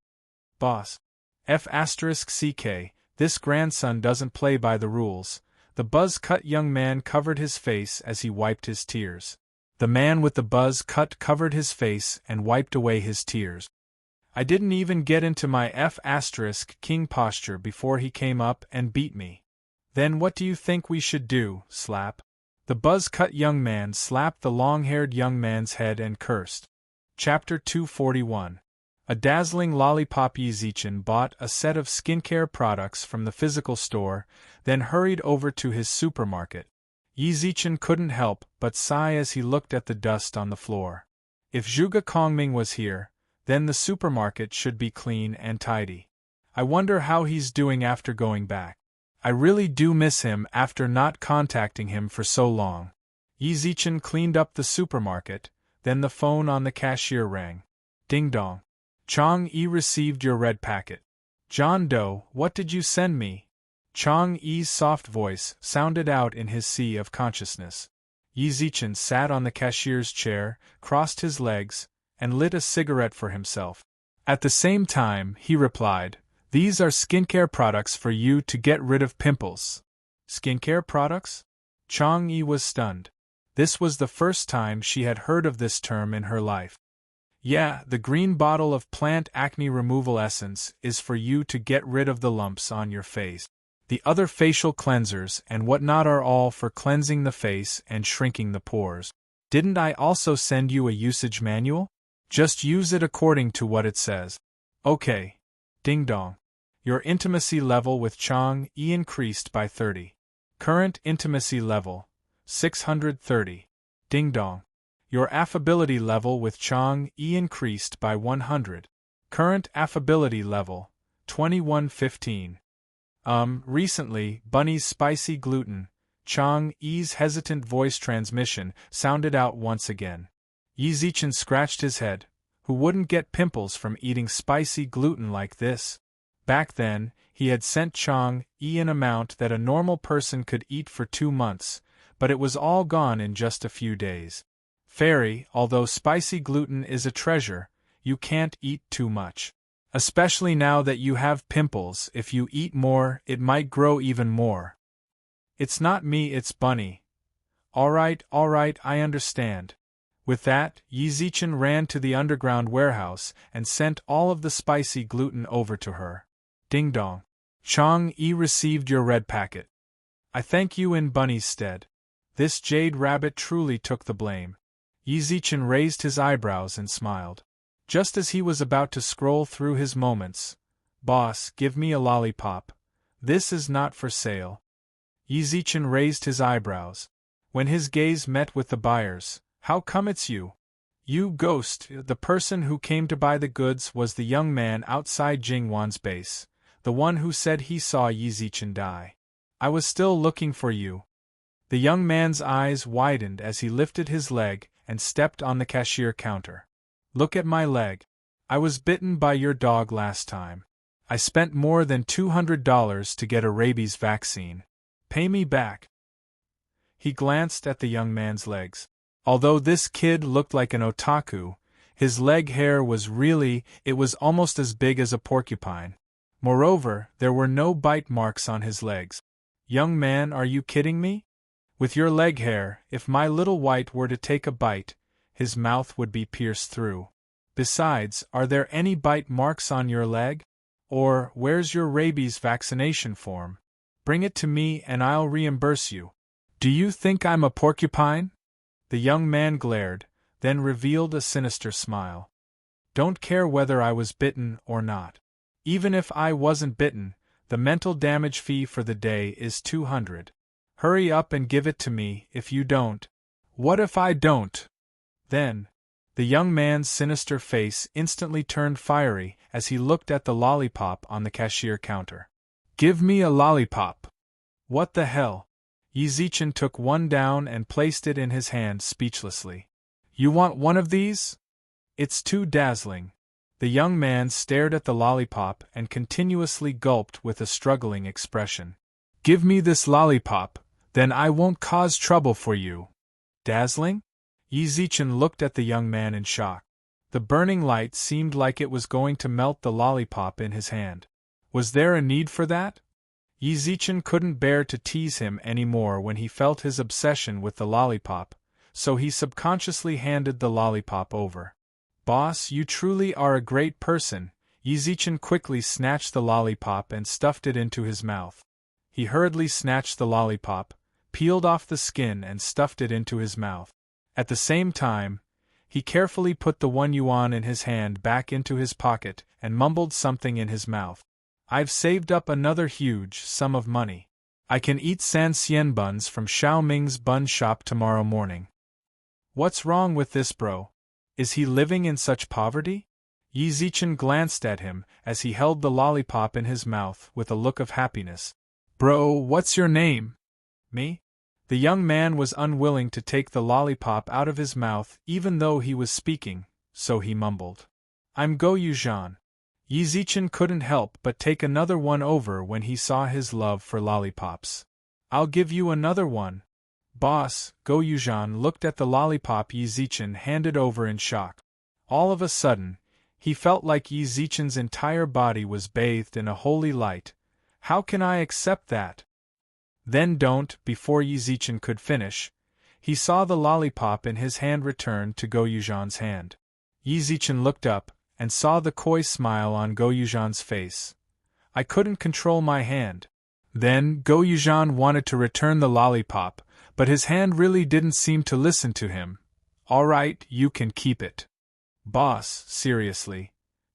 Boss. F***ck, this grandson doesn't play by the rules. The buzz-cut young man covered his face as he wiped his tears. The man with the buzz-cut covered his face and wiped away his tears. I didn't even get into my F***king posture before he came up and beat me. Then what do you think we should do, slap? The buzz-cut young man slapped the long-haired young man's head and cursed. Chapter 241. A dazzling lollipop. Yi Zichen bought a set of skincare products from the physical store, then hurried over to his supermarket. Yi Zichen couldn't help but sigh as he looked at the dust on the floor. If Zhuge Kongming was here, then the supermarket should be clean and tidy. I wonder how he's doing after going back. I really do miss him after not contacting him for so long. Yi Zichen cleaned up the supermarket, then the phone on the cashier rang. Ding dong. Chang-Yi received your red packet. John Doe, what did you send me? Chang-Yi's soft voice sounded out in his sea of consciousness. Yi Zichen sat on the cashier's chair, crossed his legs, and lit a cigarette for himself. At the same time, he replied, "These are skincare products for you to get rid of pimples." Skincare products? Chang-Yi was stunned. This was the first time she had heard of this term in her life. Yeah, the green bottle of plant acne removal essence is for you to get rid of the lumps on your face. The other facial cleansers and whatnot are all for cleansing the face and shrinking the pores. Didn't I also send you a usage manual? Just use it according to what it says. Okay. Ding dong. Your intimacy level with Chang-Yi increased by 30. Current intimacy level, 630. Ding dong. Your affability level with Chang-Yi increased by 100. Current affability level, 2115. Recently, Bunny's spicy gluten. Chang-Yi's hesitant voice transmission sounded out once again. Yi Zichen scratched his head. Who wouldn't get pimples from eating spicy gluten like this? Back then, he had sent Chang-Yi an amount that a normal person could eat for 2 months, but it was all gone in just a few days. Fairy, although spicy gluten is a treasure, you can't eat too much. Especially now that you have pimples, if you eat more, it might grow even more. It's not me, it's Bunny. Alright, I understand. With that, Yi Zichen ran to the underground warehouse and sent all of the spicy gluten over to her. Ding dong. Chang-Yi received your red packet. I thank you in Bunny's stead. This jade rabbit truly took the blame. Yi Zichen raised his eyebrows and smiled. Just as he was about to scroll through his moments, "Boss, give me a lollipop," This is not for sale. Yi Zichen raised his eyebrows. When his gaze met with the buyer's, how come it's you? You ghost. The person who came to buy the goods was the young man outside Jingwan's base, the one who said he saw Yi Zichen die. I was still looking for you. The young man's eyes widened as he lifted his leg and stepped on the cashier counter. Look at my leg. I was bitten by your dog last time. I spent more than $200 to get a rabies vaccine. Pay me back. He glanced at the young man's legs. Although this kid looked like an otaku, his leg hair was it was almost as big as a porcupine. Moreover, there were no bite marks on his legs. Young man, are you kidding me? With your leg hair, if my little white were to take a bite, his mouth would be pierced through. Besides, are there any bite marks on your leg? Or, where's your rabies vaccination form? Bring it to me and I'll reimburse you. Do you think I'm a porcupine? The young man glared, then revealed a sinister smile. Don't care whether I was bitten or not. Even if I wasn't bitten, the mental damage fee for the day is 200. Hurry up and give it to me if you don't. What if I don't? Then, the young man's sinister face instantly turned fiery as he looked at the lollipop on the cashier counter. Give me a lollipop. What the hell? Yi Zichen took one down and placed it in his hand speechlessly. You want one of these? It's too dazzling. The young man stared at the lollipop and continuously gulped with a struggling expression. Give me this lollipop, then I won't cause trouble for you. Dazzling? Yi Zichen looked at the young man in shock. The burning light seemed like it was going to melt the lollipop in his hand. Was there a need for that? Yi Zichen couldn't bear to tease him any more when he felt his obsession with the lollipop, so he subconsciously handed the lollipop over. Boss, you truly are a great person. Yi Zichen quickly snatched the lollipop and stuffed it into his mouth. He hurriedly snatched the lollipop, peeled off the skin and stuffed it into his mouth. At the same time, he carefully put the 1 yuan in his hand back into his pocket and mumbled something in his mouth. I've saved up another huge sum of money. I can eat San buns from Xiao Ming's bun shop tomorrow morning. What's wrong with this bro? Is he living in such poverty? Yi Zichen glanced at him as he held the lollipop in his mouth with a look of happiness. Bro, what's your name? Me? The young man was unwilling to take the lollipop out of his mouth even though he was speaking, so he mumbled. I'm Go Yuzhan. Yi Zichen couldn't help but take another one over when he saw his love for lollipops. I'll give you another one. Boss, Go Yuzhan looked at the lollipop Yi Zichen handed over in shock. All of a sudden, he felt like Yi Zichen's entire body was bathed in a holy light. How can I accept that? Then before Yi Zichen could finish, he saw the lollipop in his hand return to Go Yuzhan's hand. Yi Zichen looked up and saw the coy smile on Go Yuzhan's face. I couldn't control my hand. Then Go Yuzhan wanted to return the lollipop, but his hand really didn't seem to listen to him. All right, you can keep it. Boss, seriously.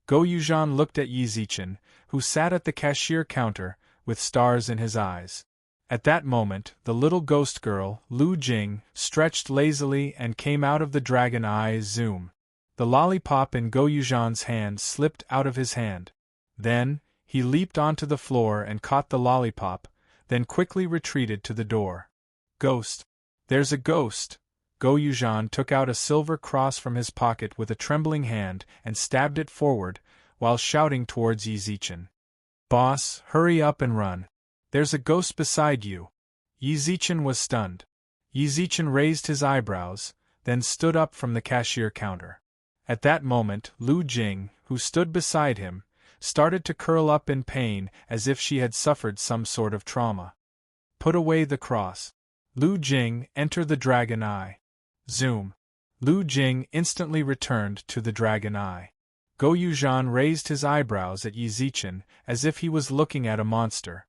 Go Yuzhan looked at Yi Zichen, who sat at the cashier counter, with stars in his eyes. At that moment, the little ghost girl, Lu Jing, stretched lazily and came out of the dragon eye zoom. The lollipop in Go Yuzhan's hand slipped out of his hand. Then, he leaped onto the floor and caught the lollipop, then quickly retreated to the door. Ghost! There's a ghost! Go Yuzhan took out a silver cross from his pocket with a trembling hand and stabbed it forward, while shouting towards Yi Zichen. Boss, hurry up and run. There's a ghost beside you. Yi Zichen was stunned. Yi Zichen raised his eyebrows, then stood up from the cashier counter. At that moment, Lu Jing, who stood beside him, started to curl up in pain as if she had suffered some sort of trauma. Put away the cross. Lu Jing, enter the dragon eye. Zoom. Lu Jing instantly returned to the dragon eye. Go Yuzhan raised his eyebrows at Yi Zichen as if he was looking at a monster.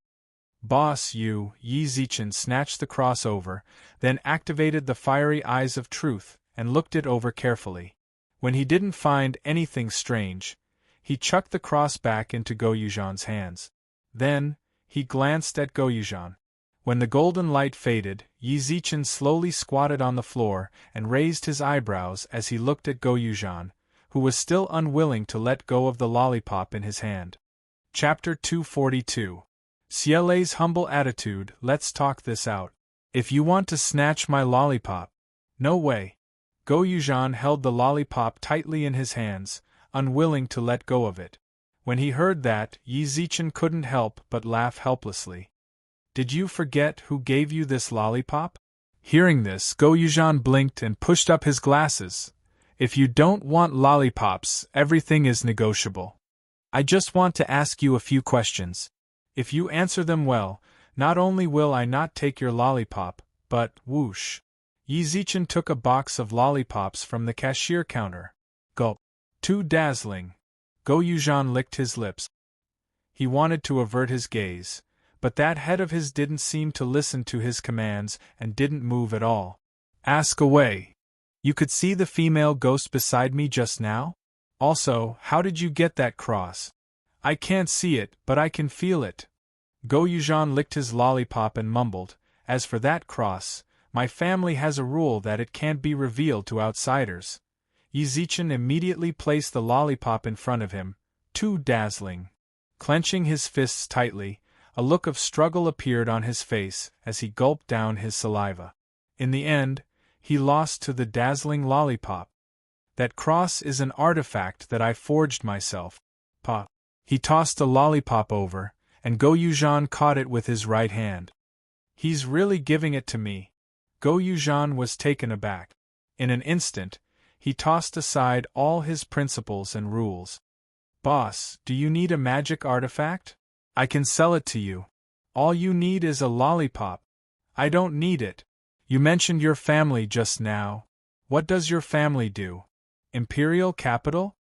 Boss, Yi Zichen snatched the cross over, then activated the fiery eyes of truth and looked it over carefully. When he didn't find anything strange, he chucked the cross back into Go Yuzhan's hands. Then, He glanced at Goyujan. When the golden light faded, Yi Zichen slowly squatted on the floor and raised his eyebrows as he looked at Goyujan, who was still unwilling to let go of the lollipop in his hand. Chapter 242. Xielei's humble attitude. Let's talk this out. If you want to snatch my lollipop. No way. Goyujan held the lollipop tightly in his hands, unwilling to let go of it. When he heard that, Yi Zichen couldn't help but laugh helplessly. Did you forget who gave you this lollipop? Hearing this, Goyujan blinked and pushed up his glasses. If you don't want lollipops, everything is negotiable. I just want to ask you a few questions. If you answer them well, not only will I not take your lollipop, but, whoosh. Yi Zichen took a box of lollipops from the cashier counter. Gulp. Too dazzling. Goyujan licked his lips. He wanted to avert his gaze, but that head of his didn't seem to listen to his commands and didn't move at all. Ask away. You could see the female ghost beside me just now? Also, how did you get that cross? I can't see it, but I can feel it. Goyujan licked his lollipop and mumbled, as for that cross, my family has a rule that it can't be revealed to outsiders. Yi Zichen immediately placed the lollipop in front of him. Too dazzling. Clenching his fists tightly, a look of struggle appeared on his face as he gulped down his saliva. In the end, he lost to the dazzling lollipop. That cross is an artifact that I forged myself. Pa. He tossed the lollipop over, and Goyujan caught it with his right hand. He's really giving it to me. Goyujan was taken aback. In an instant, he tossed aside all his principles and rules. Boss, do you need a magic artifact? I can sell it to you. All you need is a lollipop. I don't need it. You mentioned your family just now. What does your family do? Imperial capital?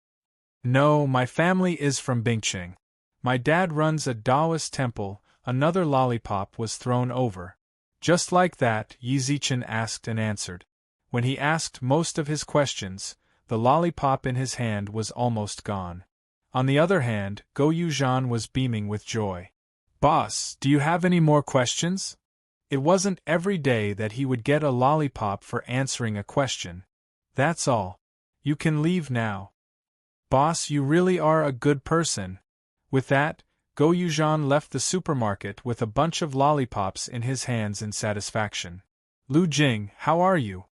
No, my family is from Bingqing. My dad runs a Taoist temple. Another lollipop was thrown over. Just like that, Yi Zichen asked and answered. When he asked most of his questions, the lollipop in his hand was almost gone. On the other hand, Goyujan was beaming with joy. Boss, do you have any more questions? It wasn't every day that he would get a lollipop for answering a question. That's all. You can leave now. Boss, you really are a good person. With that, Goyujan left the supermarket with a bunch of lollipops in his hands in satisfaction. Lu Jing, how are you?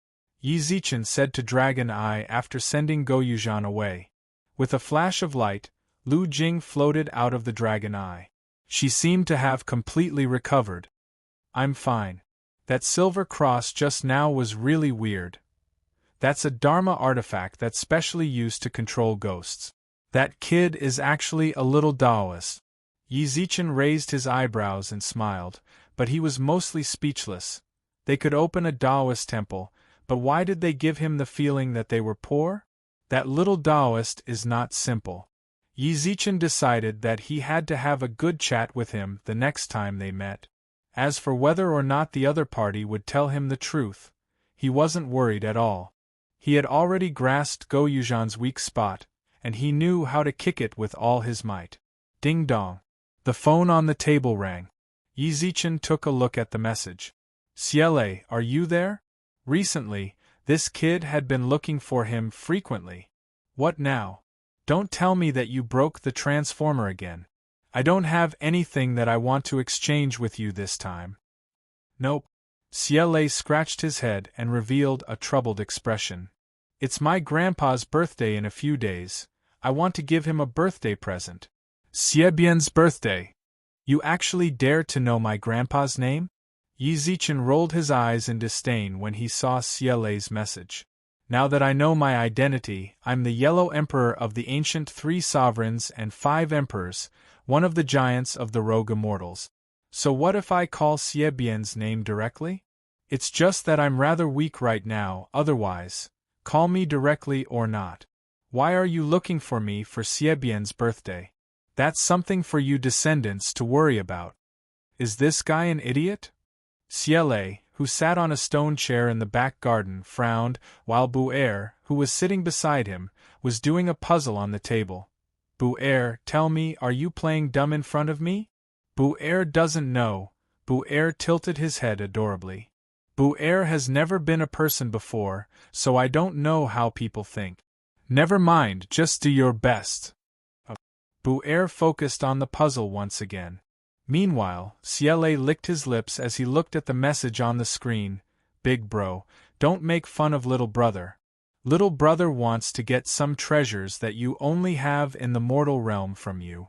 Yi Zichen said to Dragon Eye after sending Goyujan away. With a flash of light, Lu Jing floated out of the Dragon Eye. She seemed to have completely recovered. I'm fine. That silver cross just now was really weird. That's a Dharma artifact that's specially used to control ghosts. That kid is actually a little Taoist. Yi Zichen raised his eyebrows and smiled, but he was mostly speechless. They could open a Taoist temple, but why did they give him the feeling that they were poor? That little Taoist is not simple. Yi Zichen decided that he had to have a good chat with him the next time they met. As for whether or not the other party would tell him the truth, he wasn't worried at all. He had already grasped Goyujan's weak spot, and he knew how to kick it with all his might. Ding dong. The phone on the table rang. Yi Zichen took a look at the message. Xielei, are you there? Recently, this kid had been looking for him frequently. What now? Don't tell me that you broke the transformer again. I don't have anything that I want to exchange with you this time. Nope. Xielei scratched his head and revealed a troubled expression. It's my grandpa's birthday in a few days. I want to give him a birthday present. Xiebian's birthday. You actually dare to know my grandpa's name? Yi Zichen rolled his eyes in disdain when he saw Xielei's message. Now that I know my identity, I'm the Yellow Emperor of the ancient 3 sovereigns and 5 emperors, one of the giants of the rogue immortals. So what if I call Xiebian's name directly? It's just that I'm rather weak right now, otherwise, call me directly or not. Why are you looking for me for Xiebian's birthday? That's something for you descendants to worry about. Is this guy an idiot? Xielei, who sat on a stone chair in the back garden, frowned, while Bu-Er, who was sitting beside him, was doing a puzzle on the table. Bu-Er, tell me, are you playing dumb in front of me? Bu-er doesn't know. Bu-er tilted his head adorably. Bu-er has never been a person before, so I don't know how people think. Never mind, just do your best. Bu-er focused on the puzzle once again. Meanwhile, Ciele licked his lips as he looked at the message on the screen. Big bro, don't make fun of little brother. Little brother wants to get some treasures that you only have in the mortal realm from you.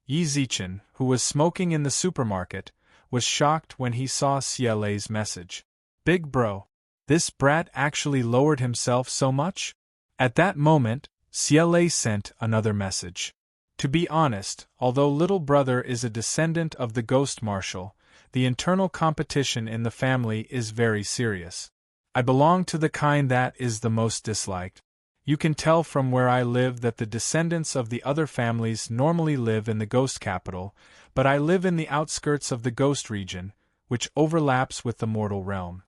Yi Zichen, who was smoking in the supermarket, was shocked when he saw Ciele's message. Big bro, this brat actually lowered himself so much? At that moment, Ciele sent another message. To be honest, although little brother is a descendant of the ghost marshal, the internal competition in the family is very serious. I belong to the kind that is the most disliked. You can tell from where I live that the descendants of the other families normally live in the ghost capital, but I live in the outskirts of the ghost region, which overlaps with the mortal realm.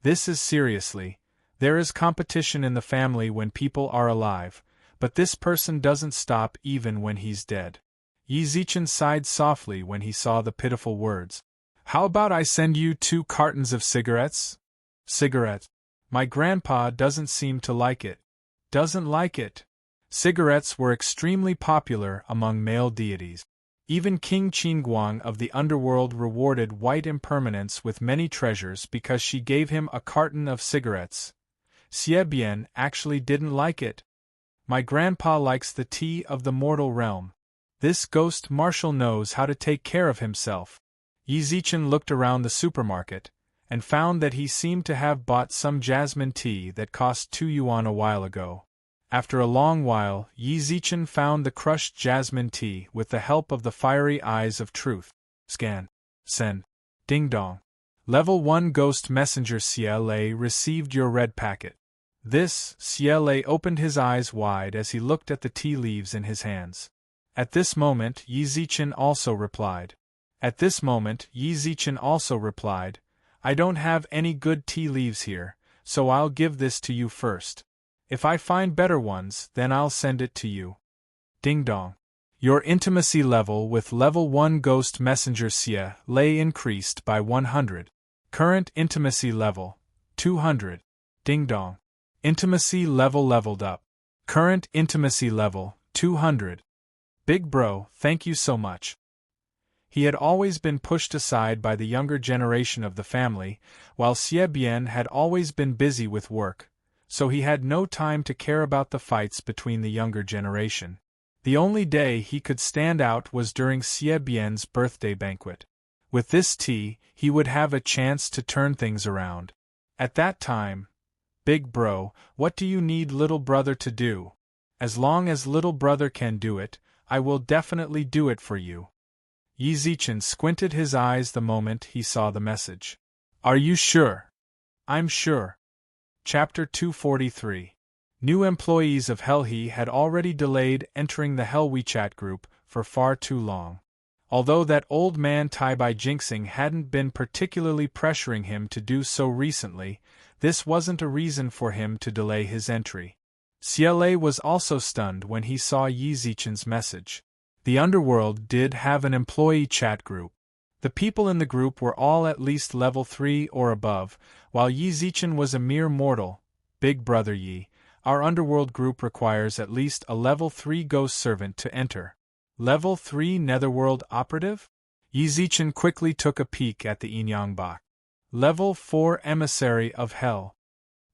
This is seriously. There is competition in the family when people are alive, but this person doesn't stop even when he's dead. Yi Zichen sighed softly when he saw the pitiful words. How about I send you 2 cartons of cigarettes? Cigarette. My grandpa doesn't seem to like it. Doesn't like it. Cigarettes were extremely popular among male deities. Even King Qingguang of the underworld rewarded white impermanence with many treasures because she gave him a carton of cigarettes. Xie Bian actually didn't like it. My grandpa likes the tea of the mortal realm. This ghost marshal knows how to take care of himself. Yi Zichen looked around the supermarket, and found that he seemed to have bought some jasmine tea that cost 2 yuan a while ago. After a long while, Yi Zichen found the crushed jasmine tea with the help of the fiery eyes of truth. Scan. Send. Ding dong. Level 1 Ghost Messenger Ciele received your red packet. This, Ciele opened his eyes wide as he looked at the tea leaves in his hands. At this moment, Yi Zichen also replied. I don't have any good tea leaves here, so I'll give this to you first. If I find better ones, then I'll send it to you. Ding dong. Your intimacy level with level 1 Ghost Messenger Ciele increased by 100. Current intimacy level, 200. Ding dong. Intimacy level leveled up. Current intimacy level, 200. Big bro, thank you so much. He had always been pushed aside by the younger generation of the family, while Xie Bian had always been busy with work, so he had no time to care about the fights between the younger generation. The only day he could stand out was during Xie Bian's birthday banquet. With this tea, he would have a chance to turn things around. At that time, Big bro, what do you need little brother to do? As long as little brother can do it, I will definitely do it for you. Yi Zichen squinted his eyes the moment he saw the message. Are you sure? I'm sure. Chapter 243. New employees of Hellhe had already delayed entering the Hell WeChat group for far too long. Although that old man Tai Bai Jinxing hadn't been particularly pressuring him to do so recently, this wasn't a reason for him to delay his entry. Ciele was also stunned when he saw Yi Zichen's message. The underworld did have an employee chat group. The people in the group were all at least level 3 or above, while Yi Zichen was a mere mortal. Big brother Yi, our underworld group requires at least a level 3 ghost servant to enter. Level 3 netherworld operative? Yi Zichen quickly took a peek at the Inyangbak. Level 4 emissary of hell.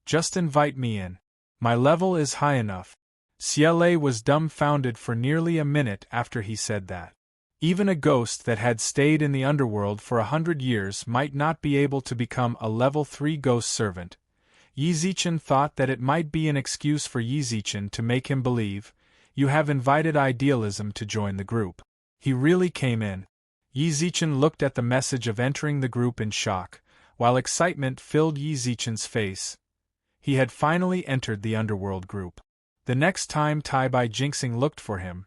Just invite me in. My level is high enough. Ciele was dumbfounded for nearly a minute after he said that. Even a ghost that had stayed in the underworld for 100 years might not be able to become a level 3 ghost servant. Yi Zichen thought that it might be an excuse for Yi Zichen to make him believe, you have invited idealism to join the group. He really came in. Yi Zichen looked at the message of entering the group in shock, while excitement filled Yi Zichen's face. He had finally entered the underworld group. The next time Tai Bai Jinxing looked for him,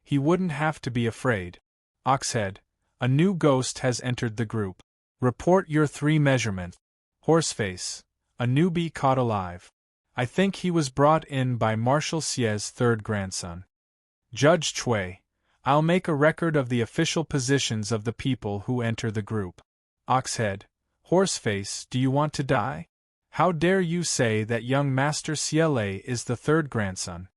he wouldn't have to be afraid. Oxhead, a new ghost has entered the group. Report your 3 measurements. Horseface, a newbie caught alive. I think he was brought in by Marshal Xie's 3rd grandson. Judge Chui, I'll make a record of the official positions of the people who enter the group. Oxhead, Horseface, do you want to die? How dare you say that young Master Ciele is the third grandson?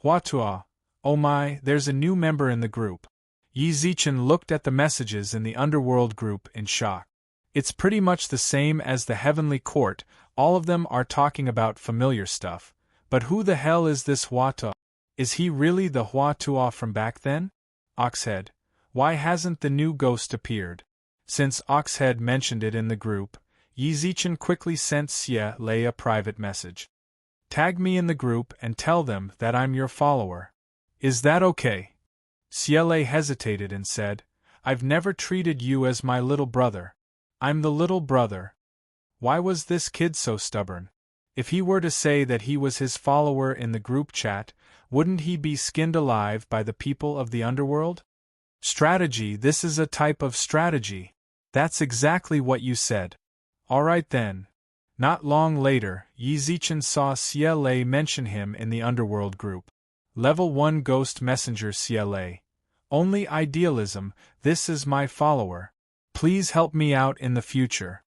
Huatua, oh my, there's a new member in the group. Yi Zichen looked at the messages in the underworld group in shock. It's pretty much the same as the Heavenly Court, all of them are talking about familiar stuff. But who the hell is this Huatua? Is he really the Huatua from back then? Oxhead, why hasn't the new ghost appeared? Since Oxhead mentioned it in the group, Yi Zichen quickly sent Ciele a private message. Tag me in the group and tell them that I'm your follower. Is that okay? Ciele hesitated and said, I've never treated you as my little brother. I'm the little brother. Why was this kid so stubborn? If he were to say that he was his follower in the group chat, wouldn't he be skinned alive by the people of the underworld? Strategy, this is a type of strategy. That's exactly what you said. Alright then. Not long later, Yi Zichen saw Ciele mention him in the underworld group. Level 1 Ghost Messenger Ciele. Only idealism, this is my follower. Please help me out in the future.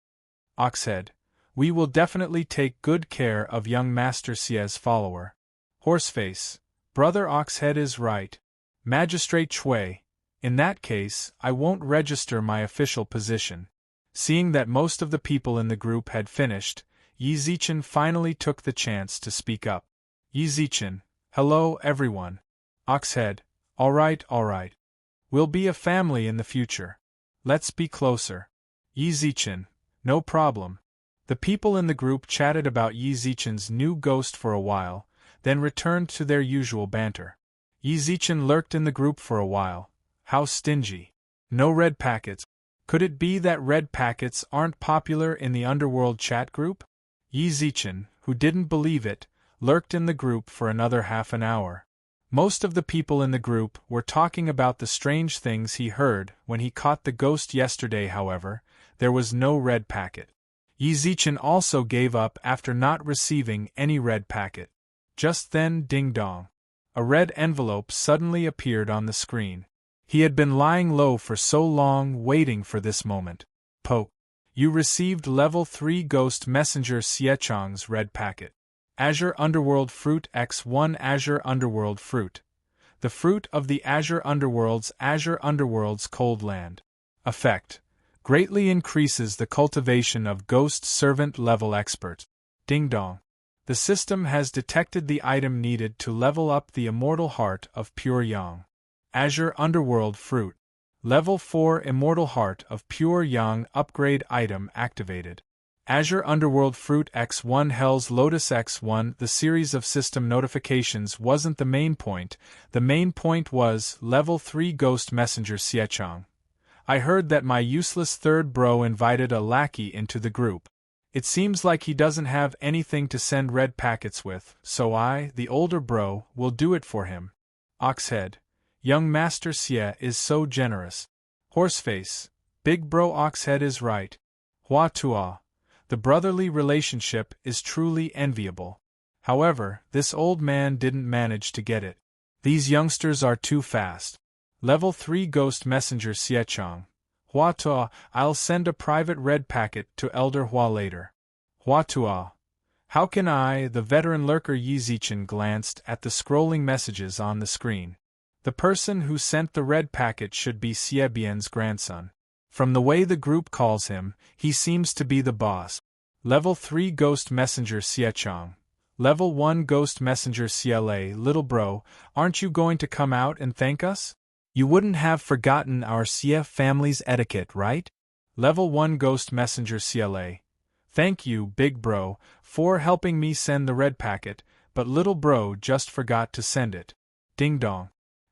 Oxhead, we will definitely take good care of young Master Cie's follower. Horseface, Brother Oxhead is right. Magistrate Chui, in that case, I won't register my official position. Seeing that most of the people in the group had finished, Yi Zichen finally took the chance to speak up. Yi Zichen, hello everyone. Oxhead, alright. We'll be a family in the future. Let's be closer. Yi Zichen, no problem. The people in the group chatted about Yi Zichen's new ghost for a while, then returned to their usual banter. Yi Zichen lurked in the group for a while. How stingy. No red packets. Could it be that red packets aren't popular in the underworld chat group? Yi Zichen, who didn't believe it, lurked in the group for another half an hour. Most of the people in the group were talking about the strange things he heard when he caught the ghost yesterday. However, there was no red packet. Yi Zichen also gave up after not receiving any red packet. Just then, ding dong. A red envelope suddenly appeared on the screen. He had been lying low for so long waiting for this moment. Poke. You received Level 3 Ghost Messenger Siechong's red packet. Azure Underworld Fruit X1 Azure Underworld Fruit. The fruit of the Azure Underworld's cold land. Effect. Greatly increases the cultivation of Ghost Servant level expert. Ding dong. The system has detected the item needed to level up the immortal heart of Pure Yang. Azure Underworld Fruit. Level 4 Immortal Heart of Pure Yang upgrade item activated. Azure Underworld Fruit X1 Hell's Lotus X1. The series of system notifications wasn't the main point. The main point was Level 3 Ghost Messenger Siechong. I heard that my useless third bro invited a lackey into the group. It seems like he doesn't have anything to send red packets with, so I, the older bro, will do it for him. Oxhead. Young Master Xie is so generous. Horseface. Big bro Oxhead is right. Huatua. The brotherly relationship is truly enviable. However, this old man didn't manage to get it. These youngsters are too fast. Level 3 Ghost Messenger Siechong. Huatua, I'll send a private red packet to Elder Hua later. Huatua. How can I, the veteran lurker Yi Zichen glanced at the scrolling messages on the screen. The person who sent the red packet should be Xie Bian's grandson. From the way the group calls him, he seems to be the boss. Level 3 Ghost Messenger Siechong. Level 1 Ghost Messenger Ciele. Little bro, aren't you going to come out and thank us? You wouldn't have forgotten our Xie family's etiquette, right? Level 1 Ghost Messenger Ciele. Thank you, big bro, for helping me send the red packet, but little bro just forgot to send it. Ding dong.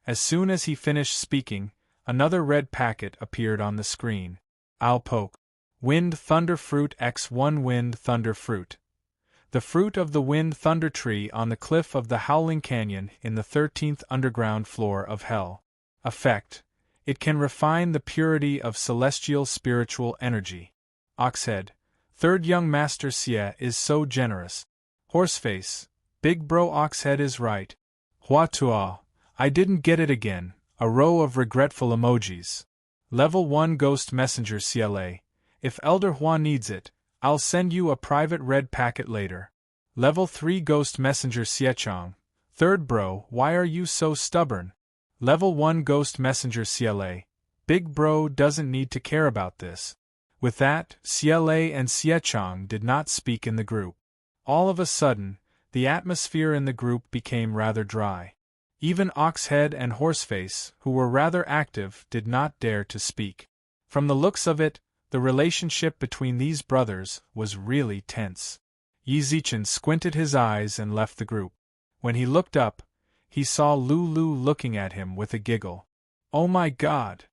As soon as he finished speaking, another red packet appeared on the screen. I'll poke. Wind Thunder Fruit X1 Wind Thunder Fruit. The fruit of the Wind Thunder Tree on the cliff of the Howling Canyon in the 13th underground floor of Hell. Effect. It can refine the purity of celestial spiritual energy. Oxhead. Third Young Master Xie is so generous. Horseface. Big bro Oxhead is right. Huatua. I didn't get it again. A row of regretful emojis. Level 1 Ghost Messenger CLA. If Elder Hua needs it, I'll send you a private red packet later. Level 3 Ghost Messenger Siechong. Third bro, why are you so stubborn? Level 1 Ghost Messenger CLA. Big bro doesn't need to care about this. With that, CLA and Siechong did not speak in the group. All of a sudden, the atmosphere in the group became rather dry. Even Oxhead and Horseface, who were rather active, did not dare to speak. From the looks of it, the relationship between these brothers was really tense. Yi Zichen squinted his eyes and left the group. When he looked up, he saw Lulu looking at him with a giggle. Oh my God!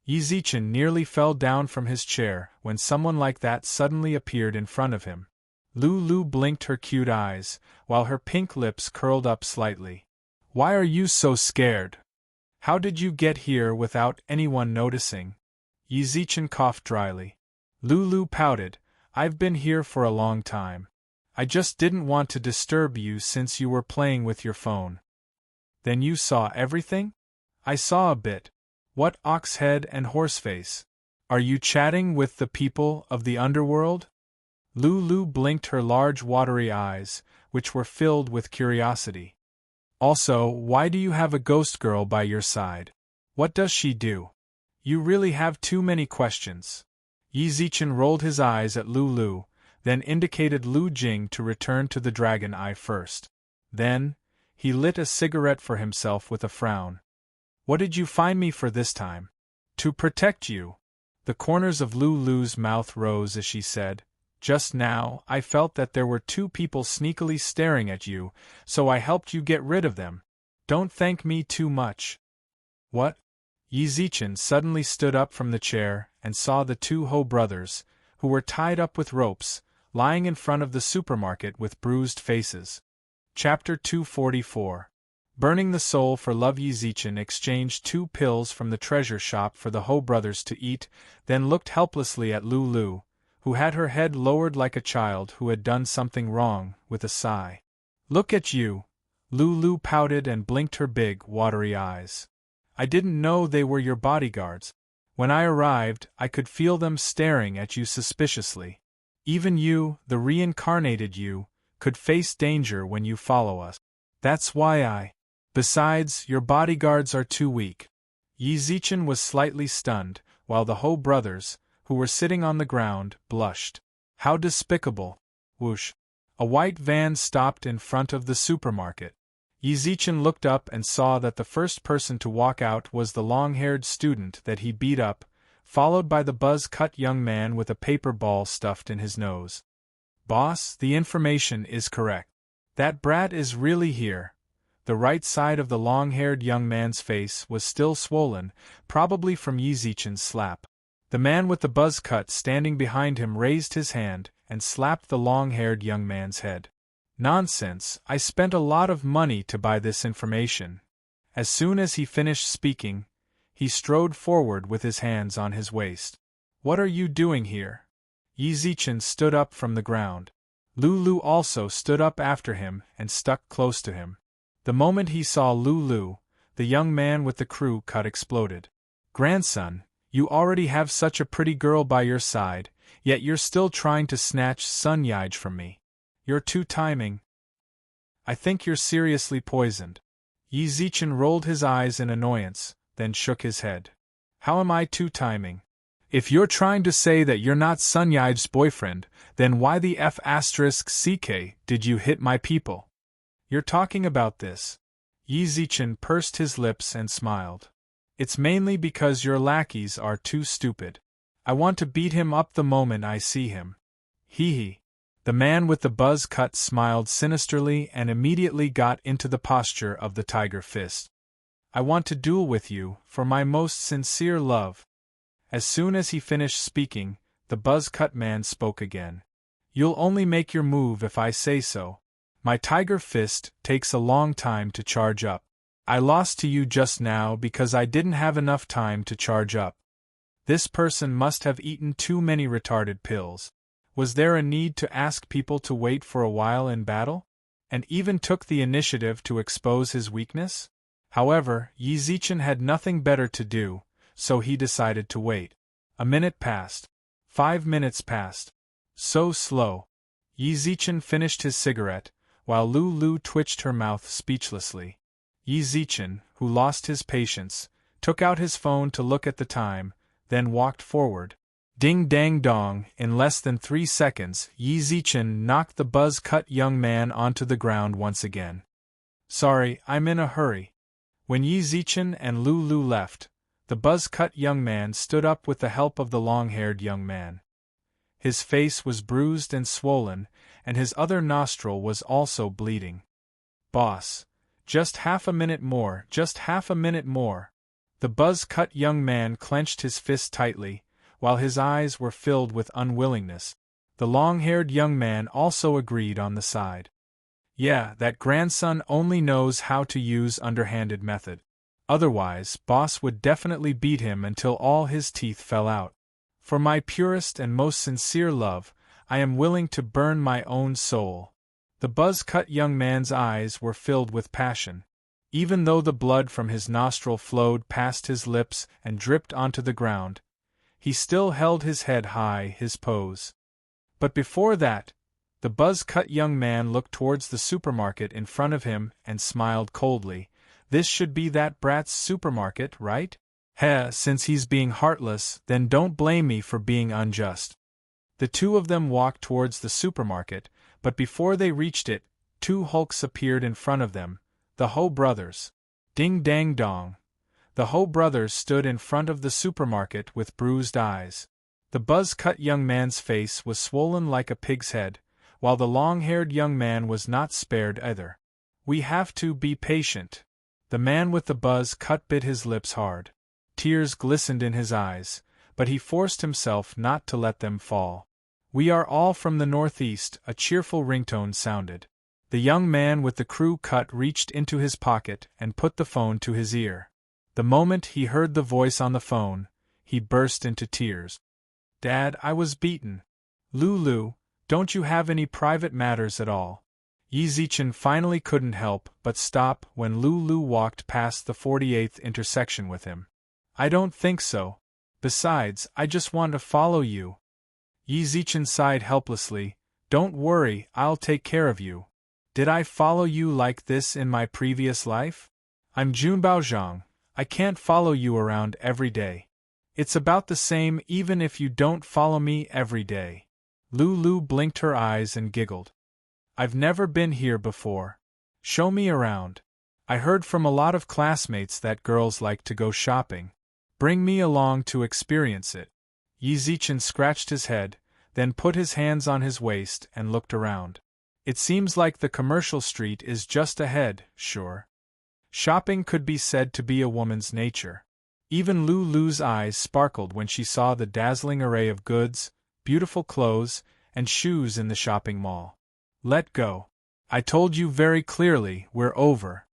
Yi Zichen nearly fell down from his chair when someone like that suddenly appeared in front of him. Lulu blinked her cute eyes, while her pink lips curled up slightly. Why are you so scared? How did you get here without anyone noticing? Yi Zichen coughed dryly. Lulu pouted. I've been here for a long time. I just didn't want to disturb you since you were playing with your phone. Then you saw everything? I saw a bit. What, Oxhead and Horseface? Are you chatting with the people of the underworld? Lulu blinked her large watery eyes, which were filled with curiosity. Also, why do you have a ghost girl by your side? What does she do? You really have too many questions. Yi Zichen rolled his eyes at Lulu, then indicated Lu Jing to return to the Dragon Eye first. Then, he lit a cigarette for himself with a frown. What did you find me for this time? To protect you. The corners of Lulu's mouth rose as she said, Just now, I felt that there were two people sneakily staring at you, so I helped you get rid of them. Don't thank me too much. What? Yi Zichen suddenly stood up from the chair and saw the two Ho brothers, who were tied up with ropes, lying in front of the supermarket with bruised faces. Chapter 244. Burning the Soul for Love. Yi Zichen exchanged 2 pills from the treasure shop for the Ho brothers to eat, then looked helplessly at Lulu, who had her head lowered like a child who had done something wrong, with a sigh. Look at you. Lulu pouted and blinked her big, watery eyes. I didn't know they were your bodyguards. When I arrived, I could feel them staring at you suspiciously. Even you, the reincarnated you, could face danger when you follow us. That's why I... Besides, your bodyguards are too weak. Yi Zichen was slightly stunned, while the Ho brothers, who were sitting on the ground, blushed. How despicable. Whoosh. A white van stopped in front of the supermarket. Yi Zichen looked up and saw that the first person to walk out was the long-haired student that he beat up, followed by the buzz-cut young man with a paper ball stuffed in his nose. Boss, the information is correct. That brat is really here. The right side of the long-haired young man's face was still swollen, probably from Yi Zichen's slap. The man with the buzz cut standing behind him raised his hand and slapped the long-haired young man's head. Nonsense, I spent a lot of money to buy this information. As soon as he finished speaking, he strode forward with his hands on his waist. What are you doing here? Yi Zichen stood up from the ground. Lulu also stood up after him and stuck close to him. The moment he saw Lulu, the young man with the crew cut exploded. Grandson, you already have such a pretty girl by your side, yet you're still trying to snatch Sun Yige from me. You're two-timing. I think you're seriously poisoned. Yi Zichen rolled his eyes in annoyance, then shook his head. How am I two-timing? If you're trying to say that you're not Sun Yige's boyfriend, then why the F***ck did you hit my people? You're talking about this. Yi Zichen pursed his lips and smiled. It's mainly because your lackeys are too stupid. I want to beat him up the moment I see him. Hee hee. The man with the buzz cut smiled sinisterly and immediately got into the posture of the tiger fist. I want to duel with you, for my most sincere love. As soon as he finished speaking, the buzz cut man spoke again. You'll only make your move if I say so. My tiger fist takes a long time to charge up. I lost to you just now because I didn't have enough time to charge up. This person must have eaten too many retarded pills. Was there a need to ask people to wait for a while in battle? And even took the initiative to expose his weakness? However, Yi Zichen had nothing better to do, so he decided to wait. A minute passed. 5 minutes passed. So slow. Yi Zichen finished his cigarette, while Lu Lu twitched her mouth speechlessly. Yi Zichen, who lost his patience, took out his phone to look at the time, then walked forward. Ding dang dong, in less than 3 seconds, Yi Zichen knocked the buzz-cut young man onto the ground once again. Sorry, I'm in a hurry. When Yi Zichen and Lu Lu left, the buzz-cut young man stood up with the help of the long-haired young man. His face was bruised and swollen, and his other nostril was also bleeding. Boss. Just half a minute more, just half a minute more. The buzz-cut young man clenched his fist tightly, while his eyes were filled with unwillingness. The long-haired young man also agreed on the side. Yeah, that grandson only knows how to use underhanded method. Otherwise, boss would definitely beat him until all his teeth fell out. For my purest and most sincere love, I am willing to burn my own soul. The buzz-cut young man's eyes were filled with passion. Even though the blood from his nostril flowed past his lips and dripped onto the ground, he still held his head high, his pose. But before that, the buzz-cut young man looked towards the supermarket in front of him and smiled coldly. This should be that brat's supermarket, right? Heh, since he's being heartless, then don't blame me for being unjust. The two of them walked towards the supermarket, but before they reached it, 2 hulks appeared in front of them, the Ho brothers. Ding dang dong. The Ho brothers stood in front of the supermarket with bruised eyes. The buzz-cut young man's face was swollen like a pig's head, while the long-haired young man was not spared either. We have to be patient. The man with the buzz-cut bit his lips hard. Tears glistened in his eyes, but he forced himself not to let them fall. We are all from the northeast, a cheerful ringtone sounded. The young man with the crew cut reached into his pocket and put the phone to his ear. The moment he heard the voice on the phone, he burst into tears. Dad, I was beaten. Lulu, don't you have any private matters at all? Yi Zichen finally couldn't help but stop when Lulu walked past the 48th intersection with him. I don't think so. Besides, I just want to follow you. Yi Zichen sighed helplessly. Don't worry, I'll take care of you. Did I follow you like this in my previous life? I'm Jun Baozhang. I can't follow you around every day. It's about the same even if you don't follow me every day. Lulu blinked her eyes and giggled. I've never been here before. Show me around. I heard from a lot of classmates that girls like to go shopping. Bring me along to experience it. Yi Zichen scratched his head, then put his hands on his waist and looked around. It seems like the commercial street is just ahead, sure. Shopping could be said to be a woman's nature. Even Lulu's eyes sparkled when she saw the dazzling array of goods, beautiful clothes, and shoes in the shopping mall. Let go. I told you very clearly, we're over.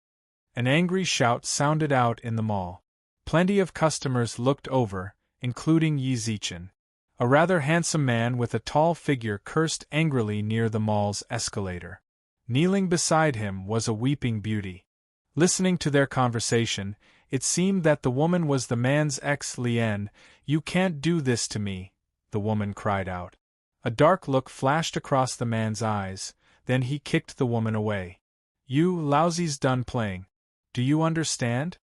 An angry shout sounded out in the mall. Plenty of customers looked over, including Yi Zichen. A rather handsome man with a tall figure cursed angrily near the mall's escalator. Kneeling beside him was a weeping beauty. Listening to their conversation, it seemed that the woman was the man's ex. Lien. You can't do this to me, the woman cried out. A dark look flashed across the man's eyes, then he kicked the woman away. You lousy's done playing. Do you understand?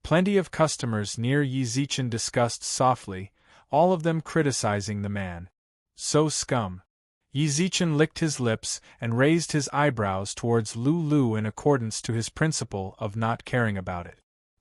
Plenty of customers near Yi Zichen discussed softly, all of them criticizing the man. So scum. Yi Zichen licked his lips and raised his eyebrows towards Lulu in accordance to his principle of not caring about it.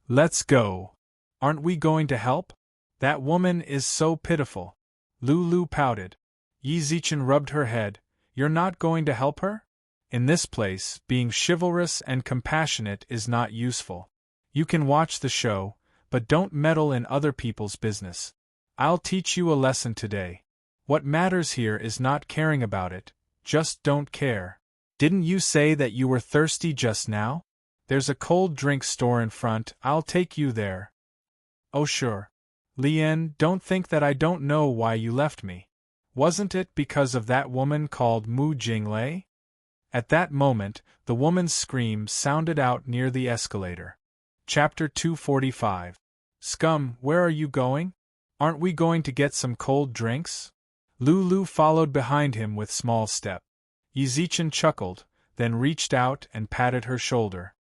Let's go. Aren't we going to help? That woman is so pitiful. Lulu pouted. Yi Zichen rubbed her head. You're not going to help her? In this place, being chivalrous and compassionate is not useful. You can watch the show, but don't meddle in other people's business. I'll teach you a lesson today. What matters here is not caring about it, just don't care. Didn't you say that you were thirsty just now? There's a cold drink store in front, I'll take you there. Oh sure. Lien, don't think that I don't know why you left me. Wasn't it because of that woman called Mu Jinglei? At that moment, the woman's scream sounded out near the escalator. Chapter 245. Scum, where are you going? Aren't we going to get some cold drinks? Lulu followed behind him with small step. Yizichin chuckled, then reached out and patted her shoulder.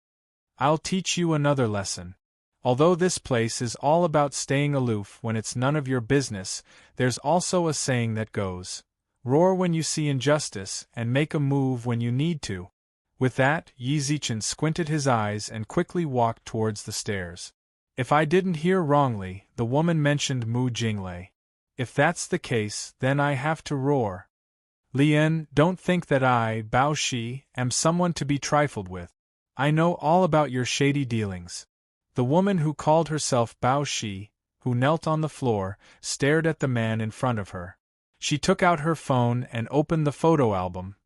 I'll teach you another lesson. Although this place is all about staying aloof when it's none of your business, there's also a saying that goes, roar when you see injustice and make a move when you need to. With that, Yizichin squinted his eyes and quickly walked towards the stairs. If I didn't hear wrongly, the woman mentioned Mu Jinglei. If that's the case, then I have to roar. Lian, don't think that I, Bao Shi, am someone to be trifled with. I know all about your shady dealings. The woman who called herself Bao Shi, who knelt on the floor, stared at the man in front of her. She took out her phone and opened the photo album.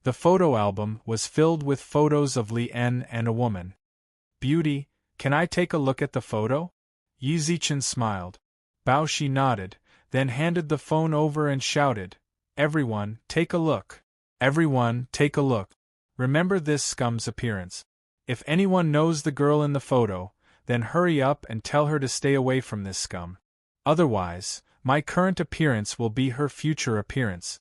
The photo album was filled with photos of Lian and a woman. Beauty, can I take a look at the photo? Yizichin smiled. Bao Shi nodded, then handed the phone over and shouted, Everyone, take a look. Everyone, take a look. Remember this scum's appearance. If anyone knows the girl in the photo, then hurry up and tell her to stay away from this scum. Otherwise, my current appearance will be her future appearance.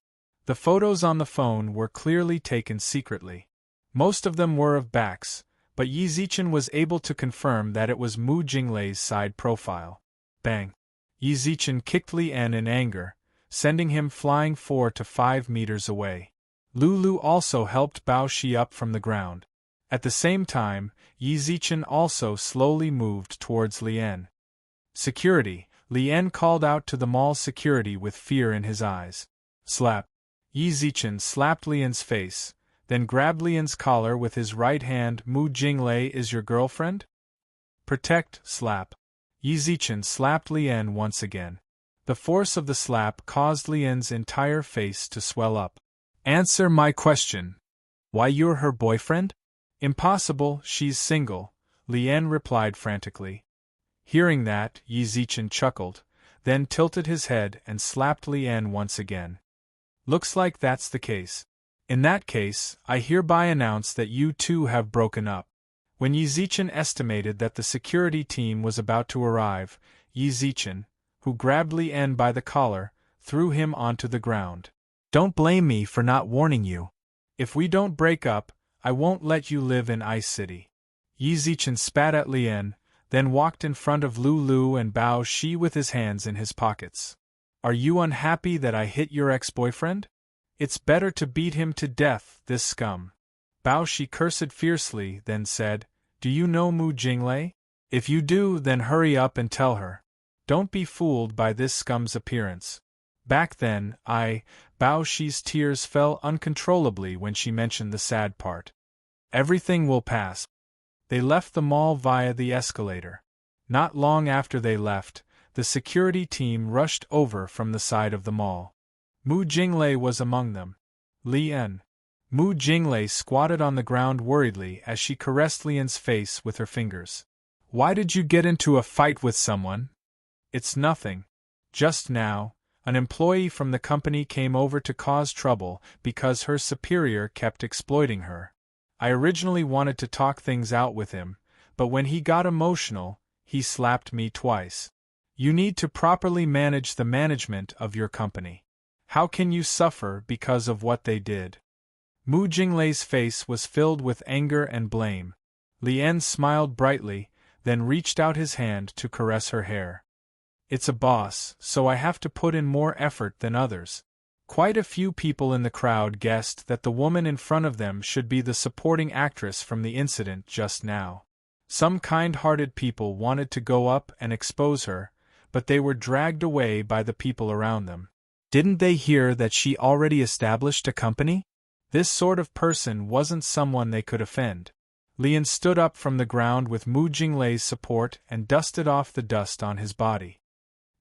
The photos on the phone were clearly taken secretly. Most of them were of backs, but Yizichin was able to confirm that it was Mu Jinglei's side profile. Bang! Yizichin kicked Lian in anger, sending him flying 4 to 5 meters away. Lulu also helped Bao Shi up from the ground. At the same time, Yizichin also slowly moved towards Lian. Security, Lian called out to the mall security with fear in his eyes. Slap. Yizichin slapped Lian's face, then grabbed Lian's collar with his right hand. Mu Jinglei is your girlfriend? Protect, slap. Yizichin slapped Lian once again. The force of the slap caused Lian's entire face to swell up. Answer my question. Why, you're her boyfriend? Impossible, she's single, Lian replied frantically. Hearing that, Yizichin chuckled, then tilted his head and slapped Lian once again. Looks like that's the case. In that case, I hereby announce that you two have broken up. When Yizichin estimated that the security team was about to arrive, Yizichin, who grabbed Lian by the collar, threw him onto the ground. Don't blame me for not warning you. If we don't break up, I won't let you live in Ice City. Yizichin spat at Lian, then walked in front of Lulu and Bao Shi with his hands in his pockets. Are you unhappy that I hit your ex-boyfriend? It's better to beat him to death, this scum. Bao Shi cursed fiercely, then said, Do you know Mu Jinglei? If you do, then hurry up and tell her. Don't be fooled by this scum's appearance. Back then, Bao Shi's tears fell uncontrollably when she mentioned the sad part. Everything will pass. They left the mall via the escalator. Not long after they left, the security team rushed over from the side of the mall. Mu Jinglei was among them. Lian. Mu Jinglei squatted on the ground worriedly as she caressed Lian's face with her fingers. Why did you get into a fight with someone? It's nothing. Just now, an employee from the company came over to cause trouble because her superior kept exploiting her. I originally wanted to talk things out with him, but when he got emotional, he slapped me twice. You need to properly manage the management of your company. How can you suffer because of what they did? Mu Jinglei's face was filled with anger and blame. Lian smiled brightly, then reached out his hand to caress her hair. It's a boss, so I have to put in more effort than others. Quite a few people in the crowd guessed that the woman in front of them should be the supporting actress from the incident just now. Some kind-hearted people wanted to go up and expose her, but they were dragged away by the people around them. Didn't they hear that she already established a company? This sort of person wasn't someone they could offend. Lian stood up from the ground with Mu Jinglei's support and dusted off the dust on his body.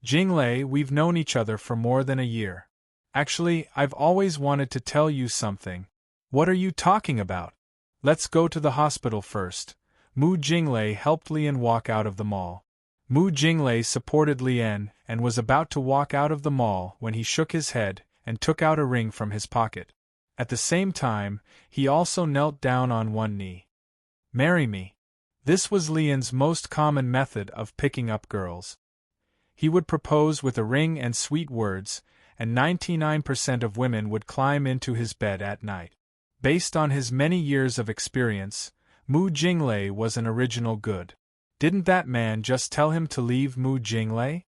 Jinglei, we've known each other for more than a year. Actually, I've always wanted to tell you something. What are you talking about? Let's go to the hospital first. Mu Jinglei helped Lian walk out of the mall. Mu Jinglei supported Lian and was about to walk out of the mall when he shook his head and took out a ring from his pocket. At the same time, he also knelt down on one knee. Marry me. This was Lian's most common method of picking up girls. He would propose with a ring and sweet words, and 99% of women would climb into his bed at night. Based on his many years of experience, Mu Jinglei was an original good. Didn't that man just tell him to leave Mu Jinglei?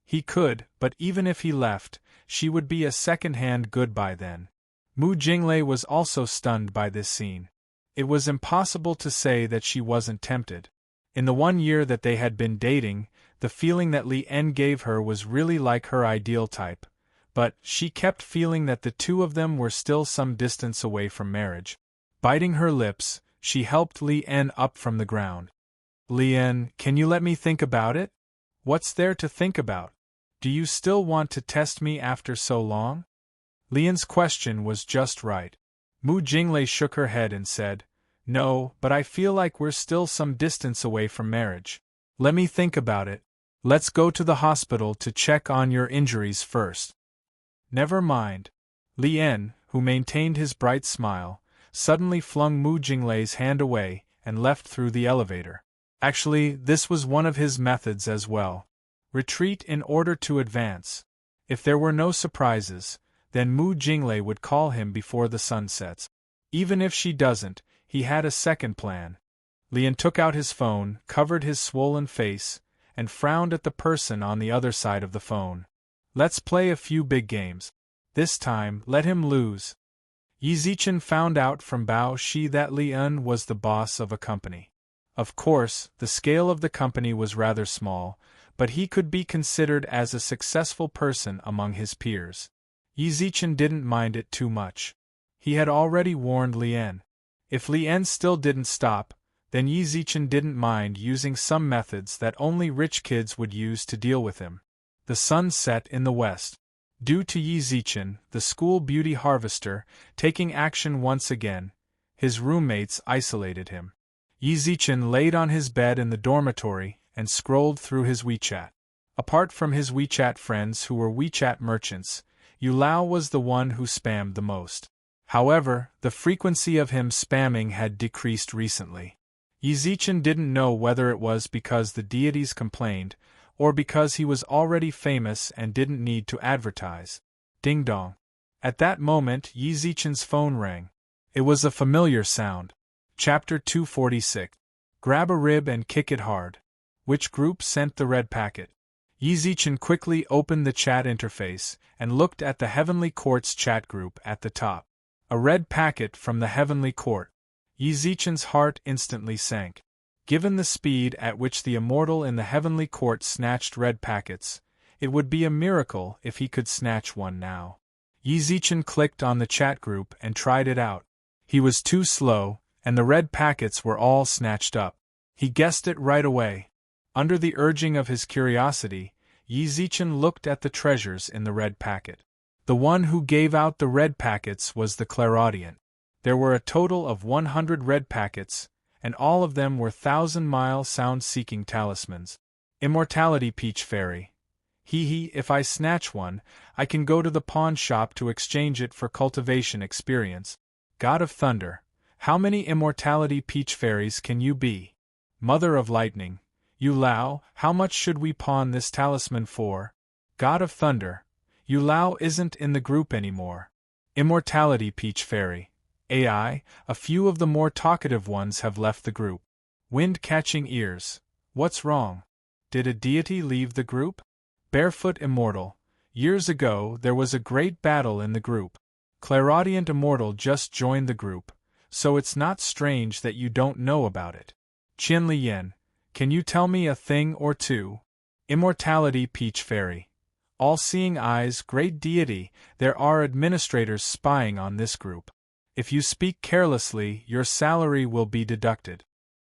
He could, but even if he left, she would be a second-hand good by then. Mu Jinglei was also stunned by this scene. It was impossible to say that she wasn't tempted. In the 1 year that they had been dating, the feeling that Li En gave her was really like her ideal type, but she kept feeling that the two of them were still some distance away from marriage. Biting her lips, she helped Li En up from the ground. Li En, can you let me think about it? What's there to think about? Do you still want to test me after so long? Li En's question was just right. Mu Jinglei shook her head and said, No, but I feel like we're still some distance away from marriage. Let me think about it. Let's go to the hospital to check on your injuries first. Never mind. Li En, who maintained his bright smile, suddenly flung Mu Jinglei's hand away and left through the elevator. Actually, this was one of his methods as well. Retreat in order to advance. If there were no surprises, then Mu Jinglei would call him before the sun sets. Even if she doesn't, he had a second plan. Li En took out his phone, covered his swollen face, and frowned at the person on the other side of the phone. Let's play a few big games. This time, let him lose. Yi Zichen found out from Bao Shi that Li En was the boss of a company. Of course, the scale of the company was rather small, but he could be considered as a successful person among his peers. Yi Zichen didn't mind it too much. He had already warned Li En. If Li En still didn't stop, then Yi Zichen didn't mind using some methods that only rich kids would use to deal with him. The sun set in the west. Due to Yi Zichen, the school beauty harvester, taking action once again, his roommates isolated him. Yi Zichen laid on his bed in the dormitory and scrolled through his WeChat. Apart from his WeChat friends who were WeChat merchants, Yu Lao was the one who spammed the most. However, the frequency of him spamming had decreased recently. Yi Zichen didn't know whether it was because the deities complained, or because he was already famous and didn't need to advertise. Ding dong. At that moment Yi Zichen's phone rang. It was a familiar sound. Chapter 246. Grab a rib and kick it hard. Which group sent the red packet? Yi Zichen quickly opened the chat interface and looked at the Heavenly Court's chat group at the top. A red packet from the Heavenly Court. Yi Zichen's heart instantly sank. Given the speed at which the immortal in the Heavenly Court snatched red packets, it would be a miracle if he could snatch one now. Yi Zichen clicked on the chat group and tried it out. He was too slow, and the red packets were all snatched up. He guessed it right away. Under the urging of his curiosity, Yi Zichen looked at the treasures in the red packet. The one who gave out the red packets was the clairaudient. There were a total of 100 red packets, and all of them were 1,000-mile sound-seeking talismans. Immortality Peach Fairy. If I snatch one, I can go to the pawn shop to exchange it for cultivation experience. God of Thunder. How many Immortality Peach Fairies can you be? Mother of Lightning. Yu Lao, how much should we pawn this talisman for? God of Thunder. Yu Lao isn't in the group anymore. Immortality Peach Fairy. AI, a few of the more talkative ones have left the group. Wind-catching ears. What's wrong? Did a deity leave the group? Barefoot Immortal. Years ago there was a great battle in the group. Clairaudient Immortal just joined the group, so it's not strange that you don't know about it. Qian Liyan, can you tell me a thing or two? Immortality Peach Fairy. All-seeing eyes, great deity, there are administrators spying on this group. If you speak carelessly, your salary will be deducted.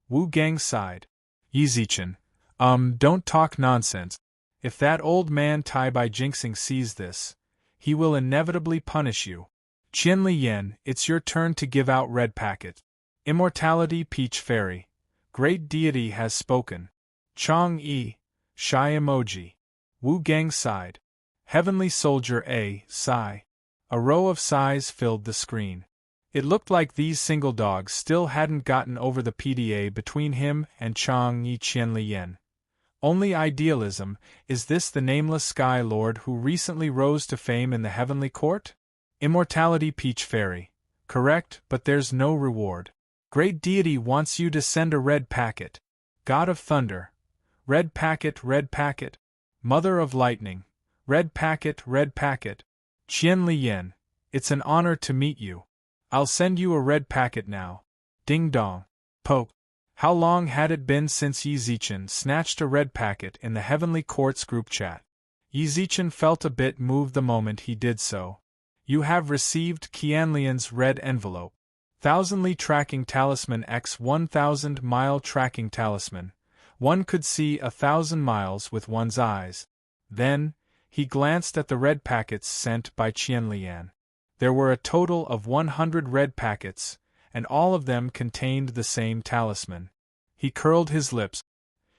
Wu Gang sighed. Yi Zichen. Don't talk nonsense. If that old man Tai Bai Jinxing sees this, he will inevitably punish you. Qian Liyan, it's your turn to give out red packet. Immortality Peach Fairy. Great deity has spoken. Chong Yi. Shy emoji. Wu Gang sighed. Heavenly Soldier A. Sigh. A row of sighs filled the screen. It looked like these single dogs still hadn't gotten over the PDA between him and Chang Yi Qianlian. Only idealism. Is this the nameless Sky Lord who recently rose to fame in the heavenly court? Immortality Peach Fairy. Correct, but there's no reward. Great deity wants you to send a red packet. God of thunder. Red packet, red packet. Mother of lightning. Red packet, red packet. Qianlian, it's an honor to meet you. I'll send you a red packet now. Ding dong. Poke. How long had it been since Yi Zichen snatched a red packet in the Heavenly Court's group chat? Yi Zichen felt a bit moved the moment he did so. You have received Qianlian's red envelope. Thousandly Tracking Talisman X 1000-mile Tracking Talisman. One could see 1,000 miles with one's eyes. Then, he glanced at the red packets sent by Qianlian. There were a total of 100 red packets, and all of them contained the same talisman. He curled his lips.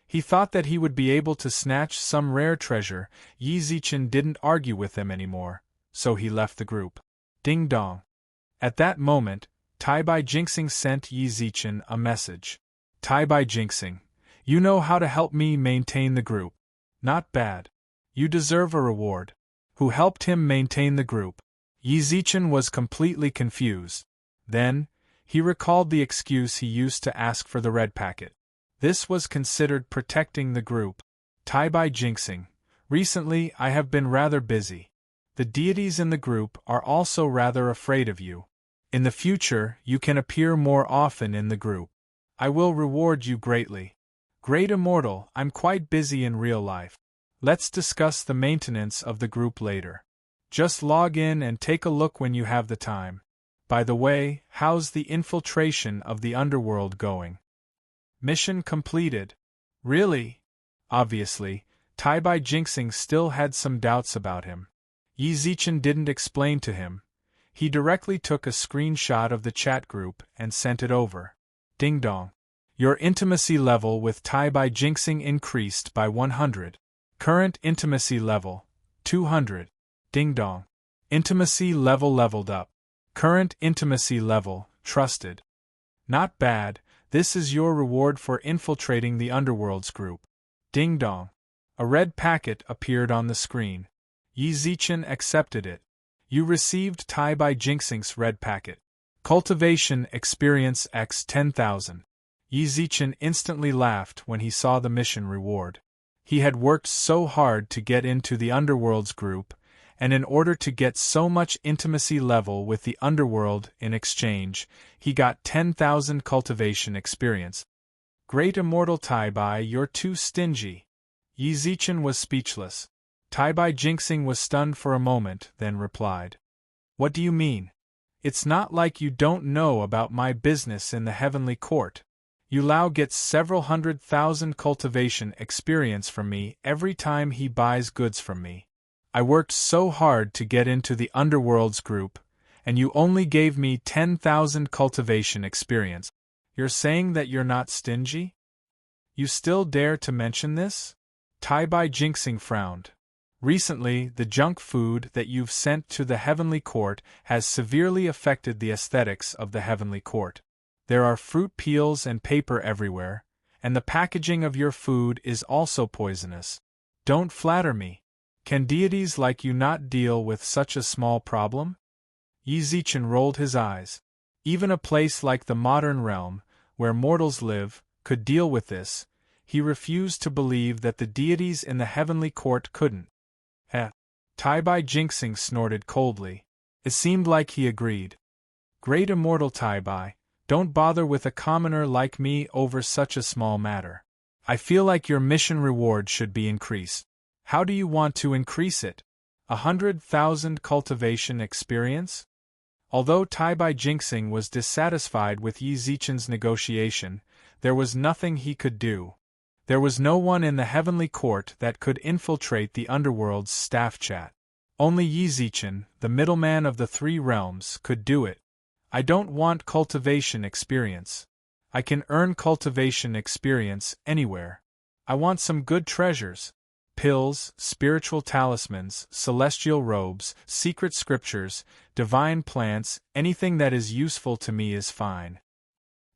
He thought that he would be able to snatch some rare treasure. Yi Zichen didn't argue with them anymore, so he left the group. Ding dong. At that moment, Tai Bai Jinxing sent Yi Zichen a message. Tai Bai Jinxing, you know how to help me maintain the group. Not bad. You deserve a reward. Who helped him maintain the group? Yi Zichen was completely confused. Then, he recalled the excuse he used to ask for the red packet. This was considered protecting the group. Tai Bai Jinxing, recently I have been rather busy. The deities in the group are also rather afraid of you. In the future, you can appear more often in the group. I will reward you greatly. Great Immortal, I'm quite busy in real life. Let's discuss the maintenance of the group later. Just log in and take a look when you have the time. By the way, how's the infiltration of the underworld going? Mission completed. Really? Obviously, Tai Bai Jinxing still had some doubts about him. Yi Zichen didn't explain to him. He directly took a screenshot of the chat group and sent it over. Ding dong. Your intimacy level with Tai Bai Jinxing increased by 100. Current intimacy level, 200. Ding dong. Intimacy level leveled up. Current intimacy level, trusted. Not bad, this is your reward for infiltrating the Underworld's group. Ding dong. A red packet appeared on the screen. Yi Zichen accepted it. You received Tai Bai Jinxing's red packet. Cultivation Experience X 10,000. Yi Zichen instantly laughed when he saw the mission reward. He had worked so hard to get into the Underworld's group, and in order to get so much intimacy level with the Underworld in exchange, he got 10,000 cultivation experience. Great Immortal Tai Bai, you're too stingy. Yi Zichen was speechless. Tai Bai Jinxing was stunned for a moment, then replied. What do you mean? It's not like you don't know about my business in the Heavenly Court. Yu Lao gets several 100,000 cultivation experience from me every time he buys goods from me. I worked so hard to get into the Underworld's group, and you only gave me 10,000 cultivation experience. You're saying that you're not stingy? You still dare to mention this? Tai Bai Jinxing frowned. Recently, the junk food that you've sent to the Heavenly Court has severely affected the aesthetics of the Heavenly Court. There are fruit peels and paper everywhere, and the packaging of your food is also poisonous. Don't flatter me. Can deities like you not deal with such a small problem? Yi Zichen rolled his eyes. Even a place like the modern realm, where mortals live, could deal with this. He refused to believe that the deities in the Heavenly Court couldn't. Tai Bai Jinxing snorted coldly. It seemed like he agreed. Great Immortal Tai Bai, don't bother with a commoner like me over such a small matter. I feel like your mission reward should be increased. How do you want to increase it? 100,000 cultivation experience? Although Tai Bai Jinxing was dissatisfied with Yi Zichen's negotiation, there was nothing he could do. There was no one in the Heavenly Court that could infiltrate the Underworld's staff chat. Only Yi Zichen, the middleman of the three realms, could do it. I don't want cultivation experience. I can earn cultivation experience anywhere. I want some good treasures. pills, spiritual talismans, celestial robes, secret scriptures, divine plants, anything that is useful to me is fine.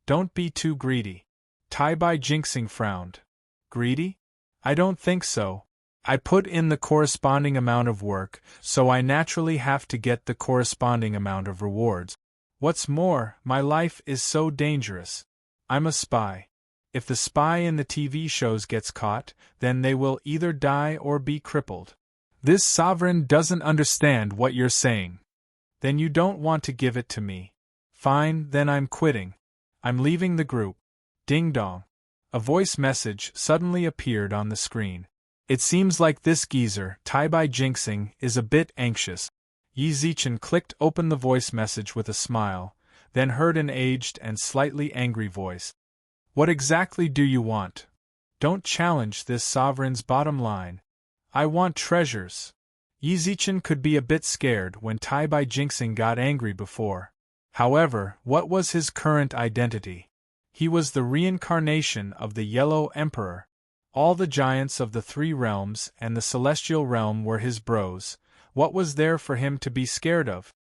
Don't be too greedy. Tai Bai Jinxing frowned. Greedy? I don't think so. I put in the corresponding amount of work, so I naturally have to get the corresponding amount of rewards. What's more, my life is so dangerous. I'm a spy. If the spy in the TV shows gets caught, then they will either die or be crippled. This sovereign doesn't understand what you're saying. Then you don't want to give it to me. Fine, then I'm quitting. I'm leaving the group. Ding dong. A voice message suddenly appeared on the screen. It seems like this geezer, Tai Bai Jinxing, is a bit anxious. Yi Zichen clicked open the voice message with a smile, then heard an aged and slightly angry voice. What exactly do you want? Don't challenge this sovereign's bottom line. I want treasures. Yi Zichen could be a bit scared when Tai Bai Jinxing got angry before. However, what was his current identity? He was the reincarnation of the Yellow Emperor. All the giants of the three realms and the celestial realm were his bros. What was there for him to be scared of?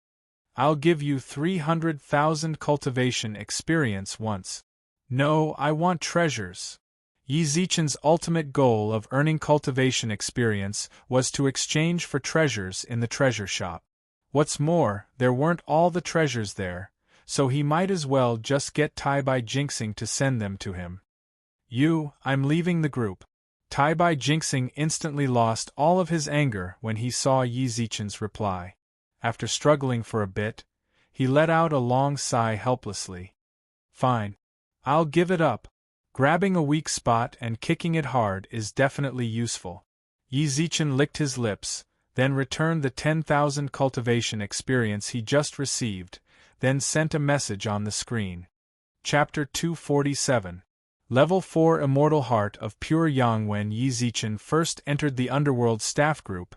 I'll give you 300,000 cultivation experience once. No, I want treasures. Yi Zichen's ultimate goal of earning cultivation experience was to exchange for treasures in the treasure shop. What's more, there weren't all the treasures there, so he might as well just get Tai Bai Jinxing to send them to him. I'm leaving the group. Tai Bai Jinxing instantly lost all of his anger when he saw Yi Zichen's reply. After struggling for a bit, he let out a long sigh helplessly. Fine. I'll give it up. Grabbing a weak spot and kicking it hard is definitely useful. Yi Zichen licked his lips, then returned the 10,000 cultivation experience he just received, then sent a message on the screen. Chapter 247. Level 4 Immortal Heart of Pure Yang. When Yi Zichen first entered the Underworld staff group,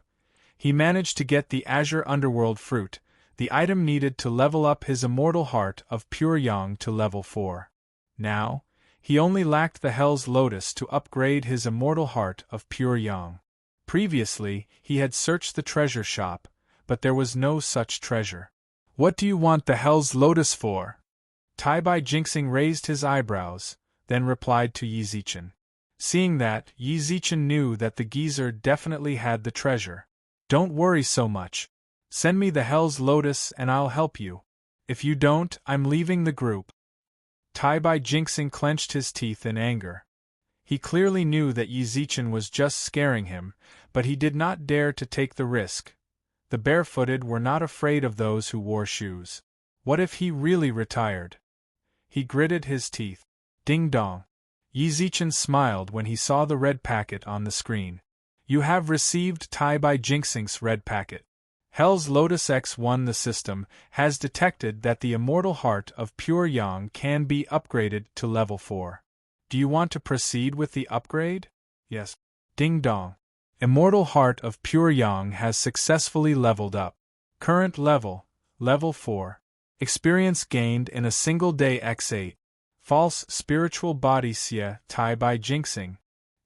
he managed to get the Azure Underworld Fruit, the item needed to level up his Immortal Heart of Pure Yang to level 4. Now, he only lacked the Hell's Lotus to upgrade his Immortal Heart of Pure Yang. Previously, he had searched the treasure shop, but there was no such treasure. What do you want the Hell's Lotus for? Tai Bai Jinxing raised his eyebrows, then replied to Yi Zichen. Seeing that, Yi Zichen knew that the geezer definitely had the treasure. Don't worry so much. Send me the Hell's Lotus and I'll help you. If you don't, I'm leaving the group. Tai Bai Jinxing clenched his teeth in anger. He clearly knew that Yi Zichen was just scaring him, but he did not dare to take the risk. The barefooted were not afraid of those who wore shoes. What if he really retired? He gritted his teeth. Ding dong. Yi Zichen smiled when he saw the red packet on the screen. You have received Tai Bai Jinxing's red packet. Hell's Lotus X1. The system has detected that the Immortal Heart of Pure Yang can be upgraded to level 4. Do you want to proceed with the upgrade? Yes. Ding dong. Immortal Heart of Pure Yang has successfully leveled up. Current level, level 4. Experience gained in a single day x8. False spiritual body. Xie Tai Bai Jinxing.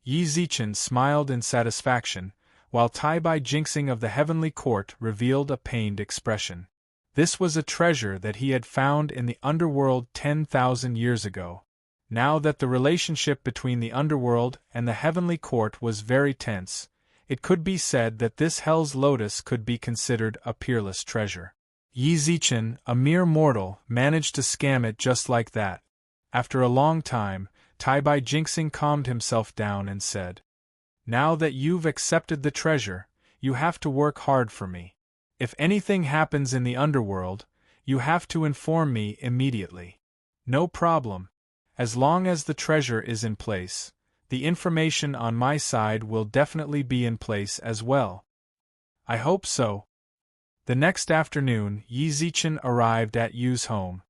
Yi Zichen smiled in satisfaction, while Tai Bai Jinxing of the Heavenly Court revealed a pained expression. This was a treasure that he had found in the underworld 10,000 years ago. Now that the relationship between the underworld and the Heavenly Court was very tense, it could be said that this Hell's Lotus could be considered a peerless treasure. Yi Zichen, a mere mortal, managed to scam it just like that. After a long time, Tai Bai Jinxing calmed himself down and said, Now that you've accepted the treasure, you have to work hard for me. If anything happens in the underworld, you have to inform me immediately. No problem. As long as the treasure is in place, the information on my side will definitely be in place as well. I hope so. The next afternoon, Yi Zichen arrived at Yu's home.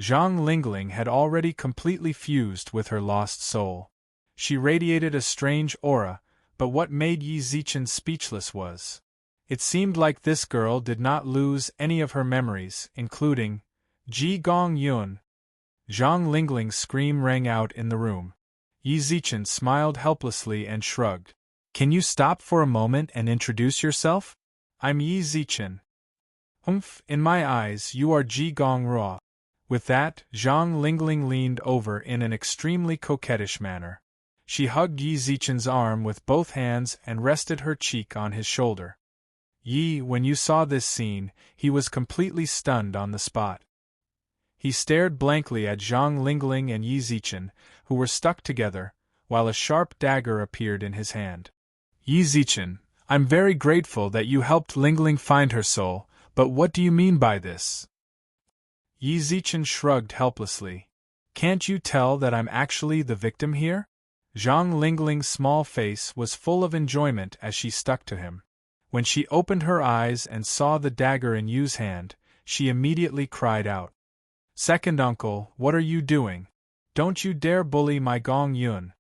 Zhang Lingling had already completely fused with her lost soul. She radiated a strange aura, but what made Yi Zichen speechless was, it seemed like this girl did not lose any of her memories, including Ji Gong Yun. Zhang Lingling's scream rang out in the room. Yi Zichen smiled helplessly and shrugged. Can you stop for a moment and introduce yourself? I'm Yi Zichen. Humph, in my eyes you are Ji Gong Ruo. With that, Zhang Lingling leaned over in an extremely coquettish manner. She hugged Yi Zichen's arm with both hands and rested her cheek on his shoulder. Yi, when you saw this scene, he was completely stunned on the spot. He stared blankly at Zhang Lingling and Yi Zichen, who were stuck together, while a sharp dagger appeared in his hand. Yi Zichen, I'm very grateful that you helped Lingling find her soul, but what do you mean by this? Yi Zichen shrugged helplessly. Can't you tell that I'm actually the victim here? Zhang Lingling's small face was full of enjoyment as she stuck to him. When she opened her eyes and saw the dagger in Yu's hand, she immediately cried out. Second uncle, what are you doing? Don't you dare bully my Gong Yun.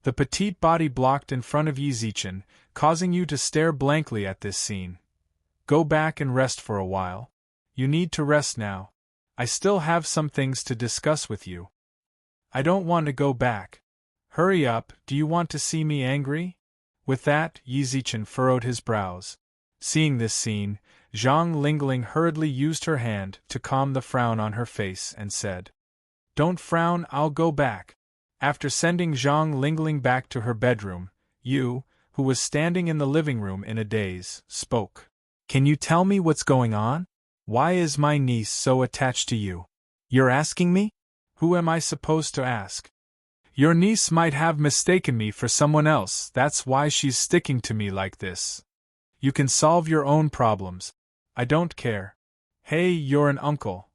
The petite body blocked in front of Yi Zichen, causing you to stare blankly at this scene. Go back and rest for a while. You need to rest now. I still have some things to discuss with you. I don't want to go back. Hurry up, do you want to see me angry? With that, Yi Zichen furrowed his brows. Seeing this scene, Zhang Lingling hurriedly used her hand to calm the frown on her face and said, Don't frown, I'll go back. After sending Zhang Lingling back to her bedroom, Yu, who was standing in the living room in a daze, spoke. Can you tell me what's going on? Why is my niece so attached to you? You're asking me? Who am I supposed to ask? Your niece might have mistaken me for someone else, that's why she's sticking to me like this. You can solve your own problems. I don't care. Hey, you're an uncle.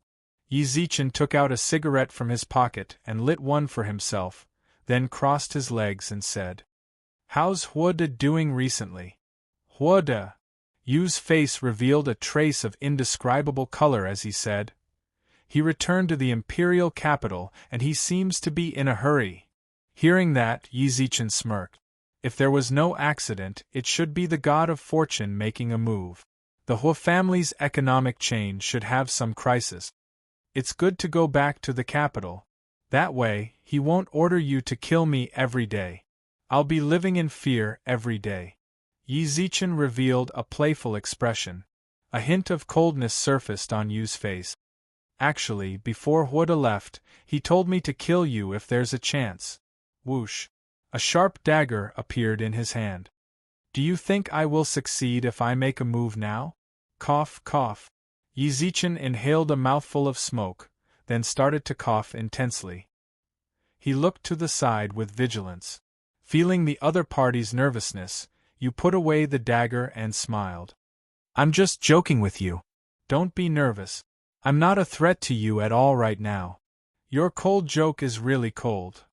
Yi Zichen took out a cigarette from his pocket and lit one for himself, then crossed his legs and said, How's Huoda doing recently? Huoda. Yu's face revealed a trace of indescribable color as he said, He returned to the imperial capital and he seems to be in a hurry. Hearing that, Yi Zichen smirked. If there was no accident, it should be the god of fortune making a move. The Huo family's economic chain should have some crisis. It's good to go back to the capital. That way, he won't order you to kill me every day. I'll be living in fear every day. Yi Zichen revealed a playful expression. A hint of coldness surfaced on Yu's face. Actually, before Huoda left, he told me to kill you if there's a chance. Whoosh. A sharp dagger appeared in his hand. Do you think I will succeed if I make a move now? Cough, cough. Yi Zichen inhaled a mouthful of smoke, then started to cough intensely. He looked to the side with vigilance. Feeling the other party's nervousness, Yu put away the dagger and smiled. I'm just joking with you. Don't be nervous. I'm not a threat to you at all right now. Your cold joke is really cold.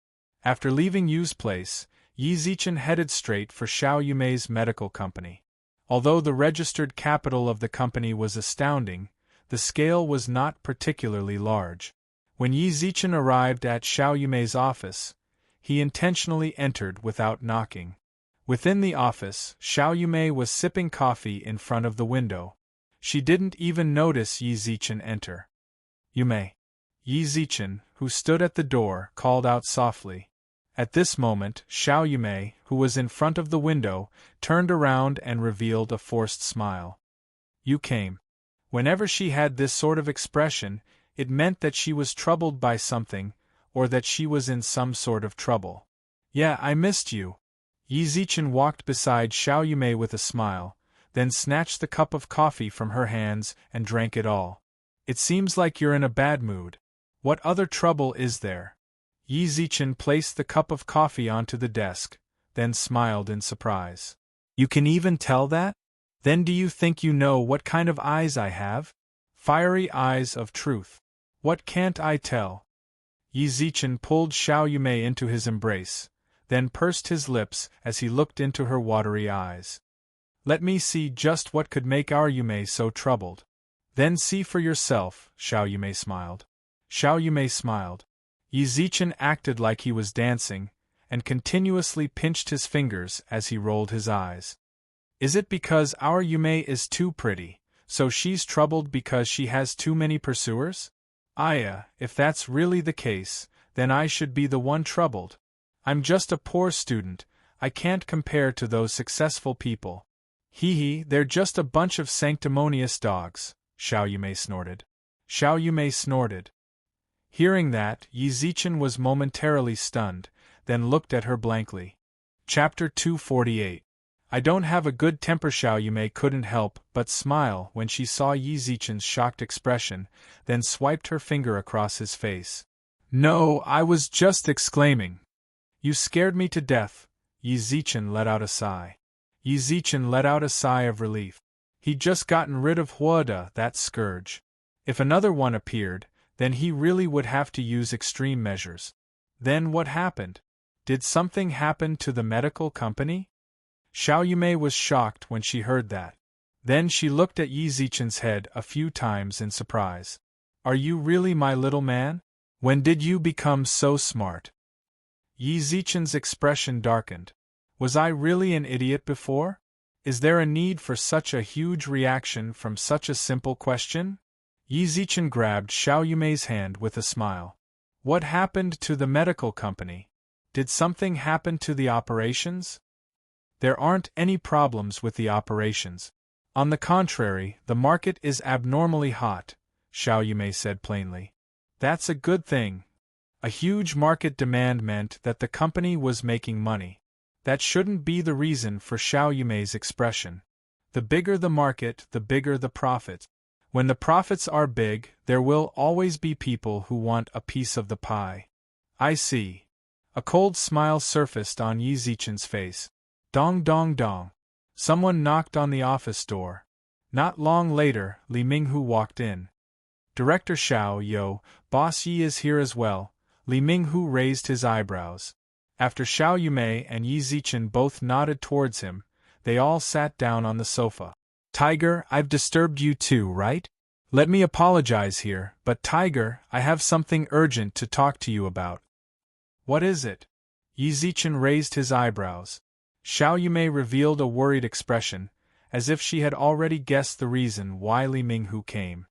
After leaving Yu's place, Yi Zichen headed straight for Xiao Yumei's medical company. Although the registered capital of the company was astounding, the scale was not particularly large. When Yi Zichen arrived at Xiao Yumei's office, he intentionally entered without knocking. Within the office, Xiao Yumei was sipping coffee in front of the window. She didn't even notice Yi Zichen enter. Yumei. Yi Zichen, who stood at the door, called out softly. At this moment, Xiao Yumei, who was in front of the window, turned around and revealed a forced smile. You came. Whenever she had this sort of expression, it meant that she was troubled by something, or that she was in some sort of trouble. Yeah, I missed you. Yi Zichen walked beside Xiao Yumei with a smile, then snatched the cup of coffee from her hands and drank it all. It seems like you're in a bad mood. What other trouble is there? Yi Zichen placed the cup of coffee onto the desk, then smiled in surprise. You can even tell that? Then do you think you know what kind of eyes I have? Fiery eyes of truth. What can't I tell? Yi Zichen pulled Xiao Yumei into his embrace, then pursed his lips as he looked into her watery eyes. Let me see just what could make our Yumei so troubled. Then see for yourself, Xiao Yumei smiled. Xiao Yumei smiled. Yi Zichen acted like he was dancing, and continuously pinched his fingers as he rolled his eyes. Is it because our Yumei is too pretty, so she's troubled because she has too many pursuers? Aya, if that's really the case, then I should be the one troubled. I'm just a poor student, I can't compare to those successful people. Hee, they're just a bunch of sanctimonious dogs, Xiao Yumei snorted. Xiao Yumei snorted. Hearing that, Yi Zichen was momentarily stunned, then looked at her blankly. Chapter 248. I don't have a good temper. Xiao Yumei couldn't help but smile when she saw Yi Zichen's shocked expression, then swiped her finger across his face. No, I was just exclaiming. You scared me to death. Yi Zichen let out a sigh. Yi Zichen let out a sigh of relief. He'd just gotten rid of Huada, that scourge. If another one appeared, then he really would have to use extreme measures. Then what happened? Did something happen to the medical company? Xiao Yumei was shocked when she heard that. Then she looked at Yi Zichen's head a few times in surprise. Are you really my little man? When did you become so smart? Yi Zichen's expression darkened. Was I really an idiot before? Is there a need for such a huge reaction from such a simple question? Yi Zichen grabbed Xiao Yumei's hand with a smile. What happened to the medical company? Did something happen to the operations? There aren't any problems with the operations. On the contrary, the market is abnormally hot, Xiao Yumei said plainly. That's a good thing. A huge market demand meant that the company was making money. That shouldn't be the reason for Xiao Yumei's expression. The bigger the market, the bigger the profit. When the profits are big, there will always be people who want a piece of the pie. I see. A cold smile surfaced on Yi Zichen's face. Dong dong dong. Someone knocked on the office door. Not long later, Li Minghu walked in. Director Xiao Yo, Boss Yi is here as well. Li Minghu raised his eyebrows. After Xiao Yumei and Yi Zichen both nodded towards him, they all sat down on the sofa. Tiger, I've disturbed you too, right? Let me apologize here, but Tiger, I have something urgent to talk to you about. What is it? Yi Zichen raised his eyebrows. Xiao Yumei revealed a worried expression, as if she had already guessed the reason why Li Minghu came.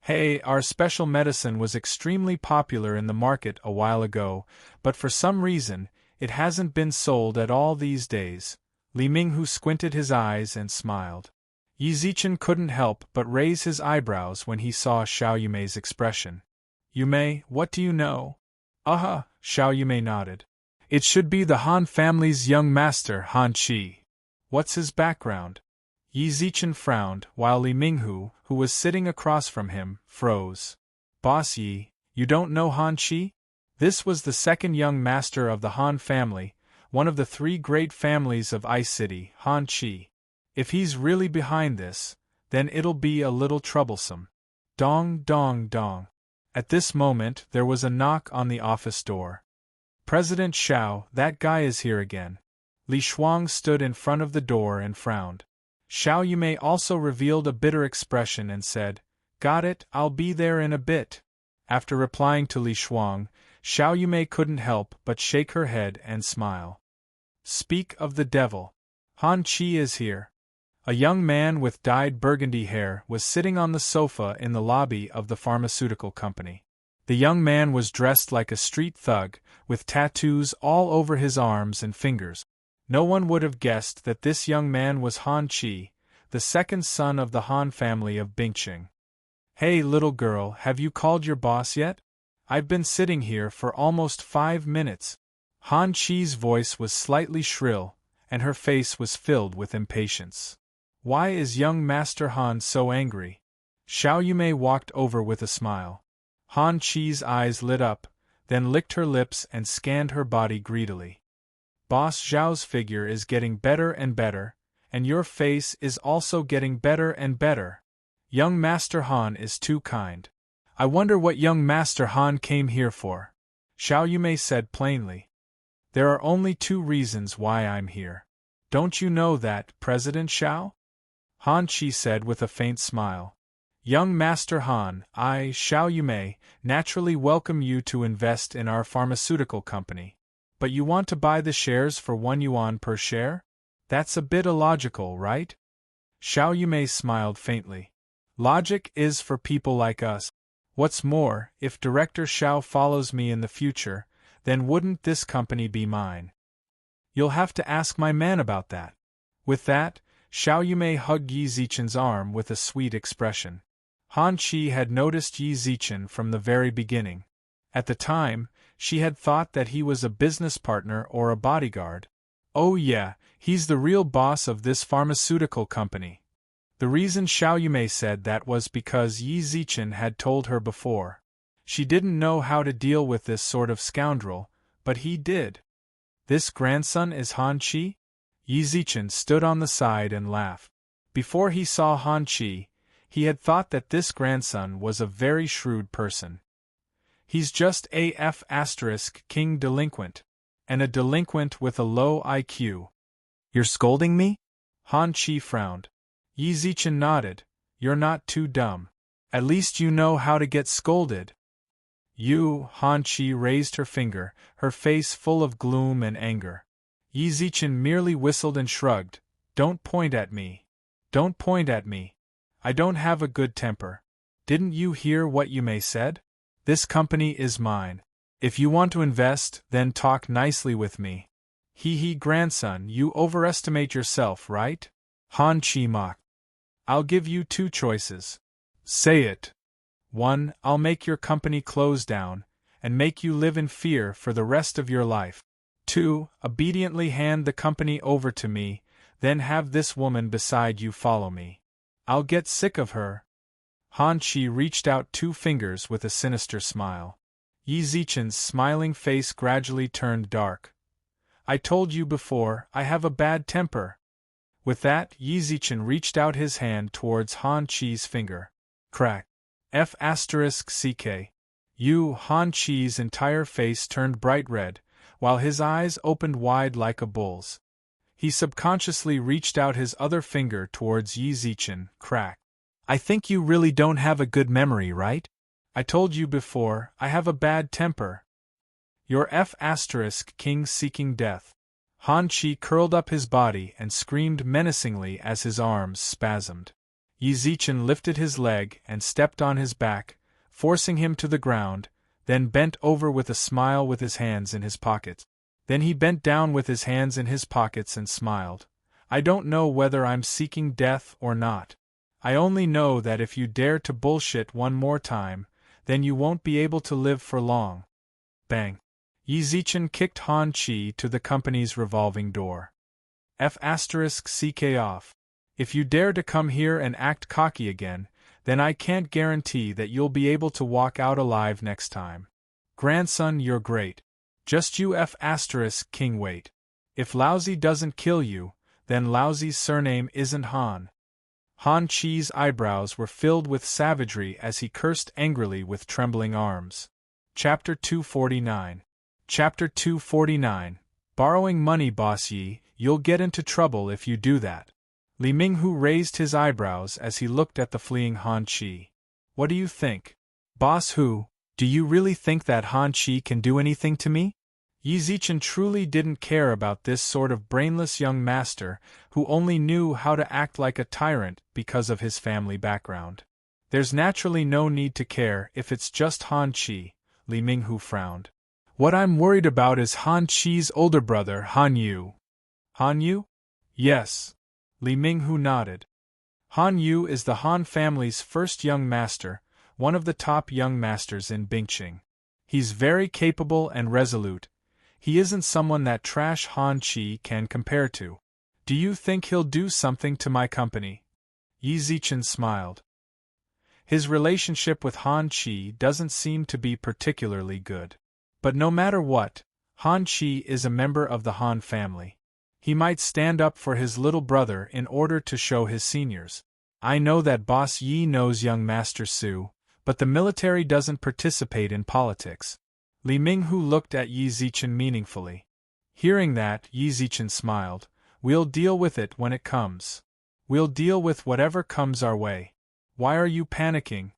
Hey, our special medicine was extremely popular in the market a while ago, but for some reason, it hasn't been sold at all these days. Li Minghu squinted his eyes and smiled. Yi Zichen couldn't help but raise his eyebrows when he saw Xiao Yumei's expression. Yumei, what do you know? Xiao Yumei nodded. It should be the Han family's young master, Han Qi. What's his background? Yi Zichen frowned, while Li Minghu, who was sitting across from him, froze. Boss Yi, you don't know Han Qi? This was the second young master of the Han family, one of the three great families of Ice City, Han Qi. If he's really behind this, then it'll be a little troublesome. Dong dong dong. At this moment there was a knock on the office door. President Xiao, that guy is here again. Li Shuang stood in front of the door and frowned. Xiao Yumei also revealed a bitter expression and said, Got it, I'll be there in a bit. After replying to Li Shuang, Xiao Yumei couldn't help but shake her head and smile. Speak of the devil. Han Qi is here. A young man with dyed burgundy hair was sitting on the sofa in the lobby of the pharmaceutical company. The young man was dressed like a street thug, with tattoos all over his arms and fingers. No one would have guessed that this young man was Han Qi, the second son of the Han family of Bingqing. Hey little girl, have you called your boss yet? I've been sitting here for almost 5 minutes. Han Qi's voice was slightly shrill, and her face was filled with impatience. Why is young Master Han so angry? Xiao Yumei walked over with a smile. Han Qi's eyes lit up, then licked her lips and scanned her body greedily. Boss Zhao's figure is getting better and better, and your face is also getting better and better. Young Master Han is too kind. I wonder what young Master Han came here for. Xiao Yumei said plainly. There are only 2 reasons why I'm here. Don't you know that, President Xiao? Han Qi said with a faint smile. Young Master Han, I, Xiao Yumei, naturally welcome you to invest in our pharmaceutical company. But you want to buy the shares for 1 yuan per share? That's a bit illogical, right? Xiao Yumei smiled faintly. Logic is for people like us. What's more, if Director Xiao follows me in the future, then wouldn't this company be mine? You'll have to ask my man about that. With that, Xiao Yumei hugged Yi Zichen's arm with a sweet expression. Han Qi had noticed Yi Zichen from the very beginning. At the time, she had thought that he was a business partner or a bodyguard. Oh yeah, he's the real boss of this pharmaceutical company. The reason Xiao Yumei said that was because Yi Zichen had told her before. She didn't know how to deal with this sort of scoundrel, but he did. This grandson is Han Qi? Yi Zichen stood on the side and laughed. Before he saw Han Qi, he had thought that this grandson was a very shrewd person. He's just AF** king delinquent. And a delinquent with a low IQ. You're scolding me? Han Qi frowned. Yi Zichen nodded. You're not too dumb. At least you know how to get scolded. You, Han Qi raised her finger, her face full of gloom and anger. Yi Zichen merely whistled and shrugged. Don't point at me. Don't point at me. I don't have a good temper. Didn't you hear what Yumei said? This company is mine. If you want to invest, then talk nicely with me. He grandson, you overestimate yourself, right? Han Qi mocked. I'll give you two choices. Say it. 1. I'll make your company close down, and make you live in fear for the rest of your life. 2. Obediently hand the company over to me, then have this woman beside you follow me. I'll get sick of her. Han Qi reached out 2 fingers with a sinister smile. Yi Zichen's smiling face gradually turned dark. I told you before, I have a bad temper. With that, Yi Zichen reached out his hand towards Han Qi's finger. Crack. F***ck. Han Qi's entire face turned bright red, while his eyes opened wide like a bull's. He subconsciously reached out his other finger towards Yi Zichen. Crack. I think you really don't have a good memory, right? I told you before, I have a bad temper. You're king seeking death. Han Qi curled up his body and screamed menacingly as his arms spasmed. Yi Zichen lifted his leg and stepped on his back, forcing him to the ground, then bent over with a smile with his hands in his pockets. Then he bent down with his hands in his pockets and smiled. I don't know whether I'm seeking death or not. I only know that if you dare to bullshit one more time, then you won't be able to live for long. Bang. Yi Zichen kicked Han Qi to the company's revolving door. F***ck off. If you dare to come here and act cocky again, then I can't guarantee that you'll be able to walk out alive next time. Grandson, you're great. Just you king wait. If Lousy doesn't kill you, then Lousy's surname isn't Han. Han Qi's eyebrows were filled with savagery as he cursed angrily with trembling arms. Chapter 249. Chapter 249. Borrowing money, Boss Yi, you'll get into trouble if you do that. Li Minghu raised his eyebrows as he looked at the fleeing Han Qi. What do you think? Boss Hu, do you really think that Han Qi can do anything to me? Yi Zichen truly didn't care about this sort of brainless young master who only knew how to act like a tyrant because of his family background. There's naturally no need to care if it's just Han Qi, Li Minghu frowned. What I'm worried about is Han Qi's older brother, Han Yu. Han Yu? Yes. Li Minghu nodded. Han Yu is the Han family's first young master, one of the top young masters in Bingqing. He's very capable and resolute. He isn't someone that trash Han Qi can compare to. Do you think he'll do something to my company? Yi Zichen smiled. His relationship with Han Qi doesn't seem to be particularly good. But no matter what, Han Qi is a member of the Han family. He might stand up for his little brother in order to show his seniors. I know that Boss Yi knows young Master Su, but the military doesn't participate in politics. Li Minghu looked at Yi Zichen meaningfully. Hearing that, Yi Zichen smiled. We'll deal with it when it comes. We'll deal with whatever comes our way. Why are you panicking?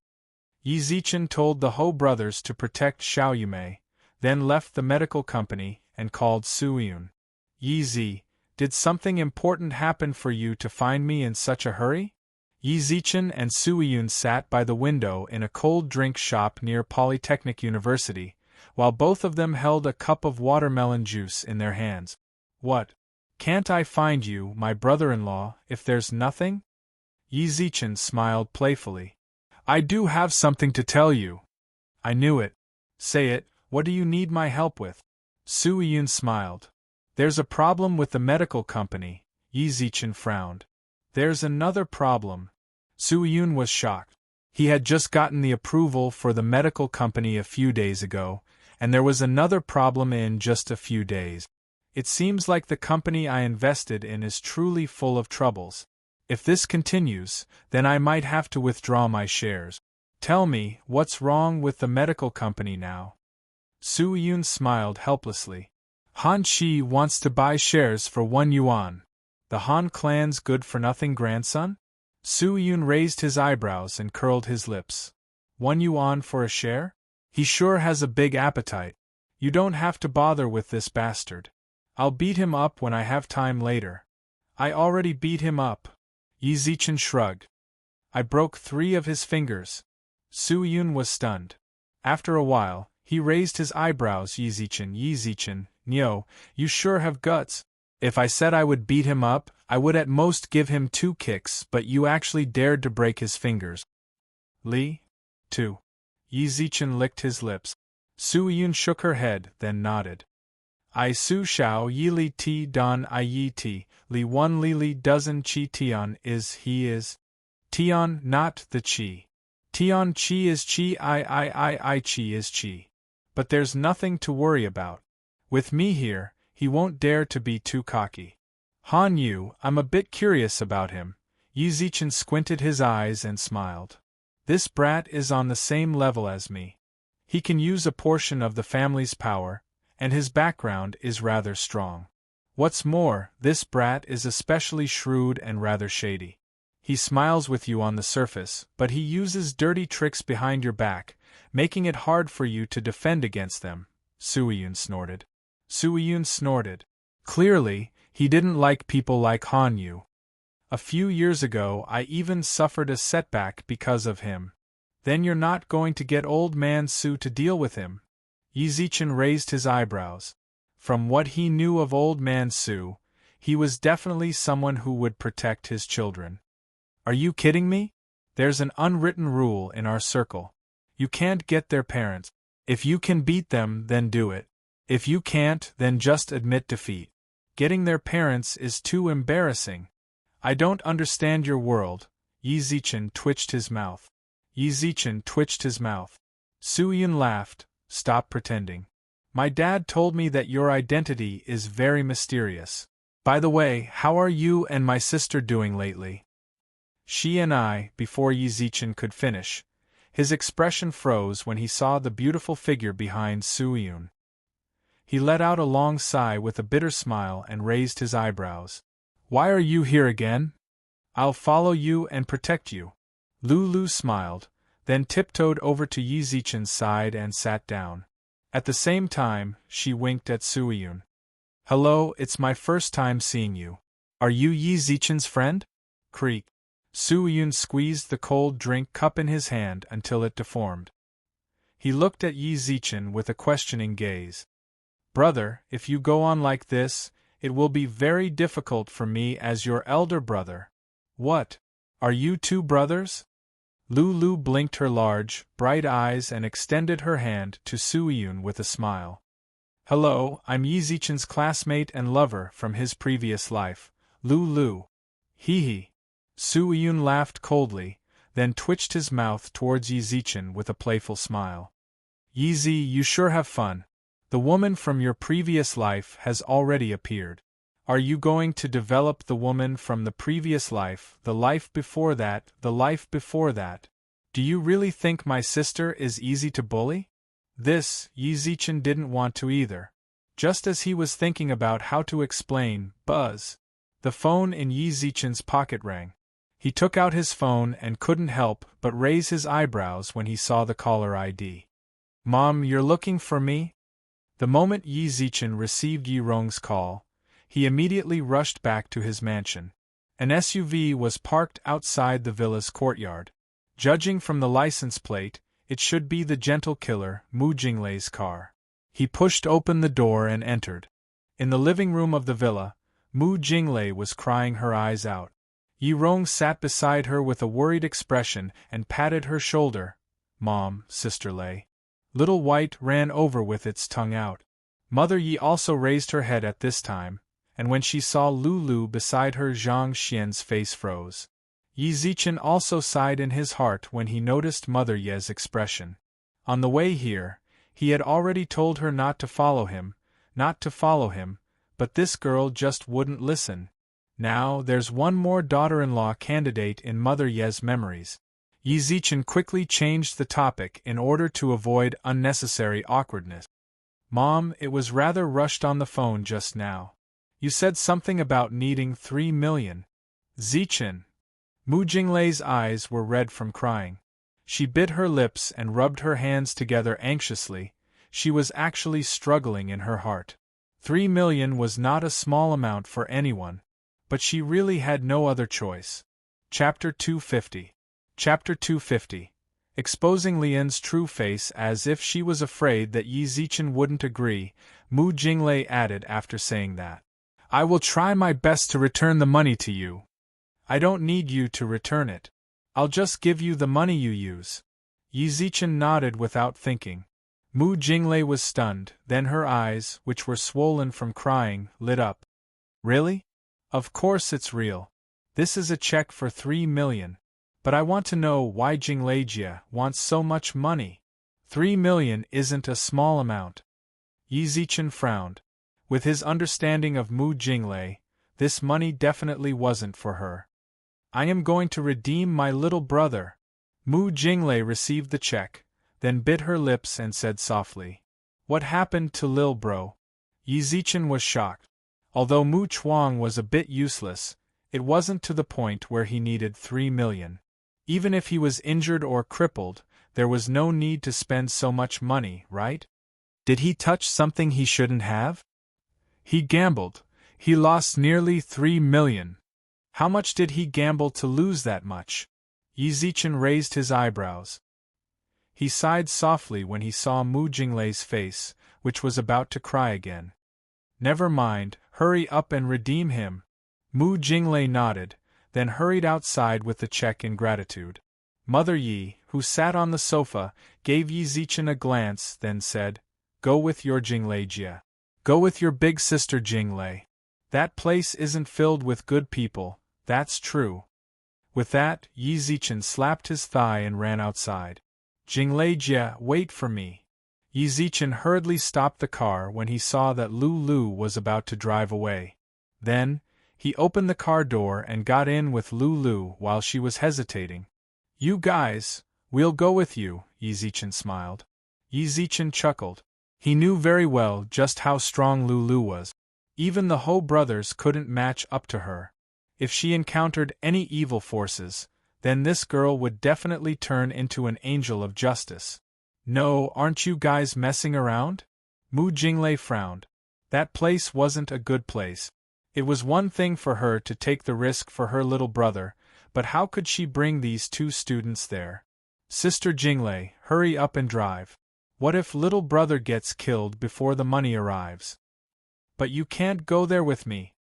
Yi Zichen told the Ho brothers to protect Xiao Yumei, then left the medical company and called Su Yun. Yi Zi, did something important happen for you to find me in such a hurry? Yi Zichen and Su Yun sat by the window in a cold drink shop near Polytechnic University, while both of them held a cup of watermelon juice in their hands. What? Can't I find you, my brother-in-law, if there's nothing? Yi Zichen smiled playfully. I do have something to tell you. I knew it. Say it, what do you need my help with? Su Yun smiled. There's a problem with the medical company. Yi Zichen frowned. There's another problem. Su Yun was shocked. He had just gotten the approval for the medical company a few days ago, and there was another problem in just a few days. It seems like the company I invested in is truly full of troubles. If this continues, then I might have to withdraw my shares. Tell me, what's wrong with the medical company now? Su Yun smiled helplessly. Han Qi wants to buy shares for 1 yuan. The Han clan's good-for-nothing grandson? Su Yun raised his eyebrows and curled his lips. 1 yuan for a share? He sure has a big appetite. You don't have to bother with this bastard. I'll beat him up when I have time later. I already beat him up. Yi Zichen shrugged. I broke 3 of his fingers. Su Yun was stunned. After a while, he raised his eyebrows. Yi Zichen, Nyo, you sure have guts. If I said I would beat him up, I would at most give him 2 kicks, but you actually dared to break his fingers. Li? 2. Yi Zichen licked his lips. Su Yun shook her head, then nodded. I su shao yi li ti don I yi ti, li 1 li li dozen chi tian is he is. Tian not the chi. Tian chi is chi I chi is chi. But there's nothing to worry about. With me here, he won't dare to be too cocky. Han Yu, I'm a bit curious about him. Yi Zichen squinted his eyes and smiled. This brat is on the same level as me. He can use a portion of the family's power, and his background is rather strong. What's more, this brat is especially shrewd and rather shady. He smiles with you on the surface, but he uses dirty tricks behind your back, making it hard for you to defend against them. Su Yun snorted. Su Yun snorted. Clearly, he didn't like people like Han Yu. A few years ago I even suffered a setback because of him. Then you're not going to get old man Su to deal with him? Yi Zichen raised his eyebrows. From what he knew of old man Su, he was definitely someone who would protect his children. Are you kidding me? There's an unwritten rule in our circle. You can't get their parents. If you can beat them, then do it. If you can't, then just admit defeat. Getting their parents is too embarrassing. I don't understand your world. Yi Zichen twitched his mouth. Yi Zichen twitched his mouth. Su Yun laughed. Stop pretending. My dad told me that your identity is very mysterious. By the way, how are you and my sister doing lately? She and I, before Yi Zichen could finish, his expression froze when he saw the beautiful figure behind Su Yun. He let out a long sigh with a bitter smile and raised his eyebrows. Why are you here again? I'll follow you and protect you. Lu smiled, then tiptoed over to Yi Zichen's side and sat down. At the same time, she winked at Su Yun. Hello, it's my first time seeing you. Are you Yi Zichen's friend? Creak. Su Yun squeezed the cold drink cup in his hand until it deformed. He looked at Yi Zichen with a questioning gaze. Brother, if you go on like this, it will be very difficult for me as your elder brother. What? Are you 2 brothers? Lu blinked her large, bright eyes and extended her hand to Su Yun with a smile. Hello, I'm Yi Zichen's classmate and lover from his previous life, Lu. Hee. Su Yun laughed coldly, then twitched his mouth towards Yi Zichen with a playful smile. Yi Zi, you sure have fun. The woman from your previous life has already appeared. Are you going to develop the woman from the previous life, the life before that, the life before that? Do you really think my sister is easy to bully? This, Yi Zichen didn't want to either. Just as he was thinking about how to explain, buzz. The phone in Yi Zichen's pocket rang. He took out his phone and couldn't help but raise his eyebrows when he saw the caller ID. Mom, you're looking for me? The moment Yi Zichen received Yi Rong's call, he immediately rushed back to his mansion. An SUV was parked outside the villa's courtyard. Judging from the license plate, it should be the gentle killer, Mu Jinglei's car. He pushed open the door and entered. In the living room of the villa, Mu Jinglei was crying her eyes out. Yi Rong sat beside her with a worried expression and patted her shoulder. "Mom, Sister Lei." Little White ran over with its tongue out. Mother Yi also raised her head at this time, and when she saw Lulu beside her, Zhang Xian's face froze. Yi Zichen also sighed in his heart when he noticed Mother Ye's expression. On the way here, he had already told her not to follow him, but this girl just wouldn't listen. Now there's one more daughter-in-law candidate in Mother Ye's memories. Yi Zichen quickly changed the topic in order to avoid unnecessary awkwardness. "Mom, it was rather rushed on the phone just now. You said something about needing 3 million. Zichen." Mu Jinglei's eyes were red from crying. She bit her lips and rubbed her hands together anxiously. She was actually struggling in her heart. 3 million was not a small amount for anyone, but she really had no other choice. Chapter 250. Chapter 250. Exposing Lian's true face as if she was afraid that Yi Zichen wouldn't agree, Mu Jinglei added after saying that. "I will try my best to return the money to you." "I don't need you to return it. I'll just give you the money you use." Yi Zichen nodded without thinking. Mu Jinglei was stunned, then her eyes, which were swollen from crying, lit up. "Really? Of course it's real. This is a check for 3 million. But I want to know why Jingleijia wants so much money. 3 million isn't a small amount." Yi Zichen frowned. With his understanding of Mu Jinglei, this money definitely wasn't for her. "I am going to redeem my little brother." Mu Jinglei received the check, then bit her lips and said softly, "What happened to Lil Bro?" Yi Zichen was shocked. Although Mu Chuang was a bit useless, it wasn't to the point where he needed 3 million. Even if he was injured or crippled, there was no need to spend so much money, right? Did he touch something he shouldn't have? He gambled. He lost nearly 3 million. How much did he gamble to lose that much? Yi Zichen raised his eyebrows. He sighed softly when he saw Mu Jinglei's face, which was about to cry again. "Never mind, hurry up and redeem him." Mu Jinglei nodded, then hurried outside with the check in gratitude. Mother Yi, who sat on the sofa, gave Yi Zichen a glance, then said, "Go with your Jingleijia. Go with your big sister Jinglei. That place isn't filled with good people, that's true." With that, Yi Zichen slapped his thigh and ran outside. "Jingleijia, wait for me." Yi Zichen hurriedly stopped the car when he saw that Lulu was about to drive away. Then, he opened the car door and got in with Lulu while she was hesitating. "You guys, we'll go with you," Yi Zichen smiled. Yi Zichen chuckled. He knew very well just how strong Lulu was. Even the Ho brothers couldn't match up to her. If she encountered any evil forces, then this girl would definitely turn into an angel of justice. "No, aren't you guys messing around?" Mu Jinglei frowned. That place wasn't a good place. It was one thing for her to take the risk for her little brother, but how could she bring these 2 students there? "Sister Jinglei, hurry up and drive. What if little brother gets killed before the money arrives?" "But you can't go there with me.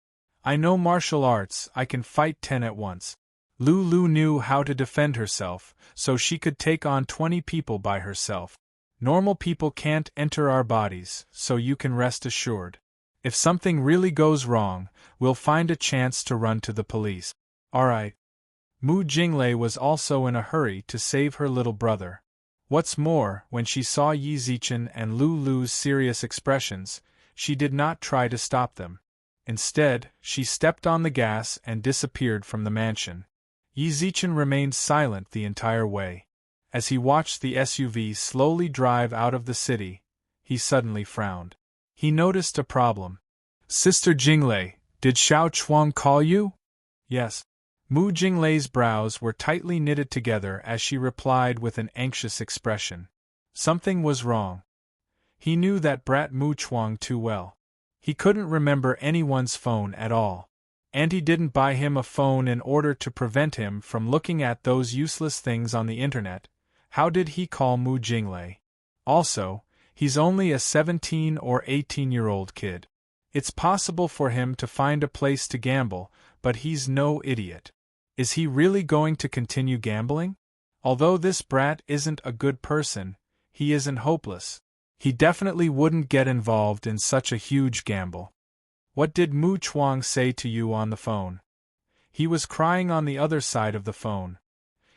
I know martial arts, I can fight 10 at once." Lulu knew how to defend herself, so she could take on 20 people by herself. "Normal people can't enter our bodies, so you can rest assured. If something really goes wrong, we'll find a chance to run to the police." "Alright." Mu Jinglei was also in a hurry to save her little brother. What's more, when she saw Yi Zichen and Lulu's serious expressions, she did not try to stop them. Instead, she stepped on the gas and disappeared from the mansion. Yi Zichen remained silent the entire way. As he watched the SUV slowly drive out of the city, he suddenly frowned. He noticed a problem. "Sister Jinglei, did Xiao Chuang call you?" "Yes." Mu Jinglei's brows were tightly knitted together as she replied with an anxious expression. Something was wrong. He knew that brat Mu Chuang too well. He couldn't remember anyone's phone at all. And he didn't buy him a phone in order to prevent him from looking at those useless things on the internet. How did he call Mu Jinglei? Also, he's only a 17 or 18-year-old kid. It's possible for him to find a place to gamble, but he's no idiot. Is he really going to continue gambling? Although this brat isn't a good person, he isn't hopeless. He definitely wouldn't get involved in such a huge gamble. What did Mu Chuang say to you on the phone? He was crying on the other side of the phone.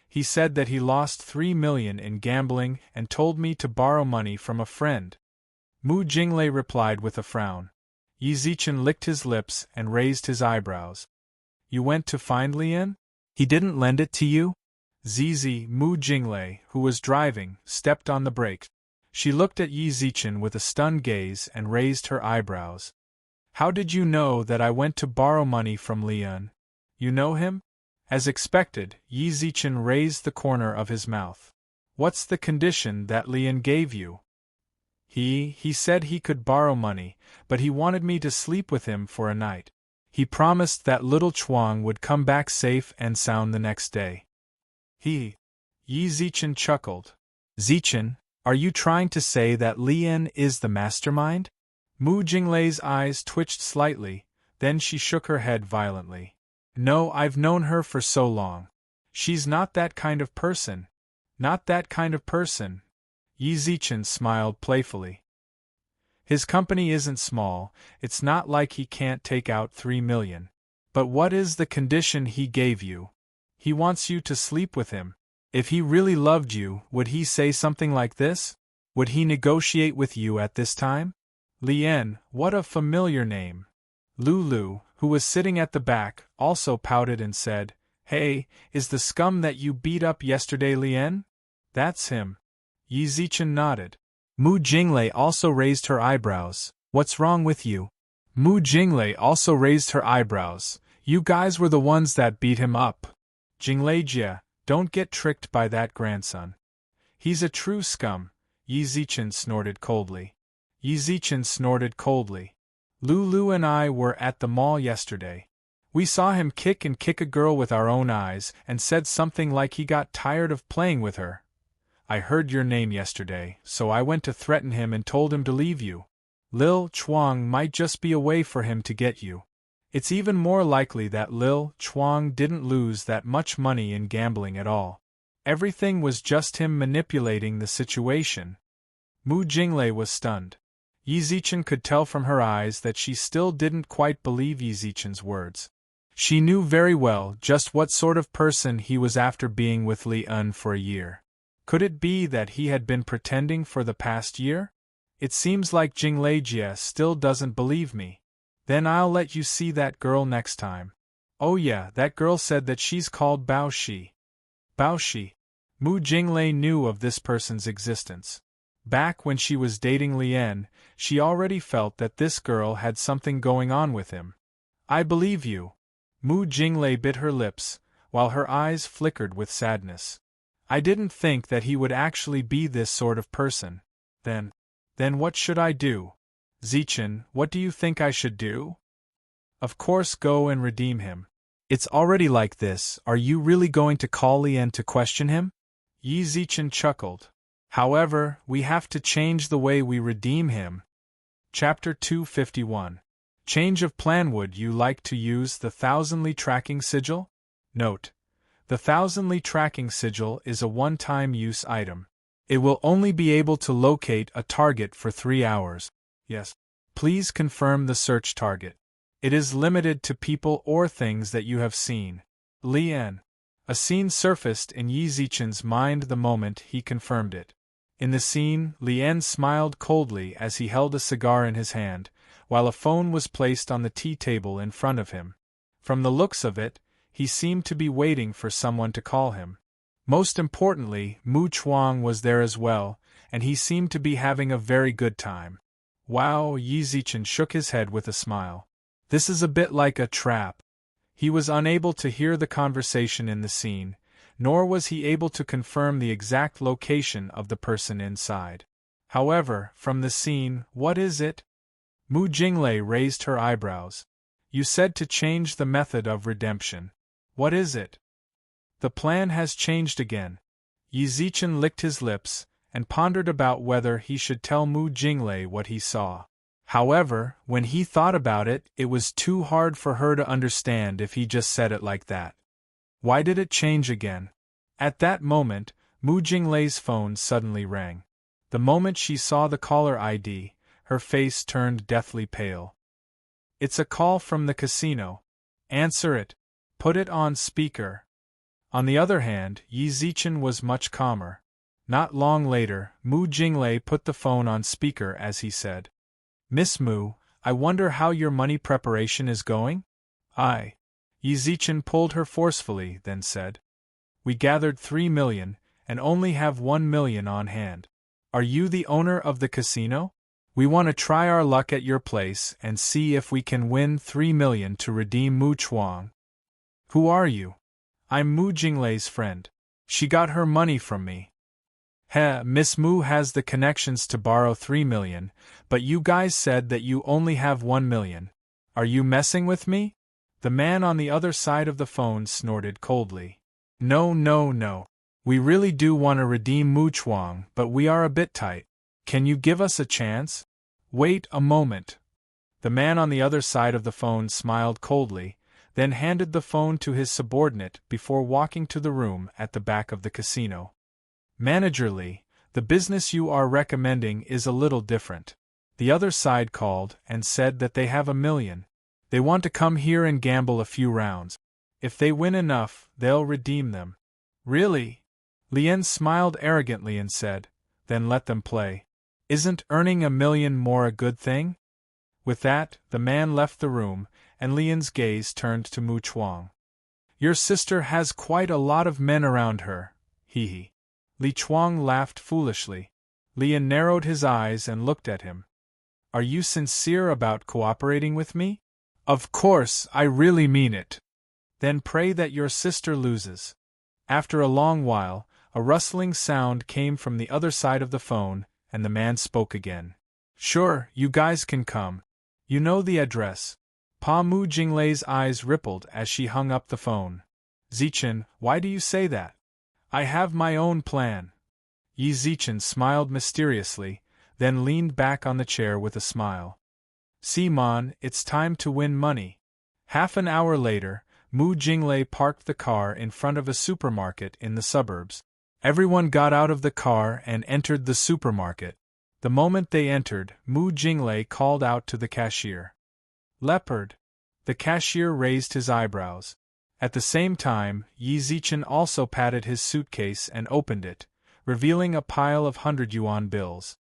He said that he lost 3 million in gambling and told me to borrow money from a friend. Mu Jinglei replied with a frown. Yi Zichen licked his lips and raised his eyebrows. You went to find Lian? He didn't lend it to you? Zizi, Mu Jinglei, who was driving, stepped on the brake. She looked at Yi Zichen with a stunned gaze and raised her eyebrows. How did you know that I went to borrow money from Lian? You know him? As expected, Yi Zichen raised the corner of his mouth. What's the condition that Lian gave you? He said he could borrow money, but he wanted me to sleep with him for a night. He promised that little Chuang would come back safe and sound the next day. Yi Zichen chuckled. Zichen, are you trying to say that Lian is the mastermind? Mu Jinglei's eyes twitched slightly, then she shook her head violently. No, I've known her for so long. She's not that kind of person. Not that kind of person. Yi Zichen smiled playfully. His company isn't small, it's not like he can't take out 3 million. But what is the condition he gave you? He wants you to sleep with him. If he really loved you, would he say something like this? Would he negotiate with you at this time? Lian, what a familiar name. Lulu, who was sitting at the back, also pouted and said, Hey, is the scum that you beat up yesterday Lian? That's him. Yi Zichen nodded. Mu Jinglei also raised her eyebrows. What's wrong with you? Mu Jinglei also raised her eyebrows. You guys were the ones that beat him up. Jinglei Jia, don't get tricked by that grandson. He's a true scum, Yi Zichen snorted coldly. Yi Zichen snorted coldly. Lulu and I were at the mall yesterday. We saw him kick a girl with our own eyes and said something like he got tired of playing with her. I heard your name yesterday, so I went to threaten him and told him to leave you. Lil Chuang might just be a way for him to get you. It's even more likely that Lil Chuang didn't lose that much money in gambling at all. Everything was just him manipulating the situation. Mu Jinglei was stunned. Yi Zichen could tell from her eyes that she still didn't quite believe Yi Zichen's words. She knew very well just what sort of person he was after being with Li Un for a year. Could it be that he had been pretending for the past year? It seems like Jinglei Jia still doesn't believe me. Then I'll let you see that girl next time. Oh yeah, that girl said that she's called Bao Shi. Bao Shi. Mu Jinglei knew of this person's existence. Back when she was dating Lian, she already felt that this girl had something going on with him. I believe you. Mu Jinglei bit her lips, while her eyes flickered with sadness. I didn't think that he would actually be this sort of person. Then what should I do? Zichen, what do you think I should do? Of course go and redeem him. It's already like this, are you really going to call Lian to question him? Yi Zichen chuckled. However, we have to change the way we redeem him. Chapter 251. Change of plan. Would you like to use the thousandly tracking sigil? Note: the thousandly tracking sigil is a one-time use item. It will only be able to locate a target for 3 hours. Yes. Please confirm the search target. It is limited to people or things that you have seen. Lian. A scene surfaced in Yi Zichen's mind the moment he confirmed it. In the scene, Lian smiled coldly as he held a cigar in his hand, while a phone was placed on the tea table in front of him. From the looks of it, he seemed to be waiting for someone to call him. Most importantly, Mu Chuang was there as well, and he seemed to be having a very good time. Wow, Yi Zichen shook his head with a smile. This is a bit like a trap. He was unable to hear the conversation in the scene, nor was he able to confirm the exact location of the person inside. However, from the scene, what is it? Mu Jinglei raised her eyebrows. You said to change the method of redemption. What is it? The plan has changed again. Yi Zichen licked his lips, and pondered about whether he should tell Mu Jinglei what he saw. However, when he thought about it, it was too hard for her to understand if he just said it like that. Why did it change again? At that moment, Mu Jinglei's phone suddenly rang. The moment she saw the caller ID, her face turned deathly pale. It's a call from the casino. Answer it. Put it on speaker. On the other hand, Yi Zichen was much calmer. Not long later, Mu Jinglei put the phone on speaker as he said, Miss Mu, I wonder how your money preparation is going? Yi Zichen pulled her forcefully, then said, We gathered 3 million, and only have 1 million on hand. Are you the owner of the casino? We want to try our luck at your place and see if we can win 3 million to redeem Mu Chuang. Who are you? I'm Mu Jinglei's friend. She got her money from me. Miss Mu has the connections to borrow 3 million, but you guys said that you only have 1 million. Are you messing with me? The man on the other side of the phone snorted coldly. No. We really do want to redeem Mu Chuang, but we are a bit tight. Can you give us a chance? Wait a moment. The man on the other side of the phone smiled coldly, then handed the phone to his subordinate before walking to the room at the back of the casino. Manager Li, the business you are recommending is a little different. The other side called and said that they have 1 million. They want to come here and gamble a few rounds. If they win enough, they'll redeem them. Really? Lien smiled arrogantly and said, Then let them play. Isn't earning 1 million more a good thing? With that, the man left the room, and Lian's gaze turned to Mu Chuang. Your sister has quite a lot of men around her, he. Li Chuang laughed foolishly. Lian narrowed his eyes and looked at him. Are you sincere about cooperating with me? Of course, I really mean it. Then pray that your sister loses. After a long while, a rustling sound came from the other side of the phone, and the man spoke again. Sure, you guys can come. You know the address. Pa Mu Jinglei's eyes rippled as she hung up the phone. Zichen, why do you say that? I have my own plan. Yi Zichen smiled mysteriously, then leaned back on the chair with a smile. See, Mon, it's time to win money. Half an hour later, Mu Jinglei parked the car in front of a supermarket in the suburbs. Everyone got out of the car and entered the supermarket. The moment they entered, Mu Jinglei called out to the cashier. Leopard. The cashier raised his eyebrows. At the same time, Yi Zichen also patted his suitcase and opened it, revealing a pile of 100 yuan bills.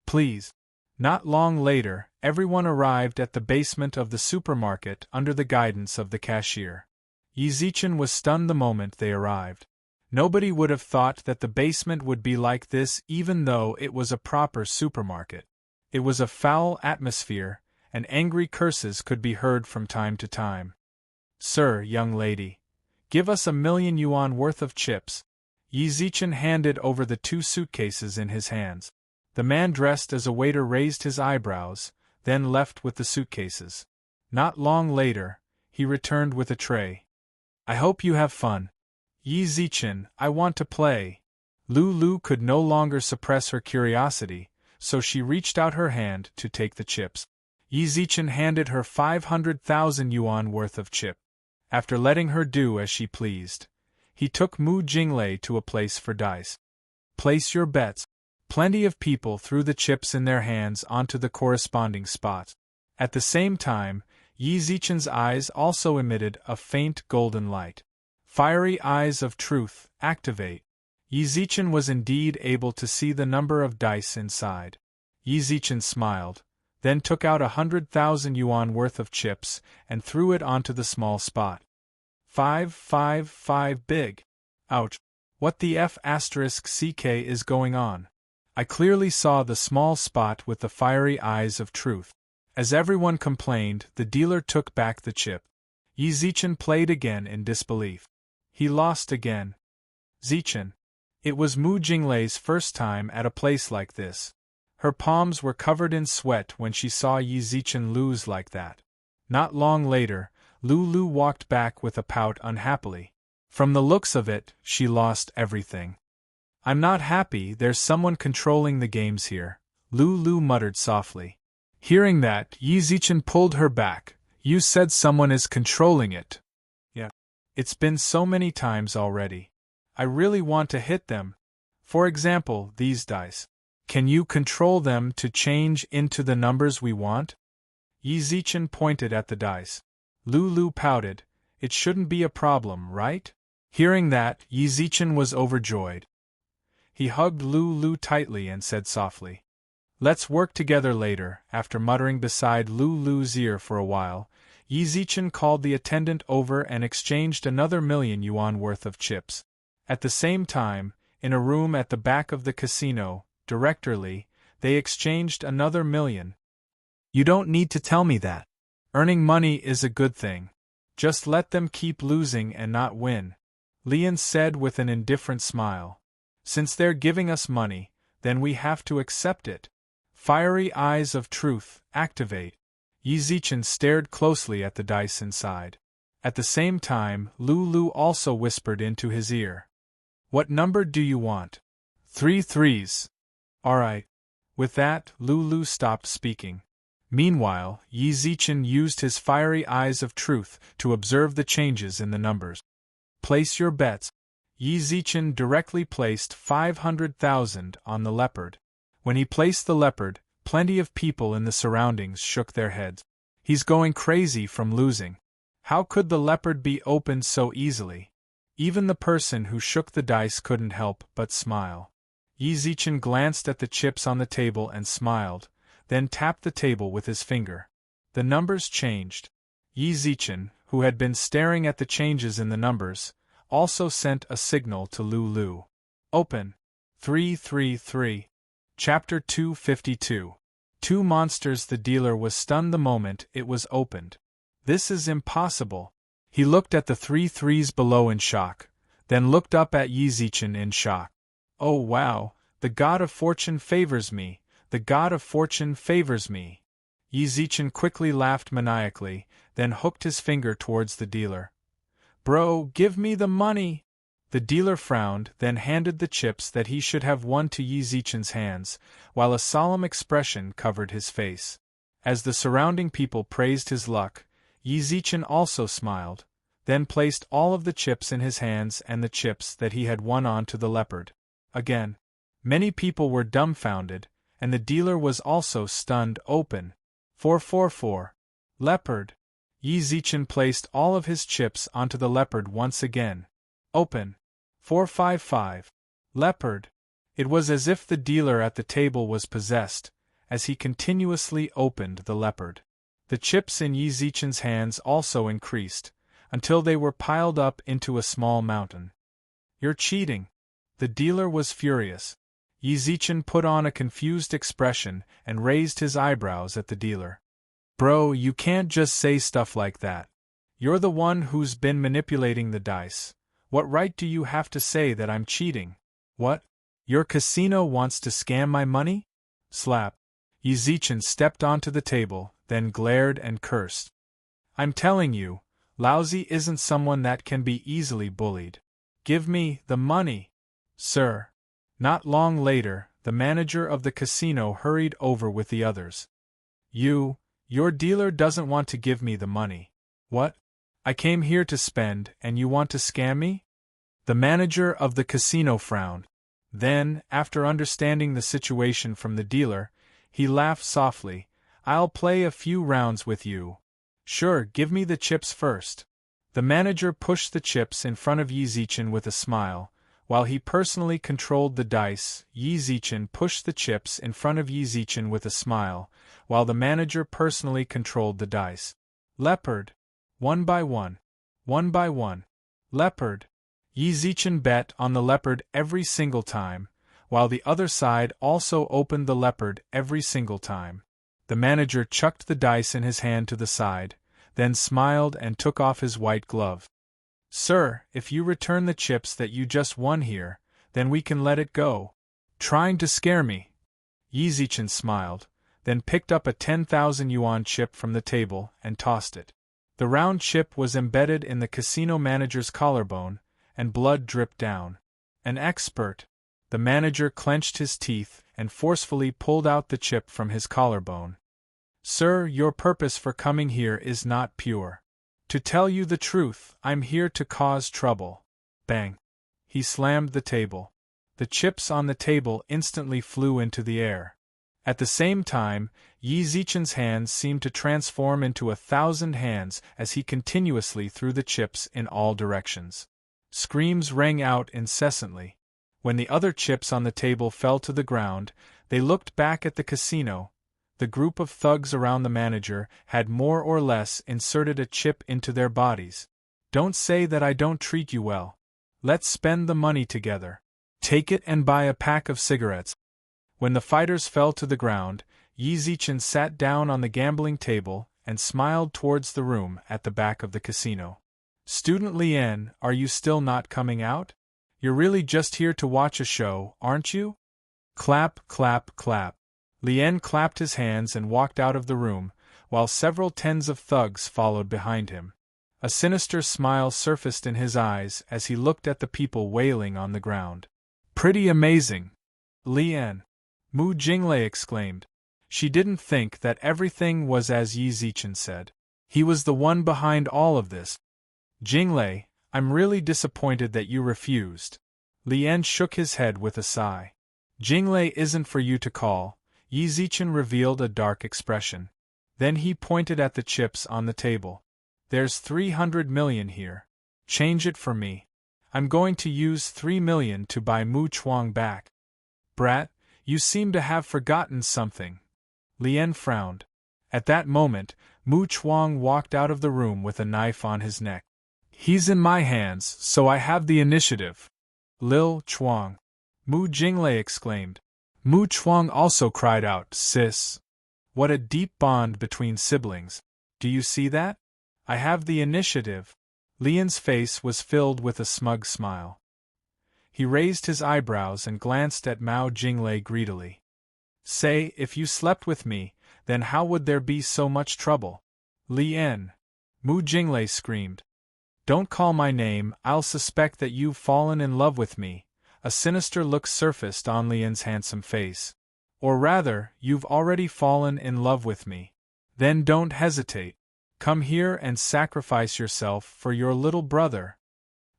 Please. Not long later, everyone arrived at the basement of the supermarket under the guidance of the cashier. Yi Zichen was stunned the moment they arrived. Nobody would have thought that the basement would be like this even though it was a proper supermarket. It was a foul atmosphere, and angry curses could be heard from time to time. Sir, young lady, give us 1 million yuan worth of chips. Yi Zichen handed over the 2 suitcases in his hands. The man dressed as a waiter raised his eyebrows, then left with the suitcases. Not long later, he returned with a tray. I hope you have fun. Yi Zichen, I want to play. Lu could no longer suppress her curiosity, so she reached out her hand to take the chips. Yi Zichen handed her 500,000 yuan worth of chip. After letting her do as she pleased, he took Mu Jinglei to a place for dice. Place your bets. Plenty of people threw the chips in their hands onto the corresponding spots. At the same time, Yi Zichen's eyes also emitted a faint golden light. Fiery eyes of truth, activate. Yi Zichen was indeed able to see the number of dice inside. Yi Zichen smiled, then took out 100,000 yuan worth of chips and threw it onto the small spot. 5 big. Ouch. What the F***ck is going on? I clearly saw the small spot with the fiery eyes of truth. As everyone complained, the dealer took back the chip. Yi Zichen played again in disbelief. He lost again. Zichen. It was Mu Jinglei's first time at a place like this. Her palms were covered in sweat when she saw Yi Zichen lose like that. Not long later, Lu walked back with a pout unhappily. From the looks of it, she lost everything. I'm not happy, there's someone controlling the games here, Lu muttered softly. Hearing that, Yi Zichen pulled her back. You said someone is controlling it. Yeah. It's been so many times already. I really want to hit them. For example, these dice. Can you control them to change into the numbers we want? Yi Zichen pointed at the dice. Lulu pouted. It shouldn't be a problem, right? Hearing that, Yi Zichen was overjoyed. He hugged Lulu tightly and said softly, "Let's work together later." After muttering beside Lulu's ear for a while, Yi Zichen called the attendant over and exchanged another $1,000,000 worth of chips. At the same time, in a room at the back of the casino, directorly, they exchanged another $1,000,000. You don't need to tell me that. Earning money is a good thing. Just let them keep losing and not win, Lian said with an indifferent smile. Since they're giving us money, then we have to accept it. Fiery eyes of truth, activate. Yi Zichen stared closely at the dice inside. At the same time, Lulu also whispered into his ear. What number do you want? 3 threes. Alright. With that, Lulu stopped speaking. Meanwhile, Yi Zichen used his fiery eyes of truth to observe the changes in the numbers. Place your bets. Yi Zichen directly placed 500,000 on the leopard. When he placed the leopard, plenty of people in the surroundings shook their heads. He's going crazy from losing. How could the leopard be opened so easily? Even the person who shook the dice couldn't help but smile. Yi Zichen glanced at the chips on the table and smiled, then tapped the table with his finger. The numbers changed. Yi Zichen, who had been staring at the changes in the numbers, also sent a signal to Lulu. Open. 333. Chapter 252. Two monsters. The dealer was stunned the moment it was opened. This is impossible. He looked at the 3 threes below in shock, then looked up at Yi Zichen in shock. Oh wow, the god of fortune favors me, the god of fortune favors me. Yi Zichen quickly laughed maniacally, then hooked his finger towards the dealer. Bro, give me the money! The dealer frowned, then handed the chips that he should have won to Yi Zichen's hands, while a solemn expression covered his face. As the surrounding people praised his luck, Yi Zichen also smiled, then placed all of the chips in his hands and the chips that he had won onto the leopard. Again, many people were dumbfounded, and the dealer was also stunned. Open. 444. Leopard. Yi Zichen placed all of his chips onto the leopard once again. Open. 455. Leopard. It was as if the dealer at the table was possessed, as he continuously opened the leopard. The chips in Yi Zichen's hands also increased, until they were piled up into a small mountain. You're cheating. The dealer was furious. Yi Zichen put on a confused expression and raised his eyebrows at the dealer. Bro, you can't just say stuff like that. You're the one who's been manipulating the dice. What right do you have to say that I'm cheating? What? Your casino wants to scam my money? Slap. Yi Zichen stepped onto the table, then glared and cursed. I'm telling you, Lousy isn't someone that can be easily bullied. Give me the money, sir. Not long later, the manager of the casino hurried over with the others. Your dealer doesn't want to give me the money. What? I came here to spend, and you want to scam me? The manager of the casino frowned. Then, after understanding the situation from the dealer, he laughed softly. I'll play a few rounds with you. Sure, give me the chips first. The manager pushed the chips in front of Yi Zichen with a smile. While he personally controlled the dice, Yi Zichen pushed the chips in front of Yi Zichen with a smile, while the manager personally controlled the dice. Leopard. 1 by 1. 1 by 1. Leopard. Yi Zichen bet on the leopard every single time, while the other side also opened the leopard every single time. The manager chucked the dice in his hand to the side, then smiled and took off his white glove. Sir, if you return the chips that you just won here, then we can let it go. Trying to scare me. Yi Zichen smiled, then picked up a 10,000 yuan chip from the table and tossed it. The round chip was embedded in the casino manager's collarbone, and blood dripped down. An expert. The manager clenched his teeth and forcefully pulled out the chip from his collarbone. Sir, your purpose for coming here is not pure. To tell you the truth, I'm here to cause trouble. Bang! He slammed the table. The chips on the table instantly flew into the air. At the same time, Yi Zichen's hands seemed to transform into 1,000 hands as he continuously threw the chips in all directions. Screams rang out incessantly. When the other chips on the table fell to the ground, they looked back at the casino. The group of thugs around the manager had more or less inserted a chip into their bodies. Don't say that I don't treat you well. Let's spend the money together. Take it and buy a pack of cigarettes. When the fighters fell to the ground, Yi Zichen sat down on the gambling table and smiled towards the room at the back of the casino. Student Lian, are you still not coming out? You're really just here to watch a show, aren't you? Clap, clap, clap. Lian clapped his hands and walked out of the room, while several tens of thugs followed behind him. A sinister smile surfaced in his eyes as he looked at the people wailing on the ground. Pretty amazing. Lian. Mu Jinglei exclaimed. She didn't think that everything was as Yi Zichen said. He was the one behind all of this. Jinglei, I'm really disappointed that you refused. Lian shook his head with a sigh. Jinglei isn't for you to call. Yi Zichen revealed a dark expression. Then he pointed at the chips on the table. There's 300 million here. Change it for me. I'm going to use 3 million to buy Mu Chuang back. Brat, you seem to have forgotten something. Lian frowned. At that moment, Mu Chuang walked out of the room with a knife on his neck. He's in my hands, so I have the initiative. Lil Chuang. Mu Jinglei exclaimed. Mu Chuang also cried out, Sis. What a deep bond between siblings. Do you see that? I have the initiative. Lian's face was filled with a smug smile. He raised his eyebrows and glanced at Mao Jinglei greedily. Say, if you slept with me, then how would there be so much trouble? Lian. Mu Jinglei screamed. Don't call my name, I'll suspect that you've fallen in love with me. A sinister look surfaced on Lian's handsome face. Or rather, you've already fallen in love with me. Then don't hesitate. Come here and sacrifice yourself for your little brother.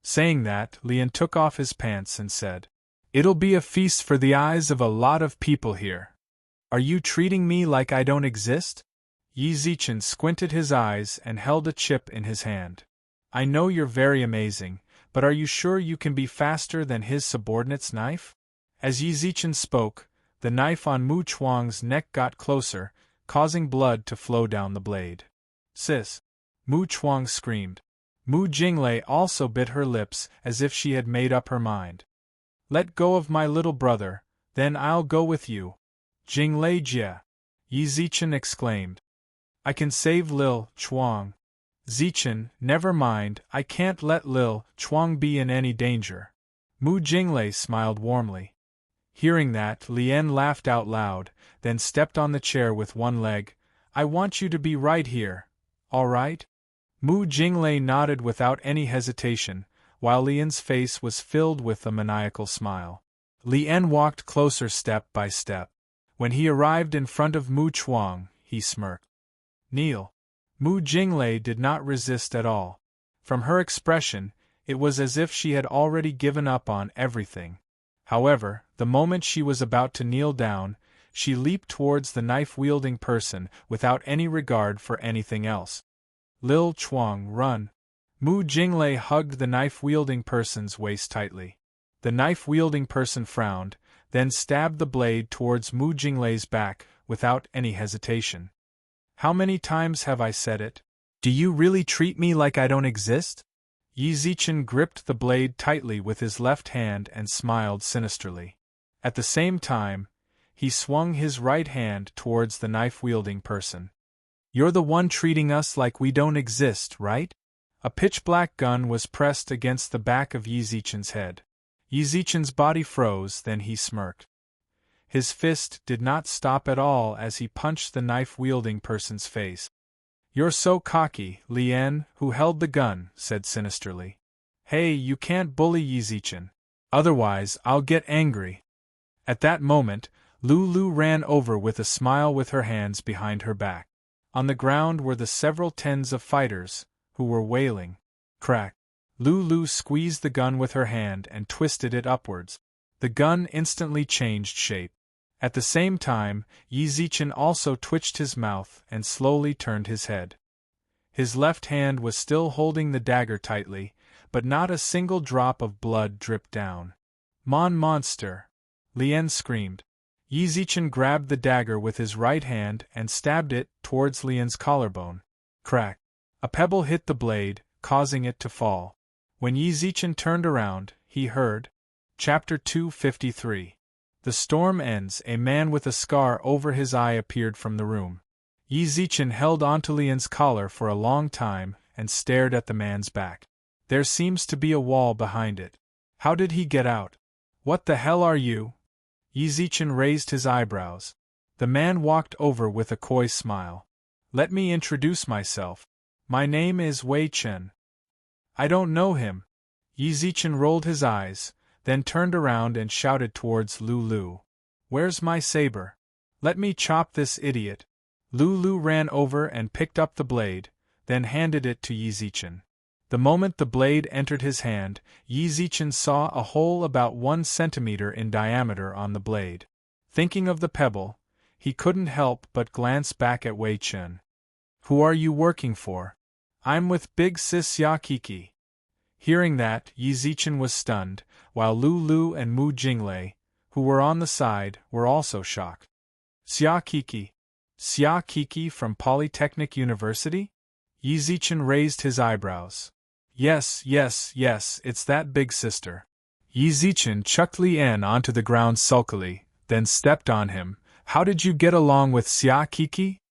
Saying that, Lian took off his pants and said, It'll be a feast for the eyes of a lot of people here. Are you treating me like I don't exist? Yi Zichen squinted his eyes and held a chip in his hand. I know you're very amazing, but are you sure you can be faster than his subordinate's knife? As Yi Zichen spoke, the knife on Mu Chuang's neck got closer, causing blood to flow down the blade. Sis! Mu Chuang screamed. Mu Jinglei also bit her lips as if she had made up her mind. Let go of my little brother, then I'll go with you. Jinglei Jia! Yi Zichen exclaimed. I can save Lil Chuang. Zichen, never mind, I can't let Lil Chuang be in any danger. Mu Jinglei smiled warmly. Hearing that, Lian laughed out loud, then stepped on the chair with one leg. I want you to be right here. All right? Mu Jinglei nodded without any hesitation, while Lian's face was filled with a maniacal smile. Lian walked closer step by step. When he arrived in front of Mu Chuang, he smirked. Kneel. Mu Jinglei did not resist at all. From her expression, it was as if she had already given up on everything. However, the moment she was about to kneel down, she leaped towards the knife-wielding person without any regard for anything else. Lil Chuang, run! Mu Jinglei hugged the knife-wielding person's waist tightly. The knife-wielding person frowned, then stabbed the blade towards Mu Jinglei's back without any hesitation. How many times have I said it? Do you really treat me like I don't exist? Yi Zichen gripped the blade tightly with his left hand and smiled sinisterly. At the same time, he swung his right hand towards the knife-wielding person. You're the one treating us like we don't exist, right? A pitch-black gun was pressed against the back of Yi Zichen's head. Yi Zichen's body froze, then he smirked. His fist did not stop at all as he punched the knife-wielding person's face. You're so cocky, Lian, who held the gun, said sinisterly. Hey, you can't bully Yi Zichen. Otherwise, I'll get angry. At that moment, Lulu ran over with a smile with her hands behind her back. On the ground were the several tens of fighters, who were wailing. Crack! Lulu squeezed the gun with her hand and twisted it upwards. The gun instantly changed shape. At the same time, Yi Zichen also twitched his mouth and slowly turned his head. His left hand was still holding the dagger tightly, but not a single drop of blood dripped down. Monster! Lien screamed. Yi Zichen grabbed the dagger with his right hand and stabbed it towards Lien's collarbone. Crack! A pebble hit the blade, causing it to fall. When Yi Zichen turned around, he heard. Chapter 253. The storm ends. A man with a scar over his eye appeared from the room. Yi Zichen held onto Lien's collar for a long time and stared at the man's back. There seems to be a wall behind it. How did he get out? What the hell are you? Yi Zichen raised his eyebrows. The man walked over with a coy smile. Let me introduce myself. My name is Wei Chen. I don't know him. Yi Zichen rolled his eyes, then turned around and shouted towards Lulu. Where's my saber? Let me chop this idiot. Lulu ran over and picked up the blade, then handed it to Yi Zichen. The moment the blade entered his hand, Yi Zichen saw a hole about 1 centimeter in diameter on the blade. Thinking of the pebble, he couldn't help but glance back at Wei Chen. Who are you working for? I'm with Big Sis Ya Kiki. Hearing that, Yi Zichen was stunned, while Lulu and Mu Jinglei, who were on the side, were also shocked. Xia Kiki? Xia Kiki from Polytechnic University? Yi Zichen raised his eyebrows. Yes, it's that big sister. Yi Zichen chucked Lien onto the ground sulkily, then stepped on him. How did you get along with Xia Kiki?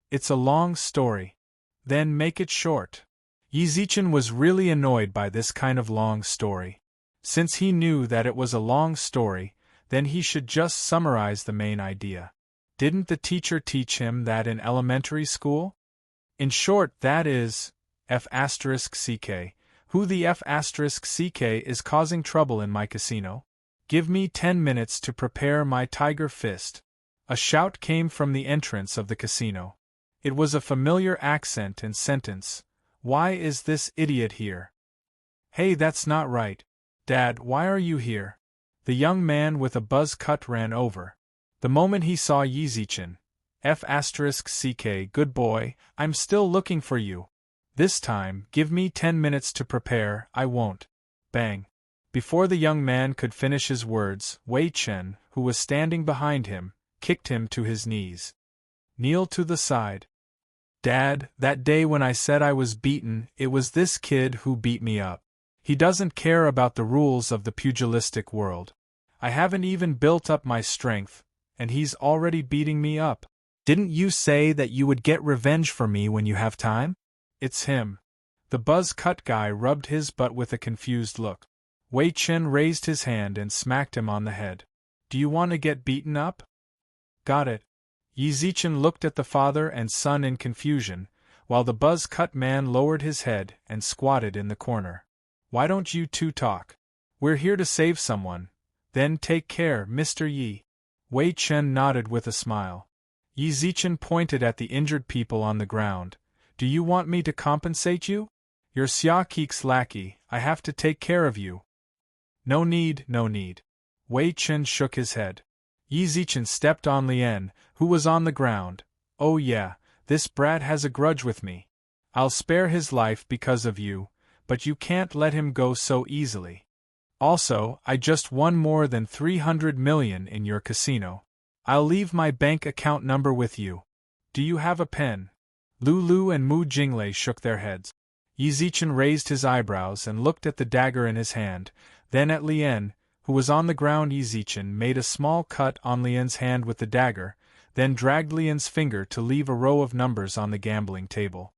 It's a long story. Then make it short. Yi Zichen was really annoyed by this kind of long story. Since he knew that it was a long story, then he should just summarize the main idea. Didn't the teacher teach him that in elementary school? In short, that is, F***ck. Who the F***ck is causing trouble in my casino? Give me 10 minutes to prepare my tiger fist. A shout came from the entrance of the casino. It was a familiar accent and sentence. Why is this idiot here? Hey, that's not right. Dad, why are you here? The young man with a buzz cut ran over. The moment he saw Yi Zichen, F***ck, good boy, I'm still looking for you. This time, give me 10 minutes to prepare, I won't. Bang. Before the young man could finish his words, Wei Chen, who was standing behind him, kicked him to his knees. Kneel to the side. Dad, that day when I said I was beaten, it was this kid who beat me up. He doesn't care about the rules of the pugilistic world. I haven't even built up my strength, and he's already beating me up. Didn't you say that you would get revenge for me when you have time? It's him. The buzz-cut guy rubbed his butt with a confused look. Wei Chen raised his hand and smacked him on the head. Do you want to get beaten up? Got it. Yi Zichen looked at the father and son in confusion, while the buzz-cut man lowered his head and squatted in the corner. Why don't you two talk? We're here to save someone. Then take care, Mr. Yi. Wei Chen nodded with a smile. Yi Zichen pointed at the injured people on the ground. Do you want me to compensate you? You're Xia Kik's lackey, I have to take care of you. No need. Wei Chen shook his head. Yi Zichen stepped on Lien, who was on the ground. Oh yeah, this brat has a grudge with me. I'll spare his life because of you, but you can't let him go so easily. Also, I just won more than 300 million in your casino. I'll leave my bank account number with you. Do you have a pen? Lulu and Mu Jinglei shook their heads. Yi Zichen raised his eyebrows and looked at the dagger in his hand, then at Lien, who was on the ground. Yi Zichen made a small cut on Lien's hand with the dagger, then dragged Lien's finger to leave a row of numbers on the gambling table.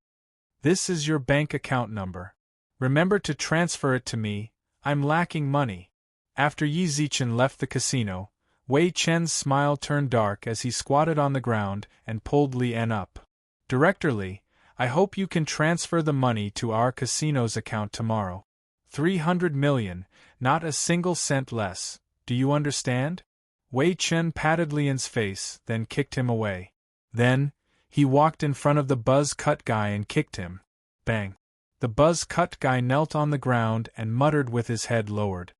This is your bank account number. Remember to transfer it to me, I'm lacking money. After Yi Zichen left the casino, Wei Chen's smile turned dark as he squatted on the ground and pulled Lien up. Director Li, I hope you can transfer the money to our casino's account tomorrow. 300 million, not a single cent less, do you understand? Wei Chen patted Lien's face, then kicked him away. Then, He walked in front of the buzz cut guy and kicked him. Bang! The buzz cut guy knelt on the ground and muttered with his head lowered.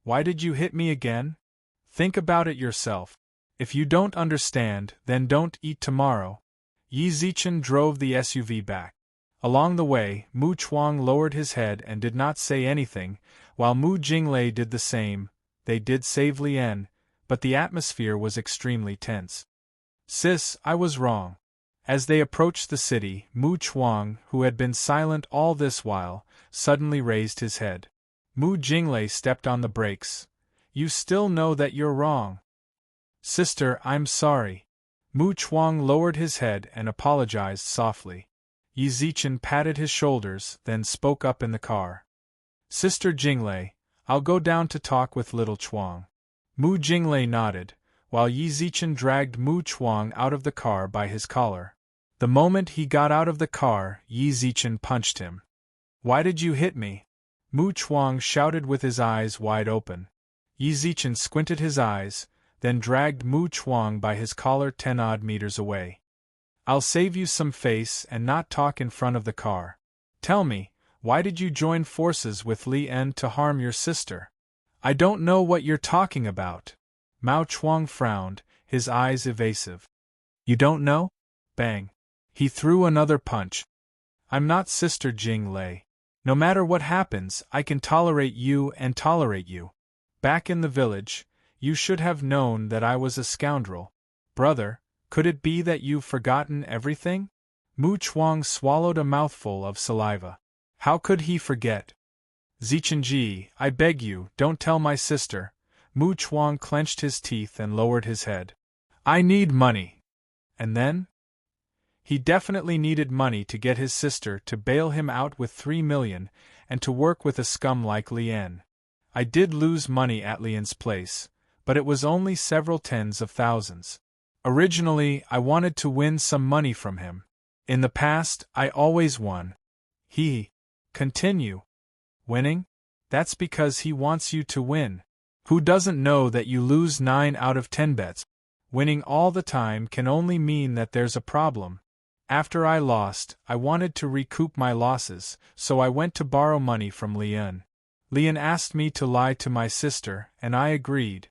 Why did you hit me again? Think about it yourself. If you don't understand, then don't eat tomorrow. Yi Zichen drove the SUV back. Along the way, Mu Chuang lowered his head and did not say anything, while Mu Jinglei did the same. They did save Lian, but the atmosphere was extremely tense. Sis, I was wrong. As they approached the city, Mu Chuang, who had been silent all this while, suddenly raised his head. Mu Jinglei stepped on the brakes. You still know that you're wrong. Sister, I'm sorry. Mu Chuang lowered his head and apologized softly. Yi Zichen patted his shoulders, then spoke up in the car. Sister Jinglei, I'll go down to talk with little Chuang. Mu Jinglei nodded, while Yi Zichen dragged Mu Chuang out of the car by his collar. The moment he got out of the car, Yi Zichen punched him. Why did you hit me? Mu Chuang shouted with his eyes wide open. Yi Zichen squinted his eyes, then dragged Mu Chuang by his collar 10-odd meters away. I'll save you some face and not talk in front of the car. Tell me, why did you join forces with Li En to harm your sister? I don't know what you're talking about. Mao Chuang frowned, his eyes evasive. You don't know? Bang. He threw another punch. I'm not Sister Jinglei. No matter what happens, I can tolerate you and tolerate you. Back in the village, you should have known that I was a scoundrel. Brother, could it be that you've forgotten everything? Mu Chuang swallowed a mouthful of saliva. How could he forget? Zichenji, I beg you, don't tell my sister. Mu Chuang clenched his teeth and lowered his head. I need money. And then? He definitely needed money to get his sister to bail him out with 3 million, and to work with a scum like Lian. I did lose money at Lian's place, but it was only several tens of thousands. Originally, I wanted to win some money from him. In the past, I always won. Continue. Winning? That's because he wants you to win. Who doesn't know that you lose 9 out of 10 bets? Winning all the time can only mean that there's a problem. After I lost, I wanted to recoup my losses, so I went to borrow money from Lian. Lian asked me to lie to my sister, and I agreed.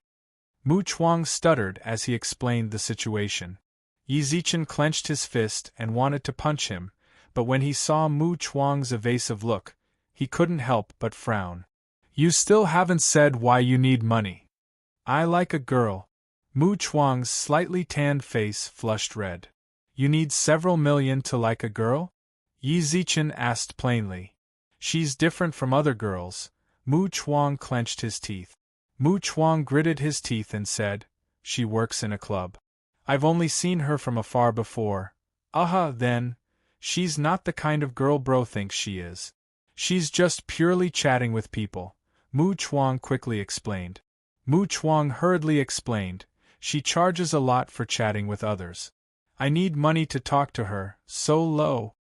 Mu Chuang stuttered as he explained the situation. Yi Zichen clenched his fist and wanted to punch him, but when he saw Mu Chuang's evasive look, he couldn't help but frown. You still haven't said why you need money. I like a girl. Mu Chuang's slightly tanned face flushed red. You need several million to like a girl? Yi Zichen asked plainly. She's different from other girls. Mu Chuang clenched his teeth. Mu Chuang gritted his teeth and said, She works in a club. I've only seen her from afar before. Then. She's not the kind of girl bro thinks she is. She's just purely chatting with people, Mu Chuang quickly explained. Mu Chuang hurriedly explained, She charges a lot for chatting with others. I need money to talk to her, so low.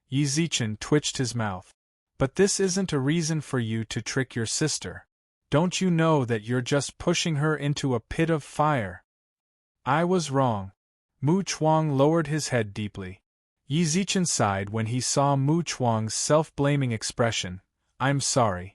Yi Zichen twitched his mouth. But this isn't a reason for you to trick your sister. Don't you know that you're just pushing her into a pit of fire? I was wrong. Mu Chuang lowered his head deeply. Yi Zichen sighed when he saw Mu Chuang's self-blaming expression. I'm sorry.